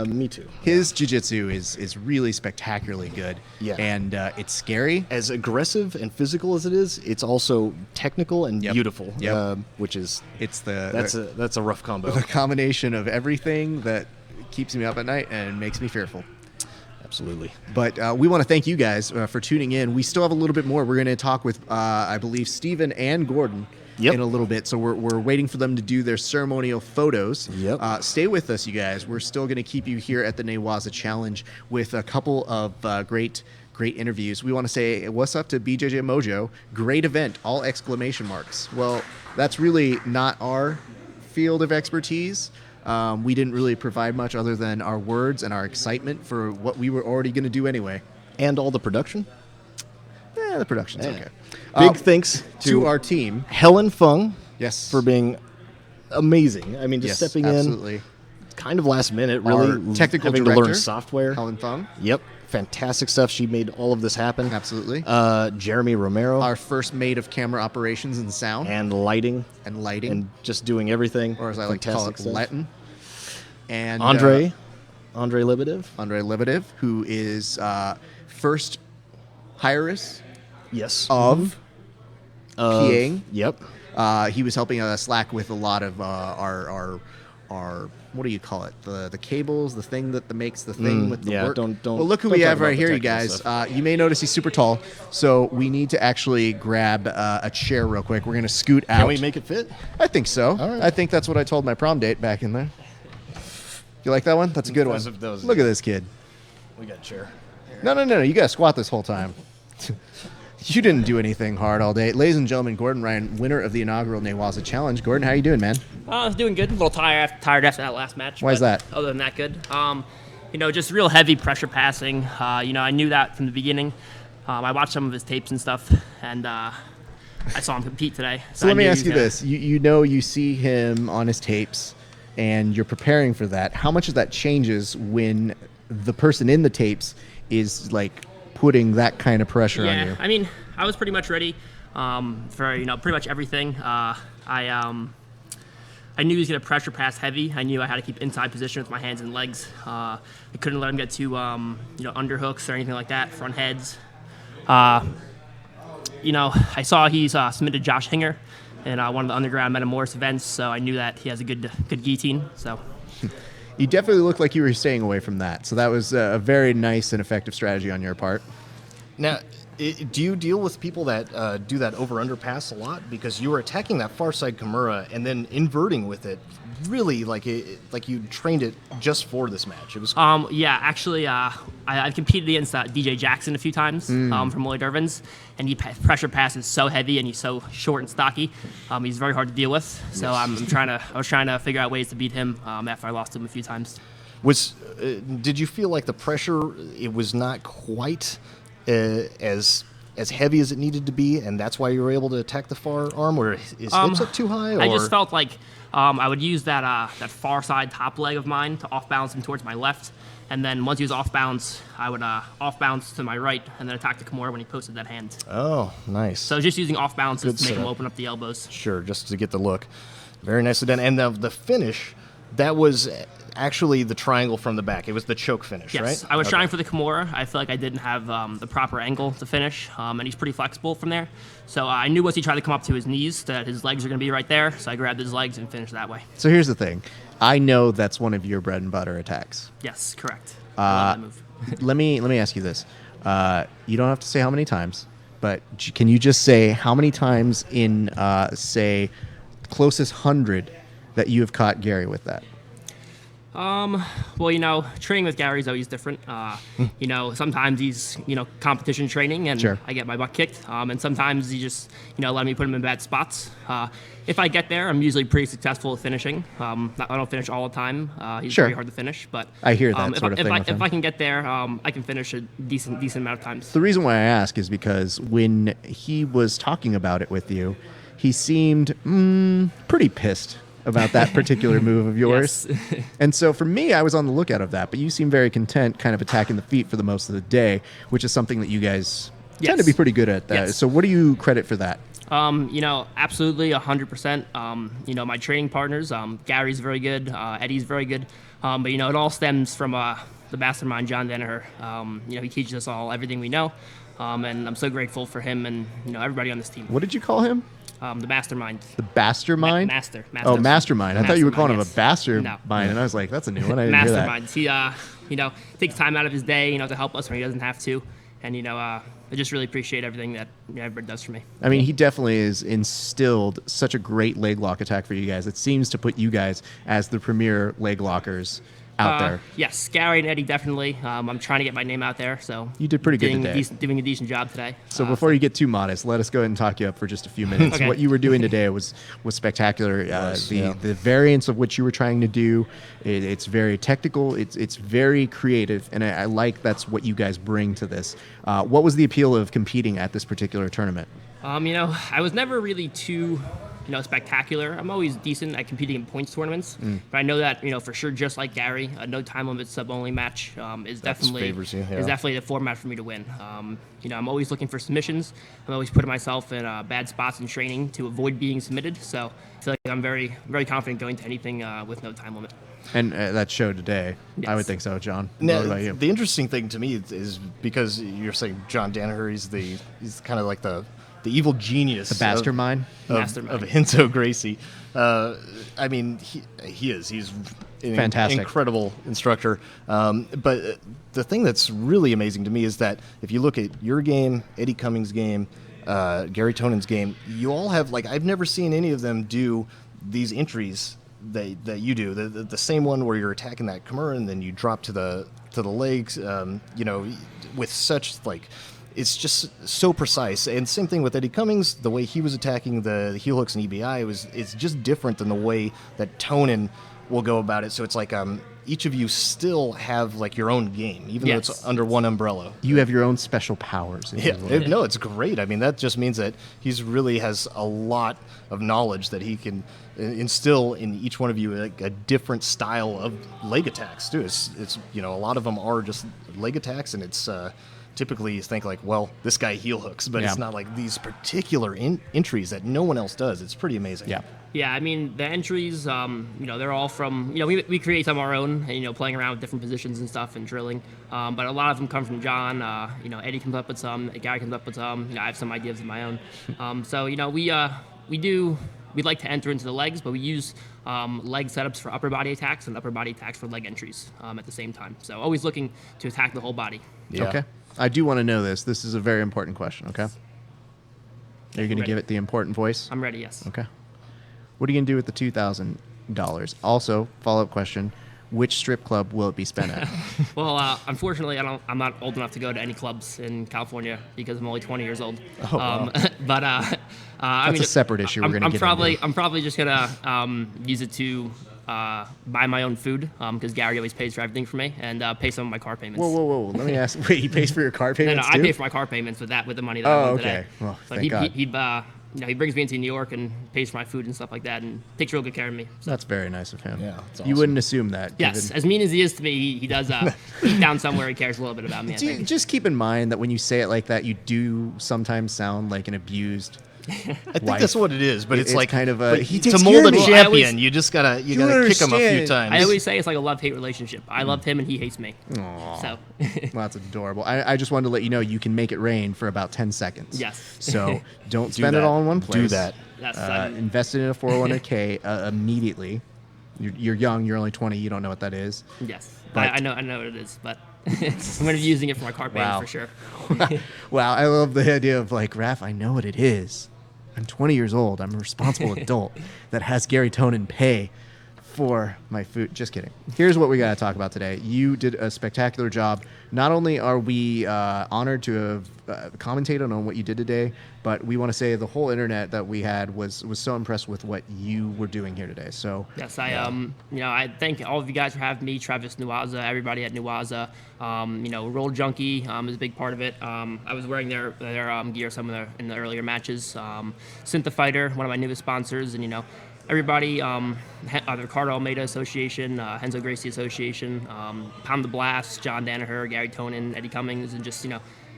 Me too. His jiu-jitsu is really spectacularly good. Yeah. And it's scary. As aggressive and physical as it is, it's also technical and Yep. beautiful. Yep. Which is It's that's a rough combo. the combination of everything that keeps me up at night and makes me fearful. Absolutely. But we want to thank you guys for tuning in. We still have a little bit more. We're going to talk with, I believe, Steven and Gordon Yep. in a little bit. So we're waiting for them to do their ceremonial photos. Yep. Stay with us, you guys. We're still going to keep you here at the Newaza Challenge with a couple of great interviews. We want to say what's up to BJJ Mojo. Great event, all exclamation marks. Well, that's really not our field of expertise. We didn't really provide much other than our words and our excitement for what we were already going to do anyway. And all the production. The production's okay. Big thanks to our team. Helen Fung. Yes. For being amazing. I mean, just Yes, stepping absolutely. in kind of last minute, really. Our technical having director, to learn software. Helen Fung. Yep. Fantastic stuff. She made all of this happen. Absolutely. Jeremy Romero. Our first maid of camera operations and sound. And lighting. And just doing everything. Or as I like to call it, Fantastic stuff. Latin. And Andre Lebedev. Andre Lebedev, who is first hirist Yes. of Piang. Yep. He was helping Slack with a lot of our what do you call it? The cables, the thing that makes the thing with the yeah, work. don't- Well, look who don't we talk have about right the here, you technical guys. stuff. You may notice he's super tall, so we need to actually grab a chair real quick. We're gonna scoot out. Can we make it fit? I think so. All right. I think that's what I told my prom date back in there. You like that one? That's a good one. That was- Look at this kid. We got a chair. No. You gotta squat this whole time. You didn't do anything hard all day. Ladies and gentlemen, Gordon Ryan, winner of the inaugural Newaza Challenge. Gordon, how you doing, man? I was doing good. A little tired after that last match. Why is but that? Other than that, good. Just real heavy pressure passing. I knew that from the beginning. I watched some of his tapes and stuff, and I saw him compete today. So let me ask you this. You see him on his tapes, and you're preparing for that. How much of that changes when the person in the tapes is, like, putting that kind of pressure on you? I mean, I was pretty much ready for pretty much everything. I knew he was going to pressure pass heavy. I knew I had to keep inside position with my hands and legs. I couldn't let him get to underhooks or anything like that, front heads. I saw he's submitted Josh Hinger in one of the underground Metamoris events, so I knew that he has a good guillotine. So. You definitely looked like you were staying away from that. So that was a very nice and effective strategy on your part. Now, do you deal with people that do that over-under pass a lot? Because you were attacking that far side Kimura and then inverting with it, really like you trained it just for this match. It was Actually, I've competed against DJ Jackson a few times from Lloyd Irvins, and he pressure passes so heavy and he's so short and stocky. He's very hard to deal with. So I was trying to figure out ways to beat him after I lost him a few times. Did you feel like the pressure, it was not quite as heavy as it needed to be, and that's why you were able to attack the far arm, or is hips up too high? Or? I just felt like I would use that far side top leg of mine to off balance him towards my left, and then once he was off bounds, I would off bounce to my right, and then attack the Kimura when he posted that hand. Oh, nice. So just using off bounces to make him setup. open up the elbows. Sure, just to get the look. Very nicely done. And the finish, that was actually the triangle from the back. It was the choke finish, Yes, right? I was Okay. trying for the Kimura. I feel like I didn't have the proper angle to finish, and he's pretty flexible from there. So I knew once he tried to come up to his knees that his legs are going to be right there. So I grabbed his legs and finished that way. So here's the thing. I know that's one of your bread and butter attacks. Yes, correct. I love that move. Let me ask you this. You don't have to say how many times, but can you just say how many times in, say, closest 100 that you have caught Gary with that? Well, training with Gary is always different. Sometimes he's, competition training and Sure. I get my butt kicked. And sometimes he just, let me put him in bad spots. If I get there, I'm usually pretty successful at finishing. I don't finish all the time. He's Sure. very hard to finish, but I hear that if sort of if thing I, with if him. I can get there, I can finish a decent amount of times. The reason why I ask is because when he was talking about it with you, he seemed pretty pissed about that particular move of yours. Yes. And so for me, I was on the lookout of that, but you seem very content kind of attacking the feet for the most of the day, which is something that you guys tend to Yes. be pretty good at that. Yes. So what do you credit for that? Absolutely 100%. My training partners, Gary's very good, Eddie's very good. But it all stems from the mastermind, John Danaher. He teaches us all everything we know. And I'm so grateful for him and, everybody on this team. What did you call him? The mastermind. The Bastermind? Master. Oh, Mastermind. I thought you were calling him a yes. bastard No. mind, and I was like, that's a new one. I didn't hear that. Masterminds. He, takes time out of his day, to help us when he doesn't have to. And, I just really appreciate everything that everybody does for me. I mean, he definitely has instilled such a great leg lock attack for you guys. It seems to put you guys as the premier leg lockers out there. Yes, Gary and Eddie definitely. I'm trying to get my name out there, so You did pretty good today. Doing a decent job today. So before you get too modest, let us go ahead and talk you up for just a few minutes. Okay. What you were doing today was spectacular. yeah. The variance of what you were trying to do, it's very technical. It's very creative, and I like that's what you guys bring to this. What was the appeal of competing at this particular tournament? I was never really too, spectacular. I'm always decent at competing in points tournaments, but I know that, for sure, just like Gary, a no time limit sub only match is definitely favors you, yeah. is definitely the format for me to win. I'm always looking for submissions. I'm always putting myself in bad spots in training to avoid being submitted. So I feel like I'm very, very confident going to anything with no time limit. And that showed today. I would Yes. think so, John. Now, What about you? the interesting thing to me is because you're saying John Danaher, he's kind of like the evil genius, The Bastermind? Mastermind. of Hinzo Gracie. I mean, he's an Fantastic. incredible instructor. But the thing that's really amazing to me is that if you look at your game, Eddie Cummings' game, Gary Tonon's game, you all have I've never seen any of them do these entries that you do. The same one where you're attacking that Kimura and then you drop to the legs. With such it's just so precise. And same thing with Eddie Cummings, the way he was attacking the heel hooks and EBI it's just different than the way that Tonon will go about it. So it's each of you still have your own game, even though Yes. it's under one umbrella. You have your own special powers. if Yeah, you will. no, it's great. I mean, that just means that he's really has a lot of knowledge that he can instill in each one of you, a different style of leg attacks too. It's a lot of them are just leg attacks, and it's typically you think this guy heel hooks, but Yeah. it's not these particular entries that no one else does. It's pretty amazing. Yeah. Yeah, I mean, the entries, they're all from, we create some of our own, and, playing around with different positions and stuff and drilling. But a lot of them come from John. Eddie comes up with some, Gary comes up with some. I have some ideas of my own. So, we'd like to enter into the legs, but we use leg setups for upper body attacks and upper body attacks for leg entries at the same time. So always looking to attack the whole body. Yeah. Okay. I do want to know this. This is a very important question, okay? Are you going to Ready. give it the important voice? I'm ready, yes. Okay. What are you going to do with the $2,000? Also, follow-up question, which strip club will it be spent at? Well, unfortunately, I'm not old enough to go to any clubs in California because I'm only 20 years old. Oh, wow. But That's a separate issue we're gonna get into. I'm probably just gonna use it to buy my own food because Gary always pays for everything for me and pay some of my car payments. Whoa. Let me ask. Wait, he pays for your car No, payments I too? pay for my car payments with the money that I Oh, won okay. today. Well, But thank God. he brings me into New York and pays for my food and stuff like that and takes real good care of me. So. That's very nice of him. Yeah, it's You awesome. wouldn't assume that. Yes, given- as mean as he is to me, he does deep down somewhere he cares a little bit about me. I think. Just keep in mind that when you say it like that, you do sometimes sound like an abused I think wife. that's what it is, but it's It's like kind of a- but he to takes mold care a of me. Well, I champion. always- You just gotta You kick him a few understand. times. I always say it's like a love-hate relationship. I love him and he hates me. So, Well, that's adorable. I just wanted to let you know you can make it rain for about 10 seconds. Yes. So don't spend that. it all in one place. Do that. that's Invest it in a 401k immediately. You're young. You're only 20. You don't know what that is. yes. But- I know what it is, but I'm going to be using it for my car payment Wow. for sure. Wow, I love the idea of like, Raph, I know what it is. I'm 20 years old. I'm a responsible adult that has Gary Tonin pay for my food. Just kidding. Here's what we got to talk about today. You did a spectacular job. Not only are we honored to have commentated on what you did today, but we want to say the whole internet that we had was so impressed with what you were doing here today. So Yes, I thank all of you guys for having me, Travis Nuwaza, everybody at Nuwaza. Roll Junkie is a big part of it. I was wearing their gear in the earlier matches. Syntha Fighter, one of my newest sponsors, and everybody, the Ricardo Almeida Association, Henzo Gracie Association, Pound the Blast, John Danaher, Gary Tonin, Eddie Cummings, and just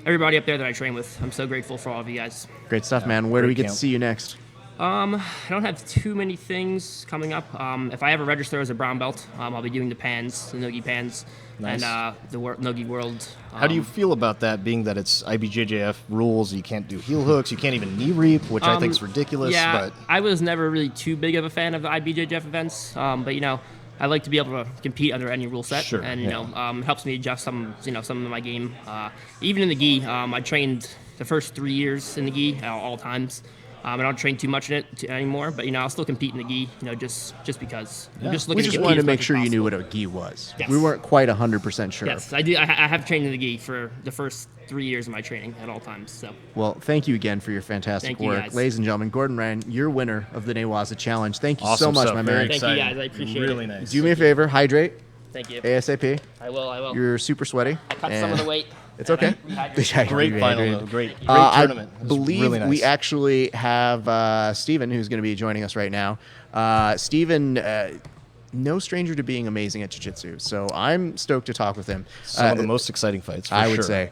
everybody up there that I train with. I'm so grateful for all of you guys. great stuff, man. Where do great we get to camp. see you next? I don't have too many things coming up. If I ever register as a brown belt, I'll be doing the pans, the Nogi pans, Nice. and the Nogi World. How do you feel about that, being that it's IBJJF rules? You can't do heel hooks. You can't even knee reap, which I think is ridiculous. Yeah, But I was never really too big of a fan of the IBJJF events, but I like to be able to compete under any rule set, Sure, and yeah. it helps me adjust some of my game. Even in the gi, I trained the first 3 years in the gi at all times. I don't train too much in it anymore, but I'll still compete in the gi, just because. I'm just looking We to just compete wanted to as make much as sure you knew possible. what a gi was. Yes. We weren't quite 100% sure. Yes, I do. I have trained in the gi for the first 3 years of my training at all times. So Well, thank you again for your fantastic Thank you, work. guys. Ladies and gentlemen, Gordon Ryan, you're winner of the Newaza Challenge. Thank you so awesome much, stuff. my Very man. Thank you, exciting. guys. I appreciate it. really nice. Do me a favor, hydrate thank you. ASAP. I will. You're super sweaty. I cut some of the weight. It's okay. Rehydrate. Great final, Rehydrated. though. Great I tournament. It was believe really nice. we actually have Steven, who's going to be joining us right now. Steven, no stranger to being amazing at jiu-jitsu, so I'm stoked to talk with him. Some of the most exciting fights, for I sure. would say.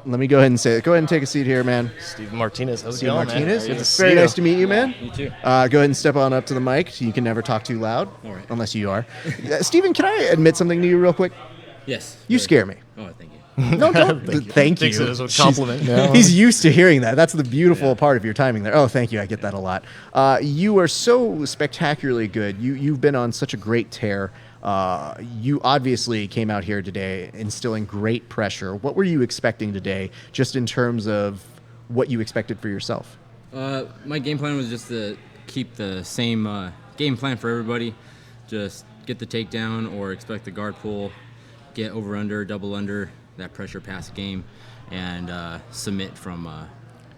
Let me go ahead and say it. Go ahead and take a seat here, man. Steven Martinez. How's it Steven going, man? Martinez. Good to see Very you. nice to meet you, man. You too. Go ahead and step on up to the mic. You can never talk too loud, unless you are. Steven, can I admit something to you real quick? Yes. You scare me. Oh, thank you. No, don't. Thank you. Takes it as a compliment. He's used to hearing that. That's the beautiful part of your timing there. Oh, thank you. I get that a lot. You are so spectacularly good. You've been on such a great tear. You obviously came out here today instilling great pressure. What were you expecting today, just in terms of what you expected for yourself? My game plan was just to keep the same game plan for everybody. Just get the takedown or expect the guard pull, get over under, double under, that pressure pass game, and submit from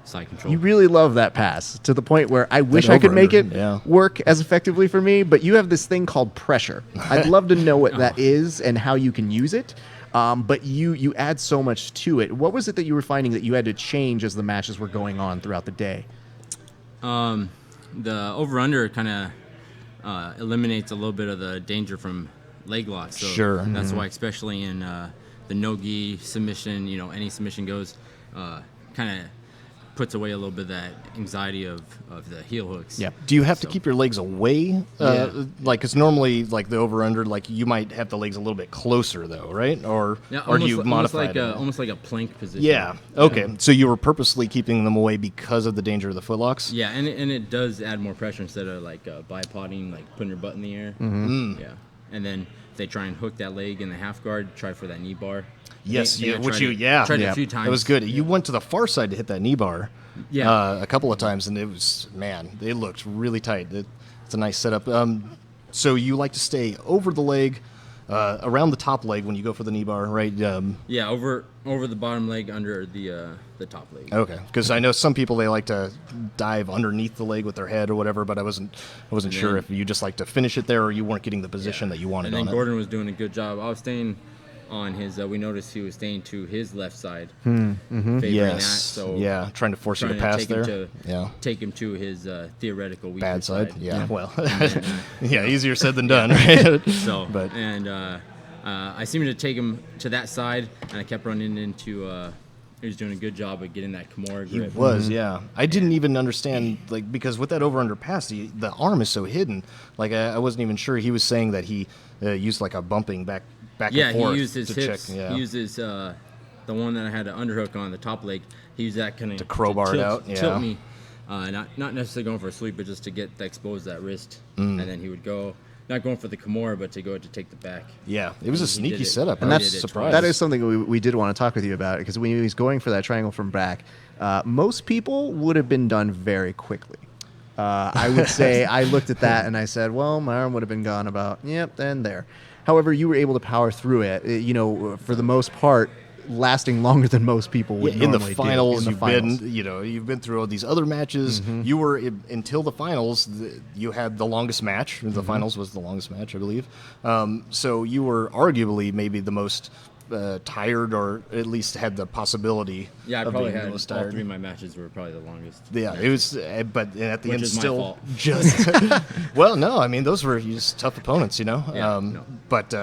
side control. You really love that pass to the point where I wish I could over-under, make it yeah. work as effectively for me, but you have this thing called pressure. I'd love to know what that is and how you can use it. But you add so much to it. What was it that you were finding that you had to change as the matches were going on throughout the day? The over under kind of eliminates a little bit of the danger from leg locks. So Sure. That's why, especially in the no-gi submission, any submission goes, kind of puts away a little bit of that anxiety of the heel hooks. Yeah. Do you have to So- keep your legs away? Yeah. Like, it's normally like the over/under. Like, you might have the legs a little bit closer, though, right? Or Yeah, or do you almost modify like it? almost like a plank position. Yeah. Okay. So you were purposely keeping them away because of the danger of the footlocks. Yeah, and it does add more pressure instead of like bipodding, like putting your butt in the air. Mm-hmm. Yeah, and then if they try and hook that leg in the half guard, try for that knee bar. Yes. I think I Which tried you it- yeah. tried it Yeah. a few times. It was good. You went to the far side to hit that knee bar. Yeah. A couple of times, and it was, man, it looked really tight. It's a nice setup. So you like to stay over the leg, around the top leg when you go for the knee bar, right? Yeah, over the bottom leg, under the top leg. Okay, because I know some people, they like to dive underneath the leg with their head or whatever, but I wasn't sure then- if you just like to finish it there or you weren't getting the position that you wanted And then on Gordon was doing a good job. I was staying on his. We noticed he was staying to his left side, it. favoring Yes. that. So Yeah, trying to force you trying to pass take him there. to Yeah. take him to his theoretical weaker Bad side. Yeah. Well, then, yeah, easier said than done, right? So, But- I seemed to take him to that side, and I kept running into he was doing a good job of getting that Kimura He grip. was, yeah. I didn't even understand, like, because with that over-under pass, the arm is so hidden. Like, I wasn't even sure. He was saying that he used, like, a bumping back Yeah, and forth he used his to hips. check. Yeah. He used his the one that I had an underhook on the top leg. He used that kind of To crowbar it out, yeah. tilt me. Not necessarily going for a sweep, but just to get expose that wrist, and then he would go. Not going for the Kimura, but to go to take the back. Yeah, it was a He sneaky did it. setup. And I that's- was surprised. That is something we did want to talk with you about, because when he was going for that triangle from back, most people would have been done very quickly. I would say I looked at that and I said, well, my arm would have been gone about, and there. However, you were able to power through it, for the most part, lasting longer than most people would in the normally finals, do. you've been through all these other matches. You were until the finals. You had the longest match. The finals was the longest match, I believe. So you were arguably maybe the most tired, or at least had the possibility. Yeah, I of probably being the had most all tired. three of my matches were probably the longest. Yeah, it was, but at the Which end, is my still fault. just. Well, no, I mean those were just tough opponents, Yeah, no. But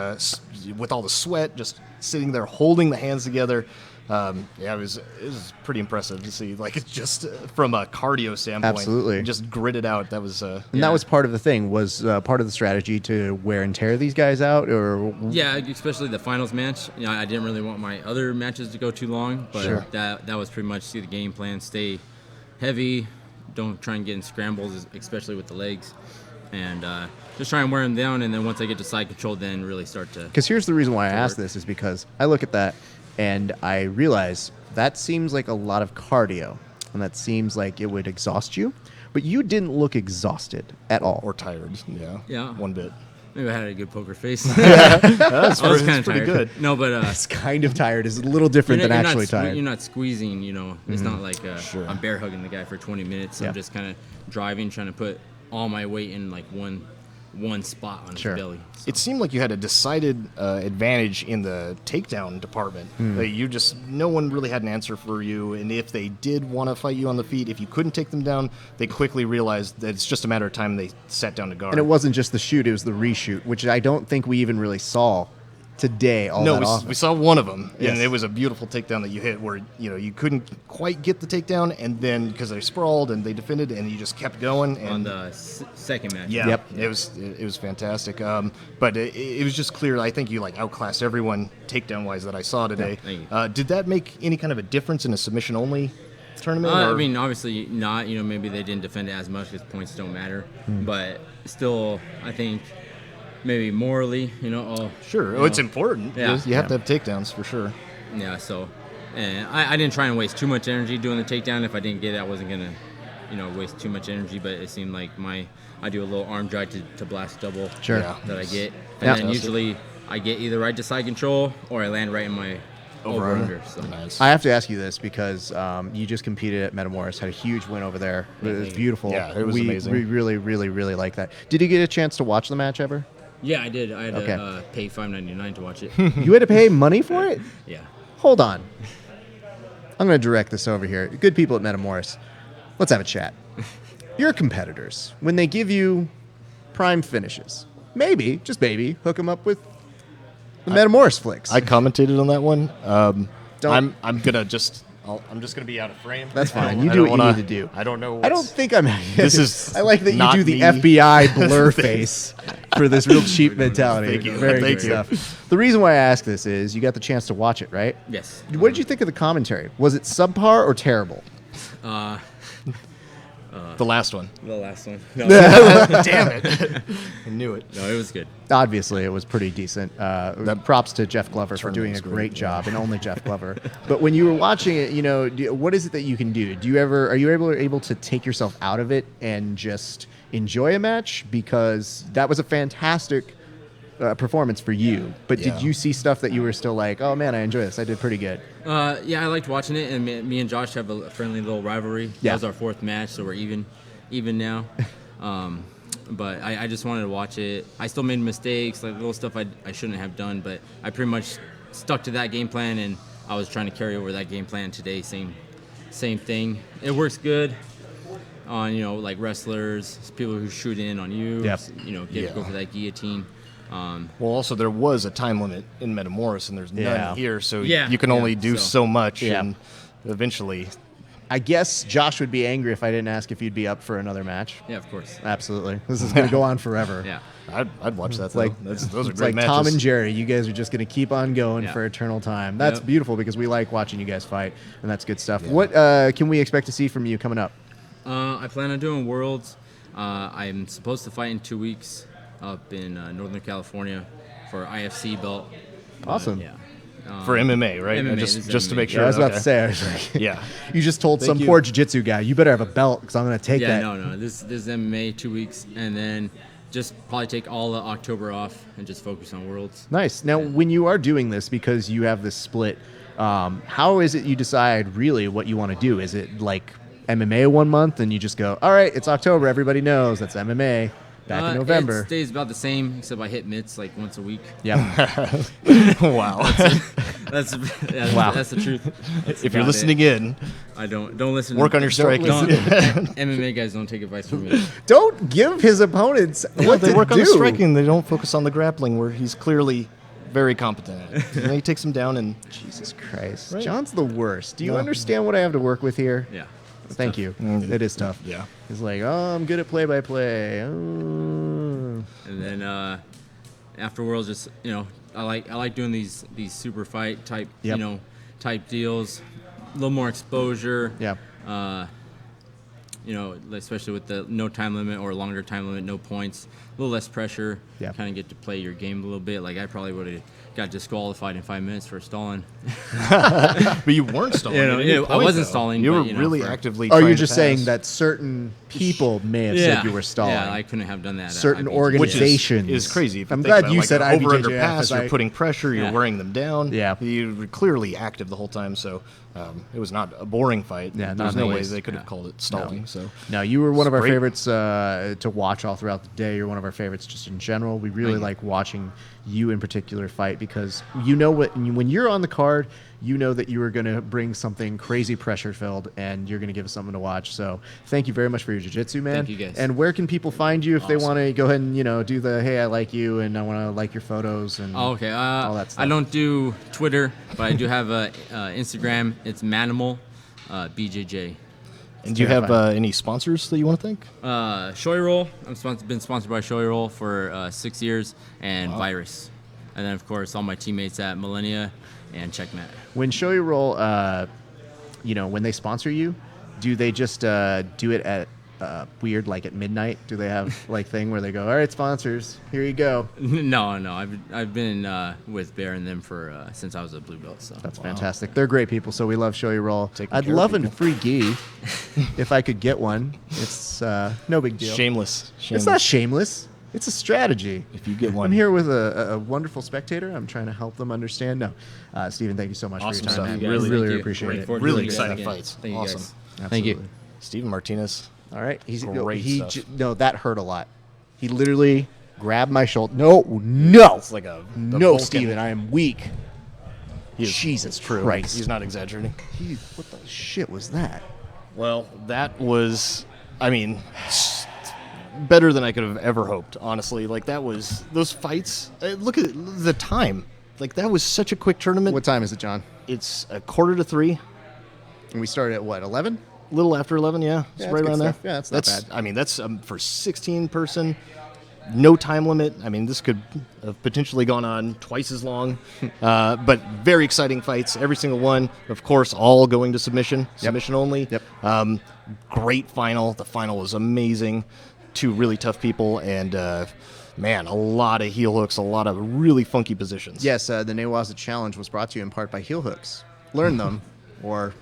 with all the sweat, just sitting there holding the hands together, it was pretty impressive to see. Like, it's just from a cardio standpoint, Absolutely. just gritted out. That was And that was part of the thing, was part of the strategy to wear and tear these guys out, or Yeah, especially the finals match. I didn't really want my other matches to go too long, but Sure. that was pretty much see the game plan, stay heavy, don't try and get in scrambles, especially with the legs, and just try and wear them down. And then once I get to side control, then really start to. Because here's the reason why I to asked work. this, is because I look at that and I realize that seems like a lot of cardio, and that seems like it would exhaust you, but you didn't look exhausted at all. or tired. Yeah. one bit. Maybe I had a good poker face. That's I was pretty, kind of pretty tired. good. No, but It's kind of tired. Is a little different than actually tired. You're not squeezing. It's not like Sure. I'm bear hugging the guy for 20 minutes. Yeah. I'm just kind of driving, trying to put all my weight in like one spot on Sure. his belly. So. It seemed like you had a decided advantage in the takedown department. No one really had an answer for you, and if they did want to fight you on the feet, if you couldn't take them down, they quickly realized that it's just a matter of time they sat down to guard. And it wasn't just the shoot; it was the reshoot, which I don't think we even really saw today. No, that often. we saw one of them, Yes. and it was a beautiful takedown that you hit where you couldn't quite get the takedown, and then because they sprawled and they defended, and you just kept going. And on the second match. yeah, Yep. it was fantastic. But it was just clear. I think you outclassed everyone takedown wise that I saw today. Thank you. Did that make any kind of a difference in a submission only tournament? I or- mean, obviously not. Maybe they didn't defend it as much because points don't matter. But still, I think maybe morally, sure. you It's know. important. Yeah. You have to have takedowns for sure. Yeah, so and I didn't try and waste too much energy doing the takedown. If I didn't get it, I wasn't gonna, waste too much energy. But it seemed like I do a little arm drag to blast double Sure. Yeah. that I get, Yeah. and then usually I get either right to side control or I land right in my over under. So Nice. I have to ask you this because you just competed at Metamoris, had a huge win over there. It was beautiful. Yeah, it was amazing. We really, really, really like that. Did you get a chance to watch the match ever? yeah, I did. I had Okay. to pay $5.99 to watch it. You had to pay money for it? Yeah. Hold on. I'm going to direct this over here. Good people at Metamoris, let's have a chat. Your competitors, when they give you prime finishes, maybe, just maybe, hook them up with the Metamoris flicks. I commentated on that one. Don't- I'm gonna just. I'm just gonna be out of frame. That's I fine. don't- You I do don't what you wanna- need to do. I don't know. I don't what's- think I'm. This is I like that you not do the me. FBI blur face for this real cheap mentality. Thank you. Very Thank good you. stuff. The reason why I ask this is you got the chance to watch it, right? Yes. What did you think of the commentary? Was it subpar or terrible? The last one. The last one. Damn it! I knew it. No, it was good. Obviously, it was pretty decent. Props to Jeff Glover for doing a Tournament's great great, job, and only Jeff Glover. But when you were watching it, what is it that you can do? Are you able to take yourself out of it and just enjoy a match? Because that was a fantastic performance for you. But Yeah. did you see stuff that you were still like, oh man, I enjoy this. I did pretty good. Yeah, I liked watching it, and me and Josh have a friendly little rivalry. Yeah. That was our fourth match, so we're even now. But I just wanted to watch it. I still made mistakes, like little stuff I shouldn't have done, but I pretty much stuck to that game plan, and I was trying to carry over that game plan today. Same thing. It works good on like wrestlers, people who shoot in on you. Yep. Go for that guillotine. Well, also there was a time limit in Metamoris, and there's none Yeah. here, so Yeah. you can only do So- so much. Yeah. And eventually. I guess Josh would be angry if I didn't ask if you'd be up for another match. Yeah, of course. Absolutely. This is going to go on forever. Yeah. I'd watch that. It's like those are it's great like matches. Tom and Jerry. You guys are just going to keep on going Yeah. for eternal time. That's Yep. beautiful because we like watching you guys fight, and that's good stuff. What can we expect to see from you coming up? I plan on doing Worlds. I'm supposed to fight in 2 weeks up in Northern California for IFC belt. Awesome. Yeah. For MMA, right? MMA, just this is just to MMA. make Yeah, sure. I was about okay. to say. I was like, Yeah. you just told Thank some you. poor jiu-jitsu guy, you better have a belt because I'm going to take Yeah, that. no. This is MMA 2 weeks, and then just probably take all of October off and just focus on Worlds. Nice. Now, when you are doing this, because you have this split, how is it you decide really what you want to do? Is it like MMA 1 month and you just go, all right, it's October, everybody knows that's MMA back in November? It stays about the same, except I hit mitts like once a week. Yeah. Wow. That's Wow. That's the truth. That's If you're about listening it. in, I don't listen. work on your striking. Don't, MMA guys don't take advice from me. Don't give his opponents what they to work do. on the striking. They don't focus on the grappling, where he's clearly very competent at it. And then he takes him down, and Jesus Christ. Right. John's the worst. Do you No. understand what I have to work with here? Yeah. Thank you. Mm. It is tough. Yeah. He's like, oh, I'm good at play-by-play. Oh. And then after Worlds, just I like doing these super fight type Yep. type deals, a little more exposure. Yeah. Especially with the no time limit or longer time limit, no points, a little less pressure. Yeah. Kind of get to play your game a little bit. Like I probably would have got disqualified in 5 minutes for stalling. but you weren't stalling. at any I point, wasn't though. stalling, You were but, really for- actively. Oh, trying you're to just saying pass. that certain people may have said you were stalling. Yeah, I couldn't have done that. at certain IBJJF. organizations. Which is crazy. If you I'm think glad about it, you like said an over IBJJF, under pass. as You're I- putting pressure. You're Yeah. wearing them down. Yeah. You were clearly active the whole time. So it was not a boring fight. Yeah, not There's in no any way ways. they could have Yeah. called it stalling. So No, you were one of our Great. favorites to watch all throughout the day. You're one of our favorites just in general. We really Thank you. like watching you in particular fight because you know when you're on the card, you know that you are going to bring something crazy pressure filled and you're going to give us something to watch. So thank you very much for your jiu-jitsu, man. Thank you, guys. And where can people find you if they Awesome. want to go ahead and do the hey, I like you and I want to like your photos and Oh, okay. all that stuff. I don't do Twitter, but I do have Instagram. It's Manimal BJJ. and do you have terrifying. any sponsors that you want to thank? Shoei Roll. I've been sponsored by Shoei Roll for 6 years, and Virus. And then, of course, all my teammates at Millennia and Checkmat. When Shoei Roll, when they sponsor you, do they just do it at weird, like at midnight? Do they have like thing where they go, all right, sponsors, here you go? No. I've been with Bear and them for since I was a blue belt. So That's fantastic. They're great people, so we love Shoei Roll. Taking I'd care of love a people. free gi if I could get one. It's no big deal. Shameless. It's not shameless. It's a strategy. If you get one. I'm here with a wonderful spectator. I'm trying to help them understand. No, Stephen, thank you so much Awesome for your stuff. time. You Man. guys. Really, Thank you. appreciate Looking it. forward to Really doing it exciting again. fights. Thank you Awesome. guys. Absolutely. Thank you. Steven Martinez. All right. Great stuff. No, that hurt a lot. He literally grabbed my shoulder. No. It's like a No, Vulcan. Steven, I am weak. He is- Jesus it's true. Christ. He's not exaggerating. What the shit was that? Well, that was, better than I could have ever hoped, honestly. Like, that was, those fights, look at the time. Like, that was such a quick tournament. What time is it, John? It's 2:45, And we started at what, 11? a little after 11, yeah. It's Yeah, right that's good around there. stuff. Yeah, that's not bad. I mean, that's for 16 person, no time limit. I mean, this could have potentially gone on twice as long. But very exciting fights, every single one. Of course, all going to submission, submission only. Yep. Great final. The final was amazing. Two really tough people, and man, a lot of heel hooks, a lot of really funky positions. Yes, the Newaza Challenge was brought to you in part by Heel Hooks. Learn them, or...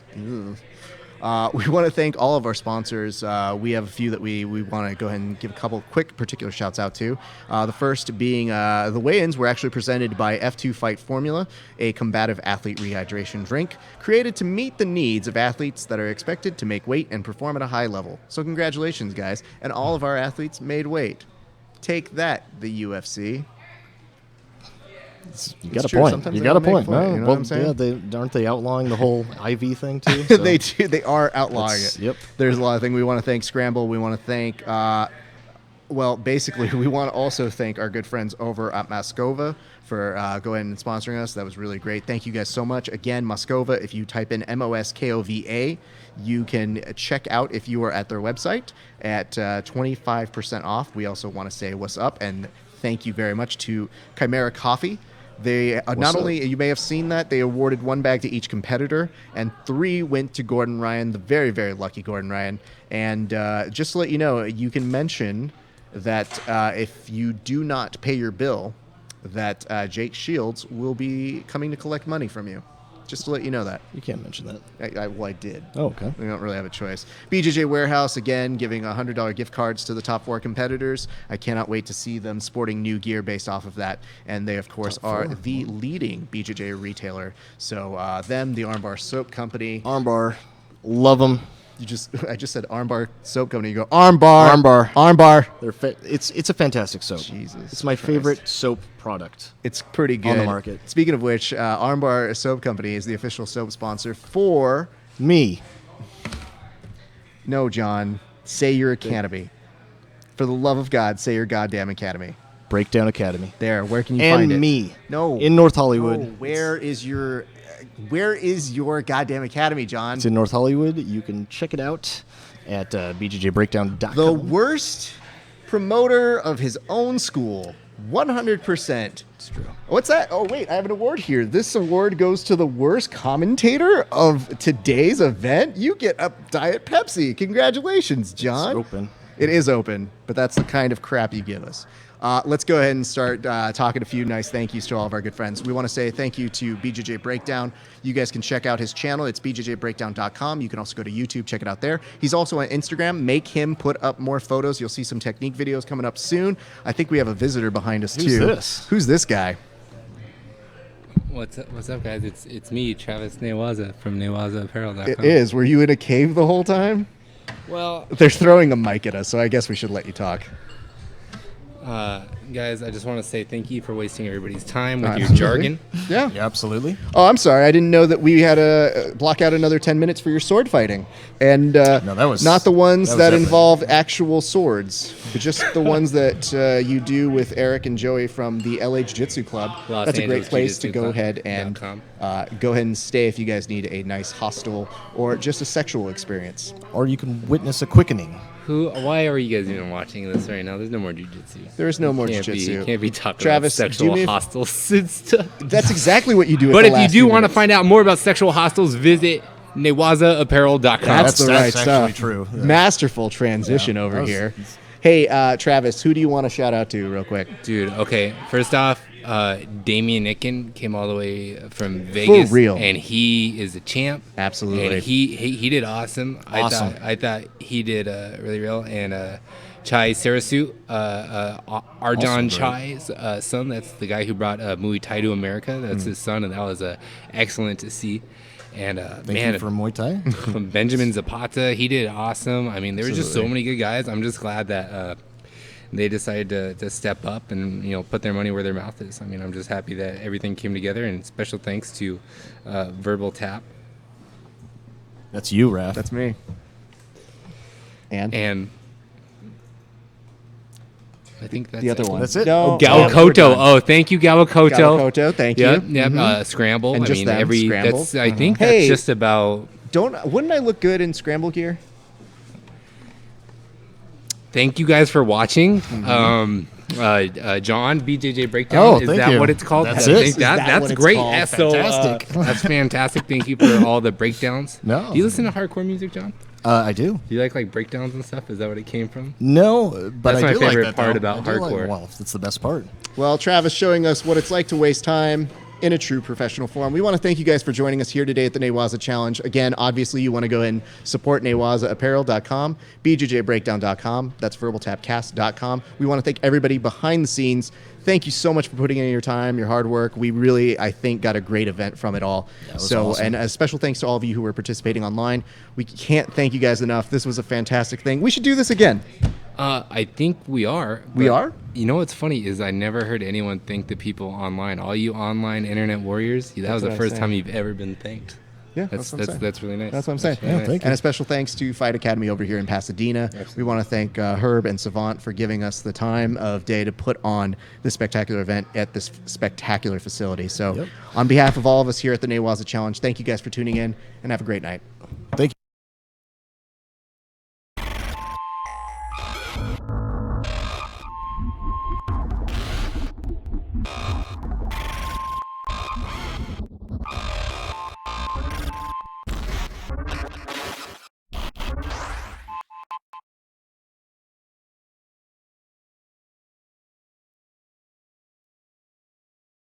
we want to thank all of our sponsors. We have a few that we want to go ahead and give a couple quick particular shouts out to. The first being the weigh-ins were actually presented by F2 Fight Formula, a combative athlete rehydration drink created to meet the needs of athletes that are expected to make weight and perform at a high level. So congratulations, guys. And all of our athletes made weight. Take that, the UFC. You got a true. point. Sometimes You they got a don't make point. fun, No, you know well, what I'm saying? yeah, aren't they outlawing the whole IV thing too? So They do. They are outlawing That's- it. yep. There's a lot of things. We want to thank Scramble. We want to thank Well, basically, we want to also thank our good friends over at Moscova for going and sponsoring us. That was really great. Thank you guys so much. Again, Moscova, if you type in MOSKOVA, you can check out if you are at their website at 25% off. We also want to say what's up and thank you very much to Chimera Coffee. They not only, you may have seen that, they awarded 1 bag to each competitor, and 3 went to Gordon Ryan, the very, very lucky Gordon Ryan. And just to let you know, you can mention that if you do not pay your bill, that Jake Shields will be coming to collect money from you. Just to let you know that. You can't mention that. I did. Oh, okay. We don't really have a choice. BJJ Warehouse, again, giving $100 gift cards to the top 4 competitors. I cannot wait to see them sporting new gear based off of that. And they, of course, are the leading BJJ retailer. So them, the Armbar Soap Company. Armbar. Love them. I just said Armbar Soap Company. You go, Armbar. Armbar. It's a fantastic soap. Jesus It's my Christ. favorite soap product. It's pretty good. On the market. Speaking of which, Armbar Soap Company is the official soap sponsor for... Me. No, John. Say your academy. For the love of God, say your goddamn academy. Breakdown Academy. There. Where can you And find it? me. No. In North Hollywood. No, where is your goddamn academy, John? It's in North Hollywood. You can check it out at bjjbreakdown.com. The worst promoter of his own school. 100%. It's true. What's that? Oh, wait, I have an award here. This award goes to the worst commentator of today's event. You get a Diet Pepsi. Congratulations, John. It's open. It is open, but that's the kind of crap you give us. Let's go ahead and start talking a few nice thank yous to all of our good friends. We want to say thank you to BJJ Breakdown. You guys can check out his channel. It's bjjbreakdown.com. You can also go to YouTube, check it out there. He's also on Instagram. Make him put up more photos. You'll see some technique videos coming up soon. I think we have a visitor behind us, Who's too. this? Who's this guy? What's up, guys? It's me, Travis Newaza from NewazaApparel.com. It is. Were you in a cave the whole time? Well, They're throwing a mic at us, so I guess we should let you talk. guys, I just want to say thank you for wasting everybody's time with your Absolutely. jargon. Yeah. Yeah, absolutely. Oh, I'm sorry. I didn't know that we had to block out another 10 minutes for your sword fighting. And that was- not the ones that was that different. involved actual swords, but just the ones that you do with Eric and Joey from the LA Jiu-Jitsu Club. Los That's a great Angeles place to Jiu-Jitsu go Club ahead and .com. go ahead and stay if you guys need a nice hostel or just a sexual experience. Or you can witness a quickening. Why are you guys even watching this right now? There's no more jiu-jitsu. There is no more Can't be- jiu-jitsu. Can't be talking Travis, about do sexual me a- hostels and stuff. That's exactly what you do. But if you do want to find out more about sexual hostels, visit NewazaApparel.com. That's the right actually stuff. true. Yeah. Masterful transition over that was- here. Hey, Travis, who do you want to shout out to real quick? Dude, okay. First off, Damian Nicken came all the way from Vegas. real. And he is a champ. Absolutely. And he did awesome. Awesome. I thought he did really real. And Chai Sarasu, Arjan Also Chai's son. That's the guy who brought Muay Thai to America. That's his son, and that was excellent to see. And Thank you for Muay Thai. from Benjamin Zapata, he did awesome. I mean, there were just so Absolutely. many good guys. I'm just glad that they decided to step up and put their money where their mouth is. I mean, I'm just happy that everything came together. And special thanks to Verbal Tap That's you, Raph. That's me. And I think that's the other it. one. That's it. No, Gawakoto. we're done. Oh, thank you, Gawakoto. Gawakoto, thank you. Yep. Scramble. And I just mean, them, Scramble. That's, I think Hey. that's just about. Wouldn't I look good in scramble gear? Thank you guys for watching. John, BJJ Breakdown. Oh, is thank that you. what it's called? That's I it. think Is that that's what it's great. called? Yeah, so, Fantastic. that's fantastic. Thank you for all the breakdowns. No. Do you listen to hardcore music, John? I do. Do you like breakdowns and stuff? Is that what it came from? No, but That's I my do favorite like that, part though. about I do like- hardcore. well, that's the best part. Well, Travis showing us what it's like to waste time in a true professional form. We want to thank you guys for joining us here today at the Newaza Challenge. Again, obviously, you want to go ahead and support NewazaApparel.com, BJJBreakdown.com, that's VerbalTapCast.com. We want to thank everybody behind the scenes. Thank you so much for putting in your time, your hard work. We really, I think, got a great event from it all. was So, awesome. and a special thanks to all of you who were participating online. We can't thank you guys enough. This was a fantastic thing. We should do this again. I think we are. We but are? You know what's funny is I never heard anyone thank the people online. All you online internet warriors, that was the what I first say. time you've ever been thanked. Yeah, that's what I'm saying. that's really nice. That's what I'm saying. Really nice. thank you. And a special thanks to Fight Academy over here in Pasadena. We want to thank Herb and Savant for giving us the time of day to put on this spectacular event at this spectacular facility. So, on behalf of all of us here at the Newaza Challenge, thank you guys for tuning in and have a great night.